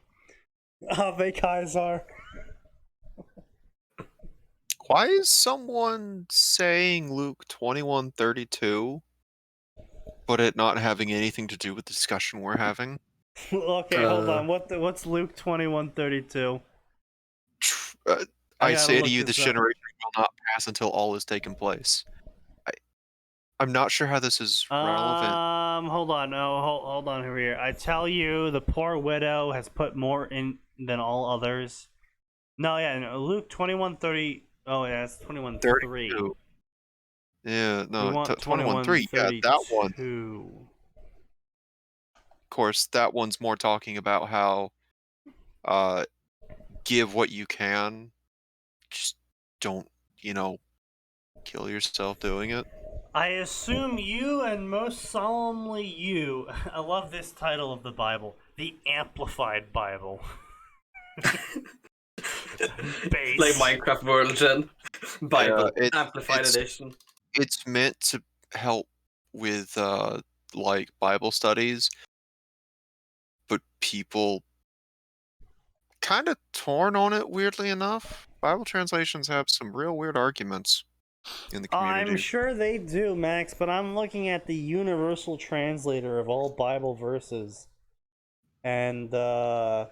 Ave Caesar. Why is someone saying Luke 21:32, but it not having anything to do with the discussion we're having? Okay, hold on. What's Luke 21:32? I say to you, this generation will not pass until all has taken place. I'm not sure how this is relevant. Hold on. No, hold on over here. I tell you, the poor widow has put more than all others. No, Luke 21:30. Oh, yeah, it's 21:3. 32. Yeah, We no, want 21:3. Yeah, that one. 21:32. Of course, that one's more talking about how give what you can. Just don't, kill yourself doing it. I assume you, and most solemnly you, I love this title of the Bible, the Amplified Bible. Base. Like Minecraft World Gen Bible Amplified it's- Edition. It's meant to help with like Bible studies, but people kind of torn on it, weirdly enough. Bible translations have some real weird arguments in the community. I'm sure they do, Max, but I'm looking at the universal translator of all Bible verses. And I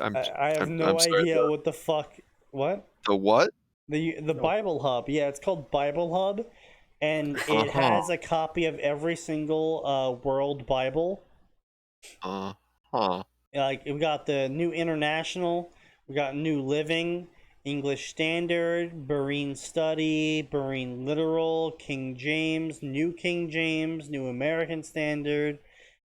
have no idea what the fuck. What? The what? The Bible Hub. Yeah, it's called Bible Hub, and it has a copy of every single world Bible. Like, we got the New International, we got New Living, English Standard, Berean Study, Berean Literal, King James, New American Standard,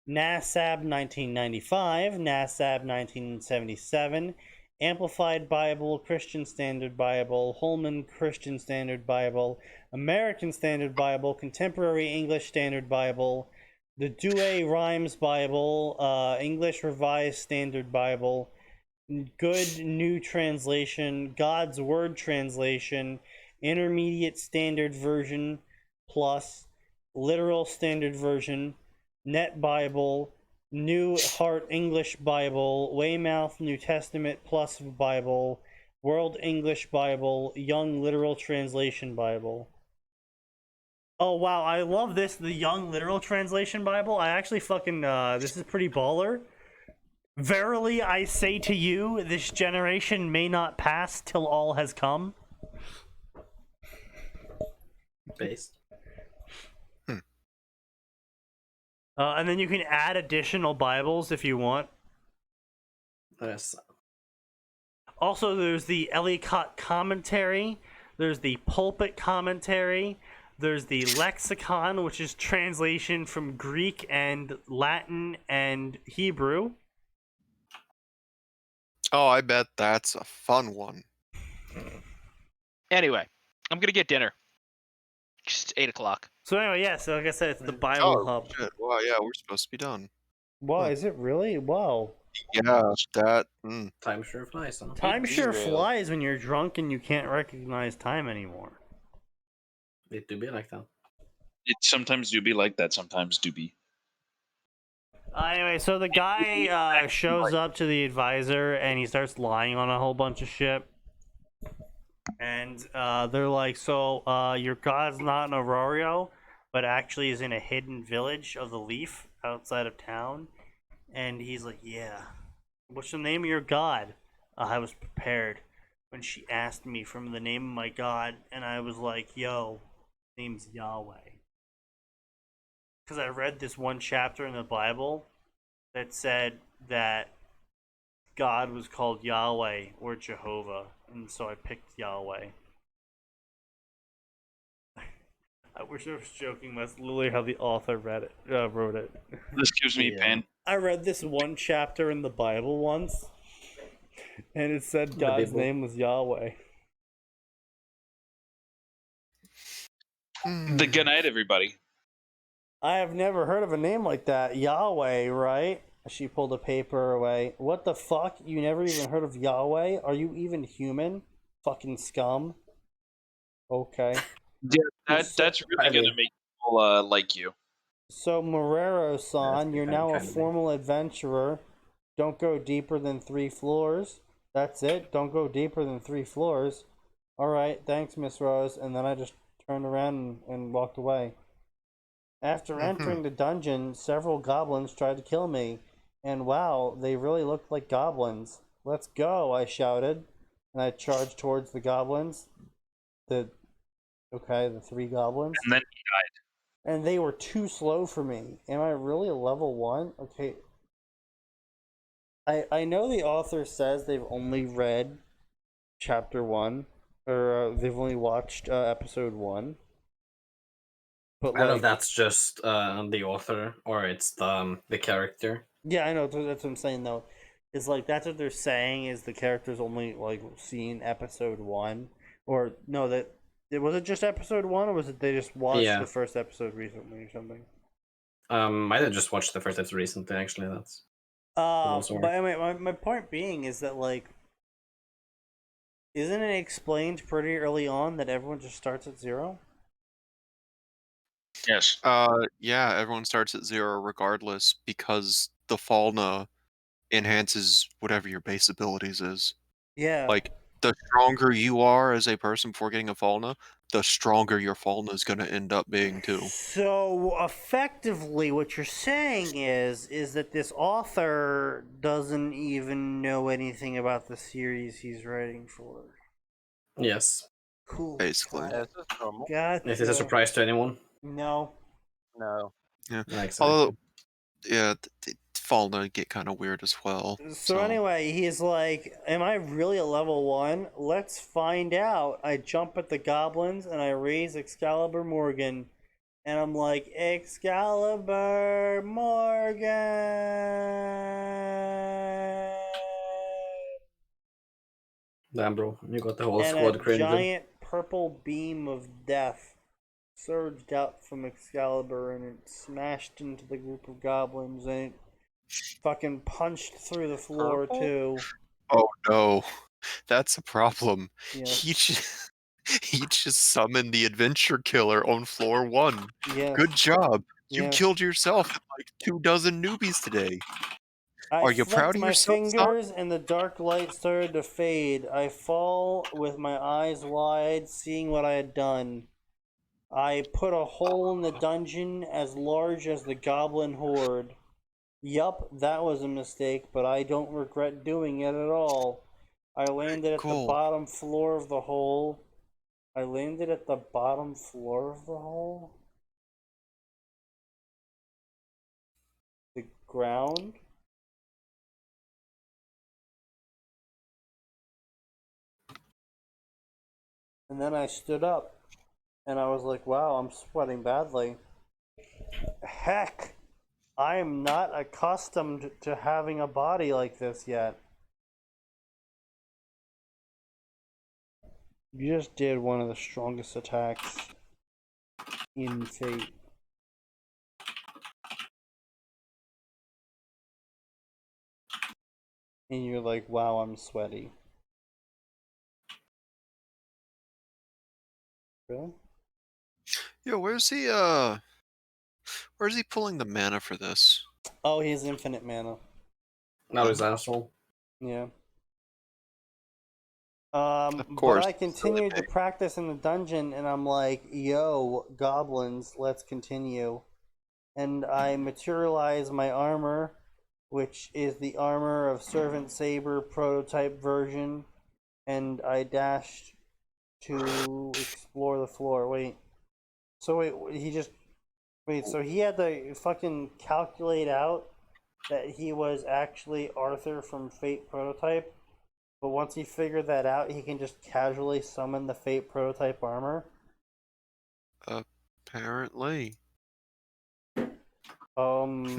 NASAB 1995, NASAB 1977, Amplified Bible, Christian Standard Bible, Holman Christian Standard Bible, American Standard Bible, Contemporary English Standard Bible, the Douay Rhymes Bible, English Revised Standard Bible, Good New Translation, God's Word Translation, Intermediate Standard Version Plus, Literal Standard Version, Net Bible, New Heart English Bible, Weymouth New Testament Plus Bible, World English Bible, Young Literal Translation Bible. Oh wow, I love this, the Young Literal Translation Bible. I actually fucking, this is pretty baller. Verily I say to you, this generation may not pass till all has come. Based. And then you can add additional Bibles if you want. Yes. Also, there's the Ellicott Commentary, there's the Pulpit Commentary, there's the Lexicon, which is translation from Greek and Latin and Hebrew. Oh, I bet that's a fun one. Anyway, I'm gonna get dinner. It's 8 o'clock. So anyway, yeah, so like I said, it's the Bible Hub. Shit. Wow, yeah, we're supposed to be done. Wow, is it really? Wow. Yeah, that. Time sure flies, huh? Time sure Derailed. flies when you're drunk and you can't recognize time anymore. It do be like that. It sometimes do be like that. Sometimes do be. Anyway, so the guy shows up to the advisor and he starts lying on a whole bunch of shit. And they're like, so your god's not in Aurora, but actually is in a hidden village of the Leaf outside of town. And he's like, yeah. What's the name of your god? I was prepared when she asked me from the name of my god, and I was like, yo, name's Yahweh. Because I read this one chapter in the Bible that said that God was called Yahweh or Jehovah, and so I picked Yahweh. I wish I was joking. That's literally how the author wrote it. This gives me pain. I read this one chapter in the Bible once, and it said God's name was Yahweh. The good night, everybody. I have never heard of a name like that. Yahweh, right? She pulled a paper away. What the fuck? You never even heard of Yahweh? Are you even human? Fucking scum. Okay. Yeah, that's really gonna make people like you. So, Morero-san, you're now a kind of formal adventurer. Don't go deeper than 3 floors. That's it? Don't go deeper than 3 floors. Alright, thanks, Miss Rose. And then I just turned around and walked away. After entering the dungeon, several goblins tried to kill me. And wow, they really looked like goblins. Let's go, I shouted. And I charged towards the goblins. The 3 goblins. And then he died. And they were too slow for me. Am I really a level 1? Okay. I know the author says they've only read chapter 1, or they've only watched episode 1. But I don't know if that's just the author or it's the character. yeah, I know that's what I'm saying though. Is like that's what they're saying is the character's only like seen episode 1, or no, that was it just episode 1, or was it they just watched the first episode recently or something? I did just watch the first episode recently. Actually, that's. But anyway, my point being is that like, isn't it explained pretty early on that everyone just starts at 0? Yes. Yeah, everyone starts at 0 regardless because the Falna enhances whatever your base abilities is. Yeah. Like, the stronger you are as a person before getting a Falna, the stronger your Falna is going to end up being too. So effectively, what you're saying is that this author doesn't even know anything about the series he's writing for. Yes. Cool. Basically. Yeah, that's normal. God. Is this a surprise to anyone? No. No. Yeah. Yeah, exactly. Although, yeah, Falna get kind of weird as well. So anyway, he's like, am I really a level 1? Let's find out. I jump at the goblins and I raise Excalibur Morgan. And I'm like, Excalibur Morgan! Damn, bro, you got the whole And squad a credited. giant purple beam of death surged out from Excalibur and it smashed into the group of goblins and it fucking punched through the floor too. Oh no, that's a problem. Yeah. He just summoned the adventure killer on floor 1. Yeah. Good job. You Yeah. killed yourself and like 24 newbies today. Are you proud of my yourself, son? fingers and the dark light started to fade. I fall with my eyes wide, seeing what I had done. I put a hole in the dungeon as large as the goblin horde. Yup, that was a mistake, but I don't regret doing it at all. I landed at the bottom floor of the hole. I landed at the bottom floor of the hole? The ground? And then I stood up. And I was like, wow, I'm sweating badly. Heck! I am not accustomed to having a body like this yet. You just did one of the strongest attacks in Fate. And you're like, wow, I'm sweaty. Really? Yeah, where's he pulling the mana for this? Oh, he has infinite mana. Not his asshole. Yeah. Of course. But I continued to practice in the dungeon, and I'm like, yo, goblins, let's continue. And I materialize my armor, which is the armor of Servant Saber prototype version, and I dashed to explore the floor. Wait. So so he had to fucking calculate out that he was actually Arthur from Fate Prototype, but once he figured that out, he can just casually summon the Fate Prototype armor? Apparently. Alright.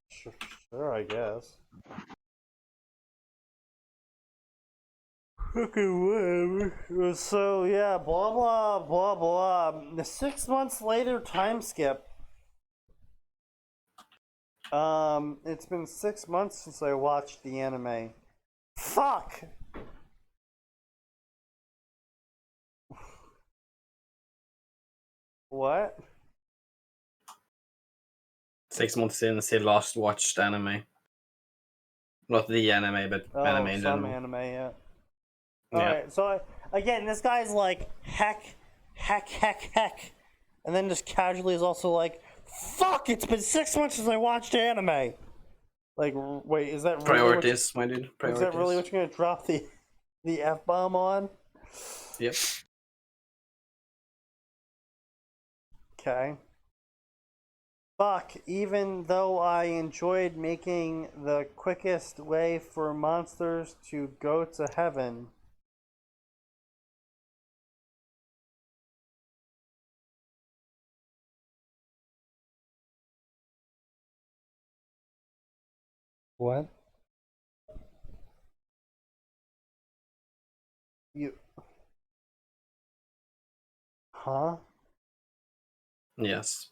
Sure, I guess. Okay, whatever. So, yeah, blah, blah, blah, blah. The 6 months later time skip. It's been 6 months since I watched the anime. Fuck! What? 6 months since he last watched anime. Not the anime, but anime in some general. anime, yeah. Alright, so again, this guy's like, heck, and then just casually is also like, fuck, it's been 6 months since I watched anime! Like, wait, is that really Priorities, my dude. Priorities. Is that really what you're gonna drop the F-bomb on? Yep. Okay. Fuck, even though I enjoyed making the quickest way for monsters to go to heaven. What? You... Huh? Yes.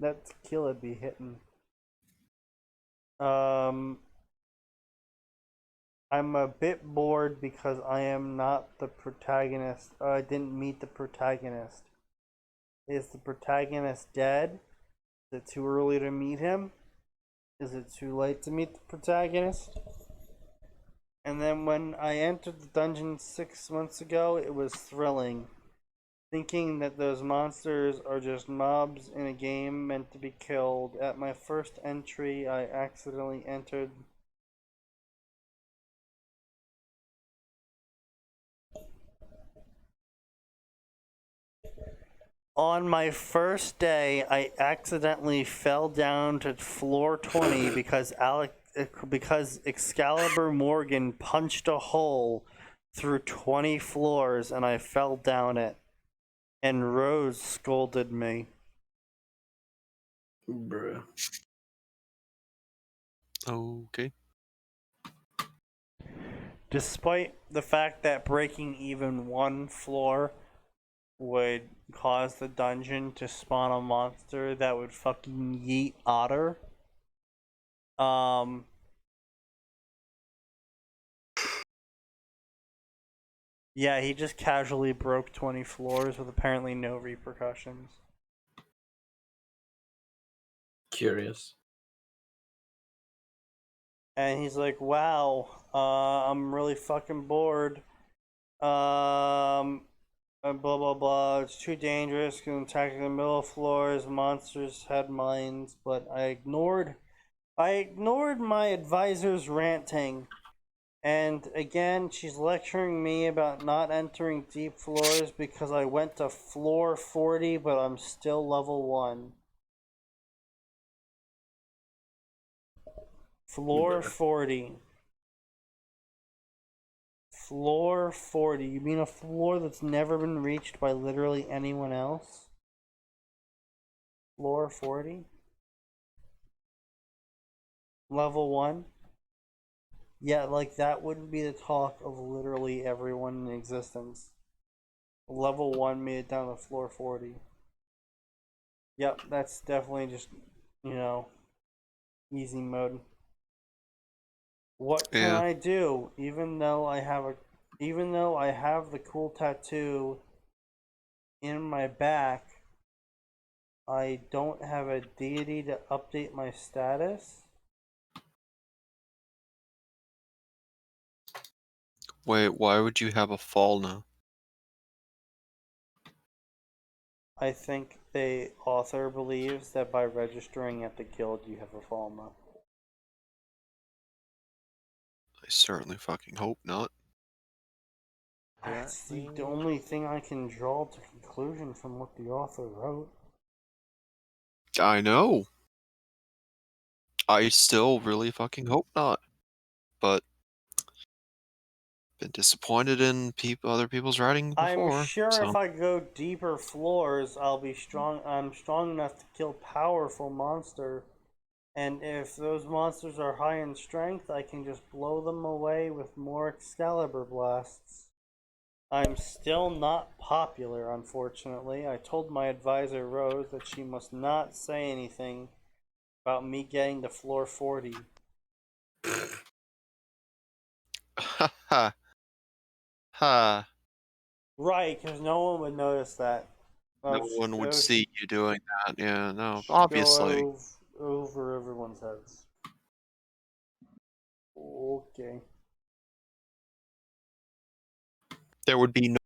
That tequila be hitting. I'm a bit bored because I am not the protagonist. I didn't meet the protagonist. Is the protagonist dead? Is it too early to meet him? Is it too late to meet the protagonist? And then when I entered the dungeon 6 months ago, it was thrilling. Thinking that those monsters are just mobs in a game meant to be killed. At my first entry, I accidentally entered... On my first day, I accidentally fell down to floor 20 because Excalibur Morgan punched a hole through 20 floors and I fell down it. And Rose scolded me. Bruh. Okay. Despite the fact that breaking even one floor would cause the dungeon to spawn a monster that would fucking yeet Otter. Yeah, he just casually broke 20 floors with apparently no repercussions. Curious. And he's like, wow, I'm really fucking bored. And blah blah blah. It's too dangerous. Can attack the middle floors. Monsters had minds, but I ignored my advisor's ranting. And again, she's lecturing me about not entering deep floors because I went to floor 40, but I'm still level 1. Floor 40. Floor 40. You mean a floor that's never been reached by literally anyone else? Floor 40? Level 1? Yeah, like that wouldn't be the talk of literally everyone in existence. Level 1 made it down to floor 40. Yep, that's definitely just, you know, easy mode. What can I do? Even though I have the cool tattoo in my back, I don't have a deity to update my status. Wait, why would you have a fall now? I think the author believes that by registering at the guild you have a Falma. I certainly fucking hope not. That's the only thing I can draw to conclusion from what the author wrote. I know. I still really fucking hope not. But been disappointed in other people's writing before. I'm sure so. if I go deeper floors, I'll be strong. I'm strong enough to kill powerful monster. And if those monsters are high in strength, I can just blow them away with more Excalibur blasts. I'm still not popular, unfortunately. I told my advisor, Rose, that she must not say anything about me getting to floor 40. Ha ha. Ha. Right, because no one would notice that. No one would see you doing that. Yeah, no, obviously. Go over everyone's heads. Okay. There would be no.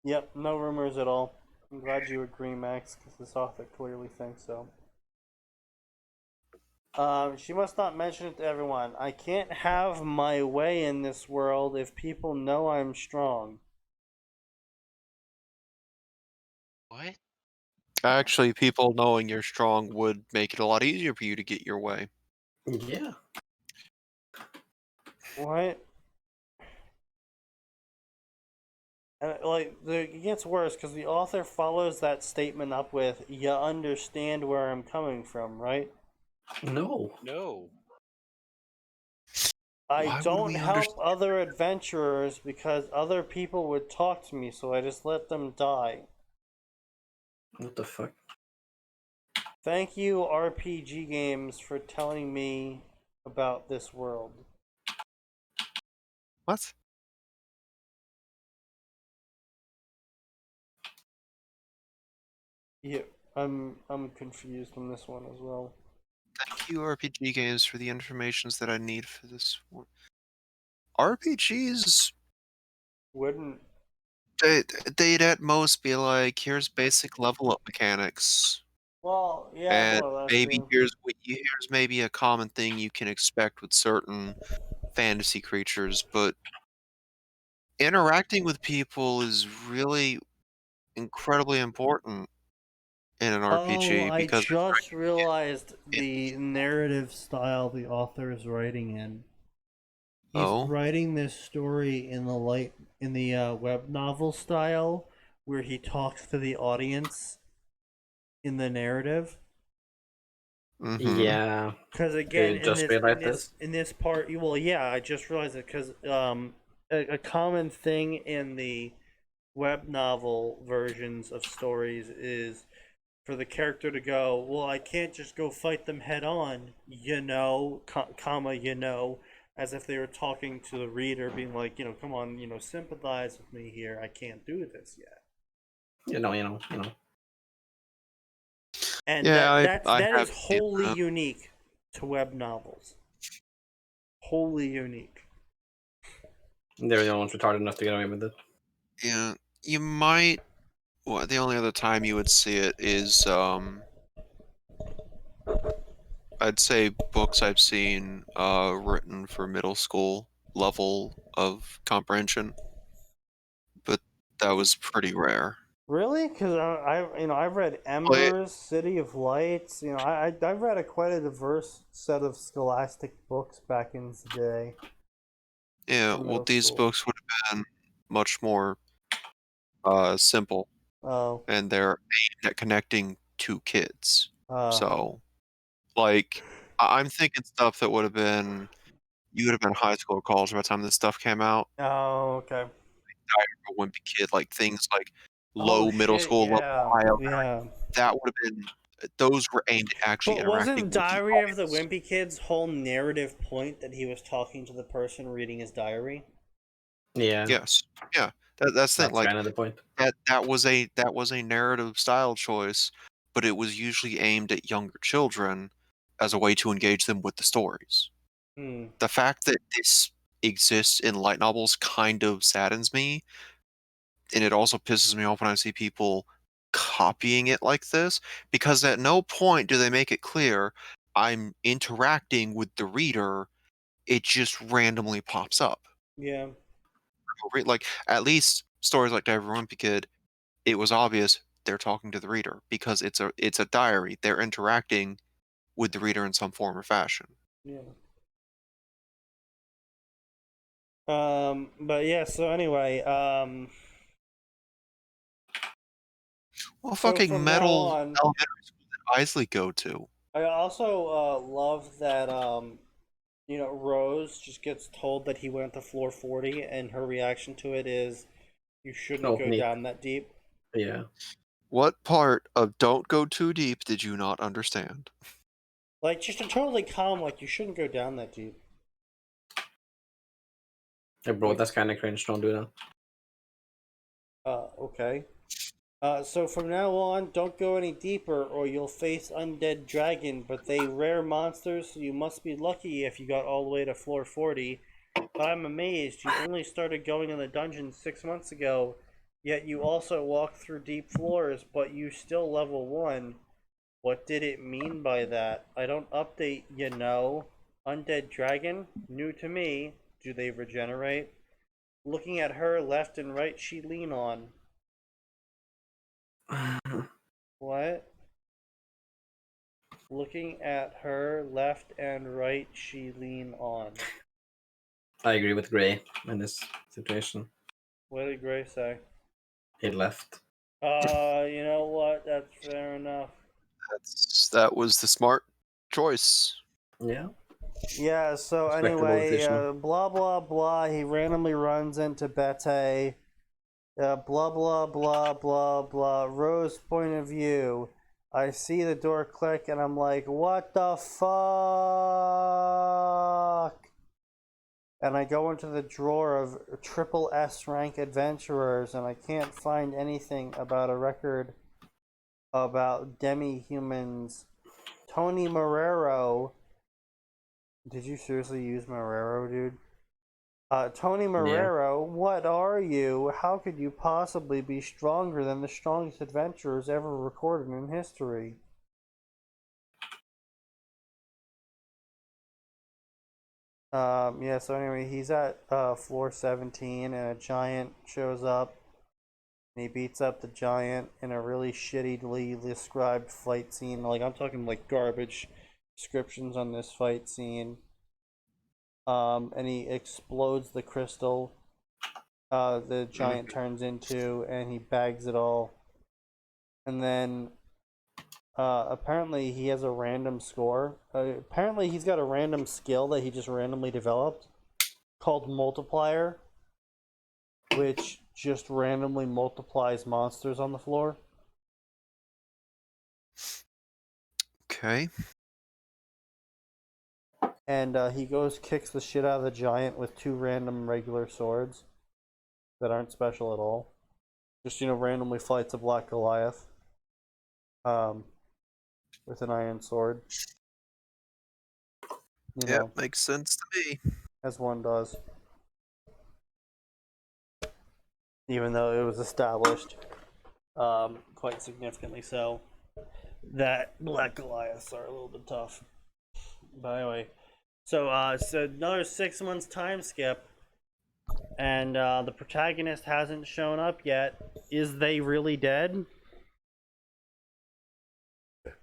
Yep, no rumors at all. I'm glad you agree, Max, because this author clearly thinks so. She must not mention it to everyone. I can't have my way in this world if people know I'm strong. What? Actually, people knowing you're strong would make it a lot easier for you to get your way. Yeah. What? And it gets worse because the author follows that statement up with, "You understand where I'm coming from, right?" No. No. I Why would don't we help understand? other adventurers because other people would talk to me, so I just let them die. What the fuck? Thank you, RPG games, for telling me about this world. What? Yeah, I'm confused on this one as well. Thank you, RPG games, for the informations that I need for this one. RPGs, Wouldn't. they'd at most be like, here's basic level up mechanics, Well, yeah, and more or less. maybe Yeah. here's maybe a common thing you can expect with certain fantasy creatures, but interacting with people is really incredibly important in an Oh, RPG I because just realized it, the narrative style the author is writing in. He's oh, writing this story in the web novel style, where he talks to the audience in the narrative. mm-hmm. Yeah. Because You again, just realized this? in this part, well, yeah, I just realized it because a common thing in the web novel versions of stories is for the character to go, well, I can't just go fight them head on, comma, as if they were talking to the reader, being like, come on, sympathize with me here. I can't do this yet. You know. And Yeah, I that have is seen wholly that. unique to web novels. Wholly unique. They're the only ones retarded enough to get away with it. Yeah, you might. Well, the only other time you would see it is, I'd say books I've seen written for middle school level of comprehension, but that was pretty rare. Really? Because I've read But Embers, City of Lights. I've read quite a diverse set of scholastic books back in the day. yeah, In well, middle these school. books would have been much more simple, Oh. and they're aimed at connecting to kids. Uh. So, like, I'm thinking stuff that would have been you would have been in high school or college by the time this stuff came out. Oh. Okay. A wimpy kid, like things like Oh low middle shit! school level Yeah. bio, Yeah. that would have been those were aimed at actually But wasn't interacting with the Diary of the audience. Wimpy Kid's whole narrative point that he was talking to the person reading his diary? Yeah. Yes. Yeah. That's the thing. That's Like kind of the point. that was a narrative style choice, but it was usually aimed at younger children as a way to engage them with the stories. Hmm. The fact that this exists in light novels kind of saddens me, and it also pisses me off when I see people copying it like this, because at no point do they make it clear I'm interacting with the reader, it just randomly pops up. Yeah. Like, at least stories like Diary of a Wimpy Kid, it was obvious they're talking to the reader because it's a diary. They're interacting with the reader in some form or fashion. Yeah. But yeah. So anyway. Well, So fucking from now metal on, elementary school did Isley go to? I also love that Rose just gets told that he went to floor 40, and her reaction to it is, "You shouldn't Oh, go neat. down that deep." Yeah. What part of "don't go too deep" did you not understand? Like, just a totally calm, like, "You shouldn't go down that deep." Hey, bro, that's kind of cringe. Don't do that. Okay. So from now on, don't go any deeper, or you'll face undead dragon. But they rare monsters, so you must be lucky if you got all the way to floor 40. But I'm amazed you only started going in the dungeon 6 months ago, yet you also walk through deep floors, but you still level 1. What did it mean by that? I don't update, you know. Undead dragon? New to me. Do they regenerate? Looking at her, left and right she lean on. What? Looking at her, left and right she lean on. I agree with Gray in this situation. What did Gray say? He left. You know what? That's fair enough. That was the smart choice. Yeah. Yeah, so Respectable anyway, decision. blah blah blah, he randomly runs into Bete. Blah blah blah blah blah. Rose point of view. I see the door click and I'm like, what the fuck? And I go into the drawer of triple S rank adventurers and I can't find anything about a record about demi-humans. Tony Marrero. Did you seriously use Marrero, dude? Tony Marrero, what are you? How could you possibly be stronger than the strongest adventurers ever recorded in history? Yeah, so anyway, he's at floor 17 and a giant shows up and he beats up the giant in a really shittily described fight scene. Like, I'm talking like garbage descriptions on this fight scene. And he explodes the crystal the giant turns into, and he bags it all. And then apparently he has a random score. Apparently he's got a random skill that he just randomly developed called Multiplier, which just randomly multiplies monsters on the floor. Okay. And he goes, kicks the shit out of the giant with 2 random regular swords that aren't special at all. Just, you know, randomly fights a Black Goliath with an iron sword. You know, makes sense to me. as one does. Even though it was established, quite significantly so, that Black Goliaths are a little bit tough. But anyway, so another 6 months time skip, and the protagonist hasn't shown up yet. Is they really dead?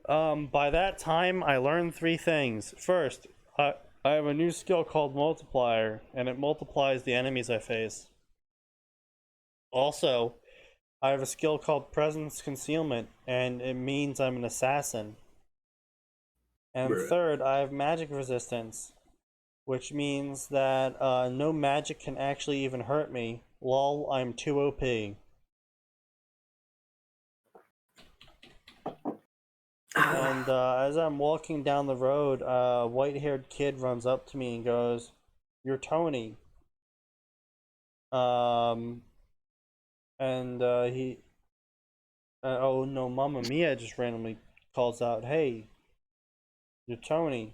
By that time, I learned 3 things. First, I have a new skill called Multiplier, and it multiplies the enemies I face. Also, I have a skill called Presence Concealment, and it means I'm an assassin. And third, I have magic resistance, which means that no magic can actually even hurt me. Lol, I'm too OP. And as I'm walking down the road, a white-haired kid runs up to me and goes, "You're Tony." And he... oh no, Mamma Mia just randomly calls out, "Hey, you're Tony."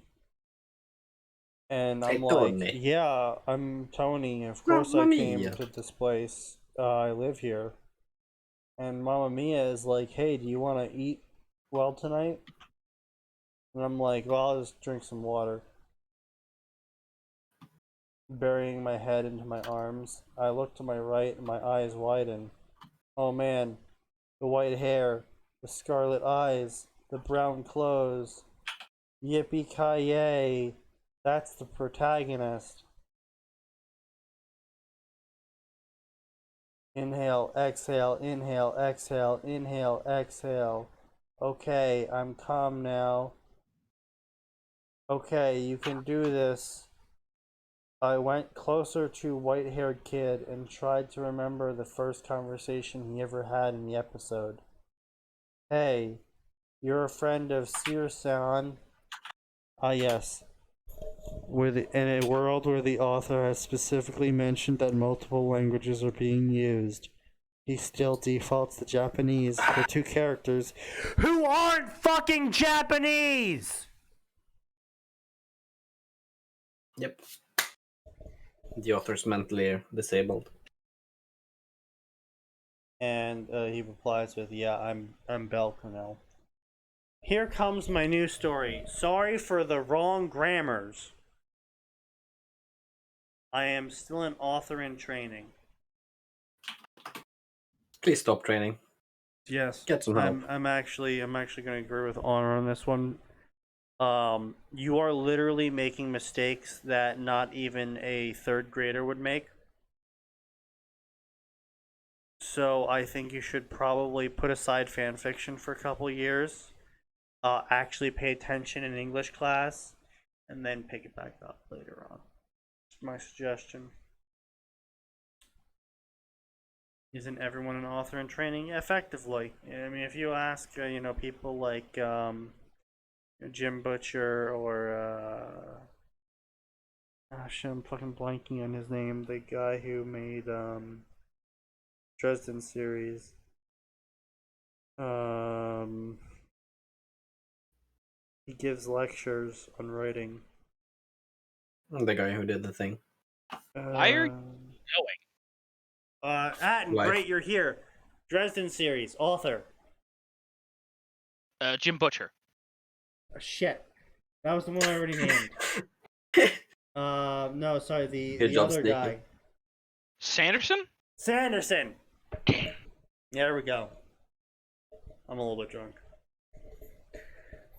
And I'm like, Tony. "Yeah, I'm Tony. Of course I Mamma came Mia. to this place. I live here." And Mamma Mia is like, "Hey, do you want to eat well tonight?" And I'm like, "Well, I'll just drink some water." Burying my head into my arms, I look to my right and my eyes widen. Oh man, the white hair, the scarlet eyes, the brown clothes. Yippee-ki-yay! That's the protagonist. Inhale, exhale, inhale, exhale, inhale, exhale. Okay, I'm calm now. Okay, you can do this. I went closer to white-haired kid and tried to remember the first conversation he ever had in the episode. "Hey, you're a friend of Sear-san?" "Ah, yes. In a world where the author has specifically mentioned that multiple languages are being used, he still defaults to Japanese for 2 characters who aren't fucking Japanese!" Yep. The author's mentally disabled. And he replies with, "Yeah, I'm Belka now." Here comes my new story. Sorry for the wrong grammars. I am still an author in training. Please stop training. Yes, Get some help. I'm actually going to agree with Honor on this one. You are literally making mistakes that not even a third grader would make. So I think you should probably put aside fanfiction for a couple years. Actually pay attention in English class, and then pick it back up later on. That's my suggestion. Isn't everyone an author in training? Effectively. I mean, if you ask, people like Jim Butcher or shit, I'm fucking blanking on his name. The guy who made Dresden series. He gives lectures on writing. The guy who did the thing. Why are you going? Atin, Life. great, you're here. Dresden series, author. Jim Butcher. Oh, shit. That was the one I already named. No, sorry, the other Sneaky. guy. Sanderson? Sanderson! There we go. I'm a little bit drunk.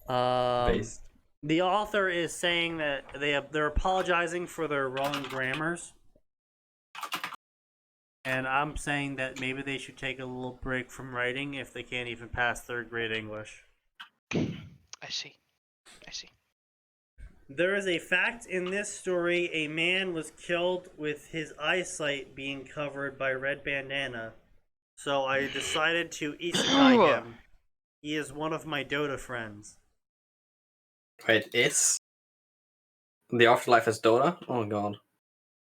Based. The author is saying that they're apologizing for their wrong grammars. And I'm saying that maybe they should take a little break from writing if they can't even pass third grade English. I see. There is a fact in this story: a man was killed with his eyesight being covered by red bandana. So I decided to isekai him. He is one of my Dota friends. Wait, it's the afterlife has Dota? Oh god.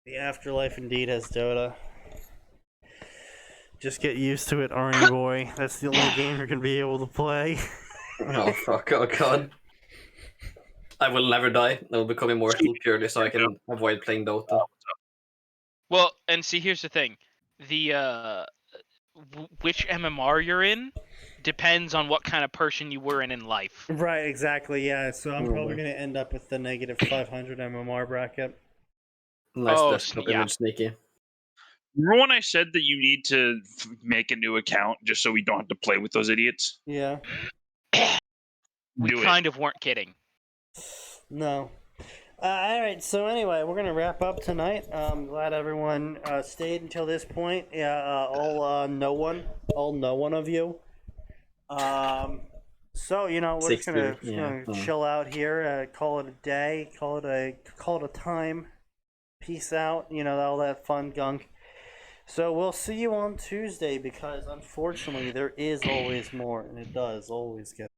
The afterlife indeed has Dota. Just get used to it, Arnie boy. That's the only game you're gonna be able to play. Oh fuck, oh god. I will never die. I will become immortal purely so I can avoid playing Dota. Well, and see, here's the thing: the which MMR you're in depends on what kind of person you were in life. Right, exactly, yeah. So I'm probably gonna end up with the negative 500 MMR bracket. Nice Oh, desktop yeah. image, Sneaky. Remember when I said that you need to make a new account just so we don't have to play with those idiots? Yeah. We Do it. kind of weren't kidding. No. Alright, so anyway, we're gonna wrap up tonight. I'm glad everyone stayed until this point. Yeah, all no one of you. So we're just gonna chill out here, call it a day, call it a time. Peace out, all that fun gunk. So we'll see you on Tuesday because unfortunately there is always more, and it does always get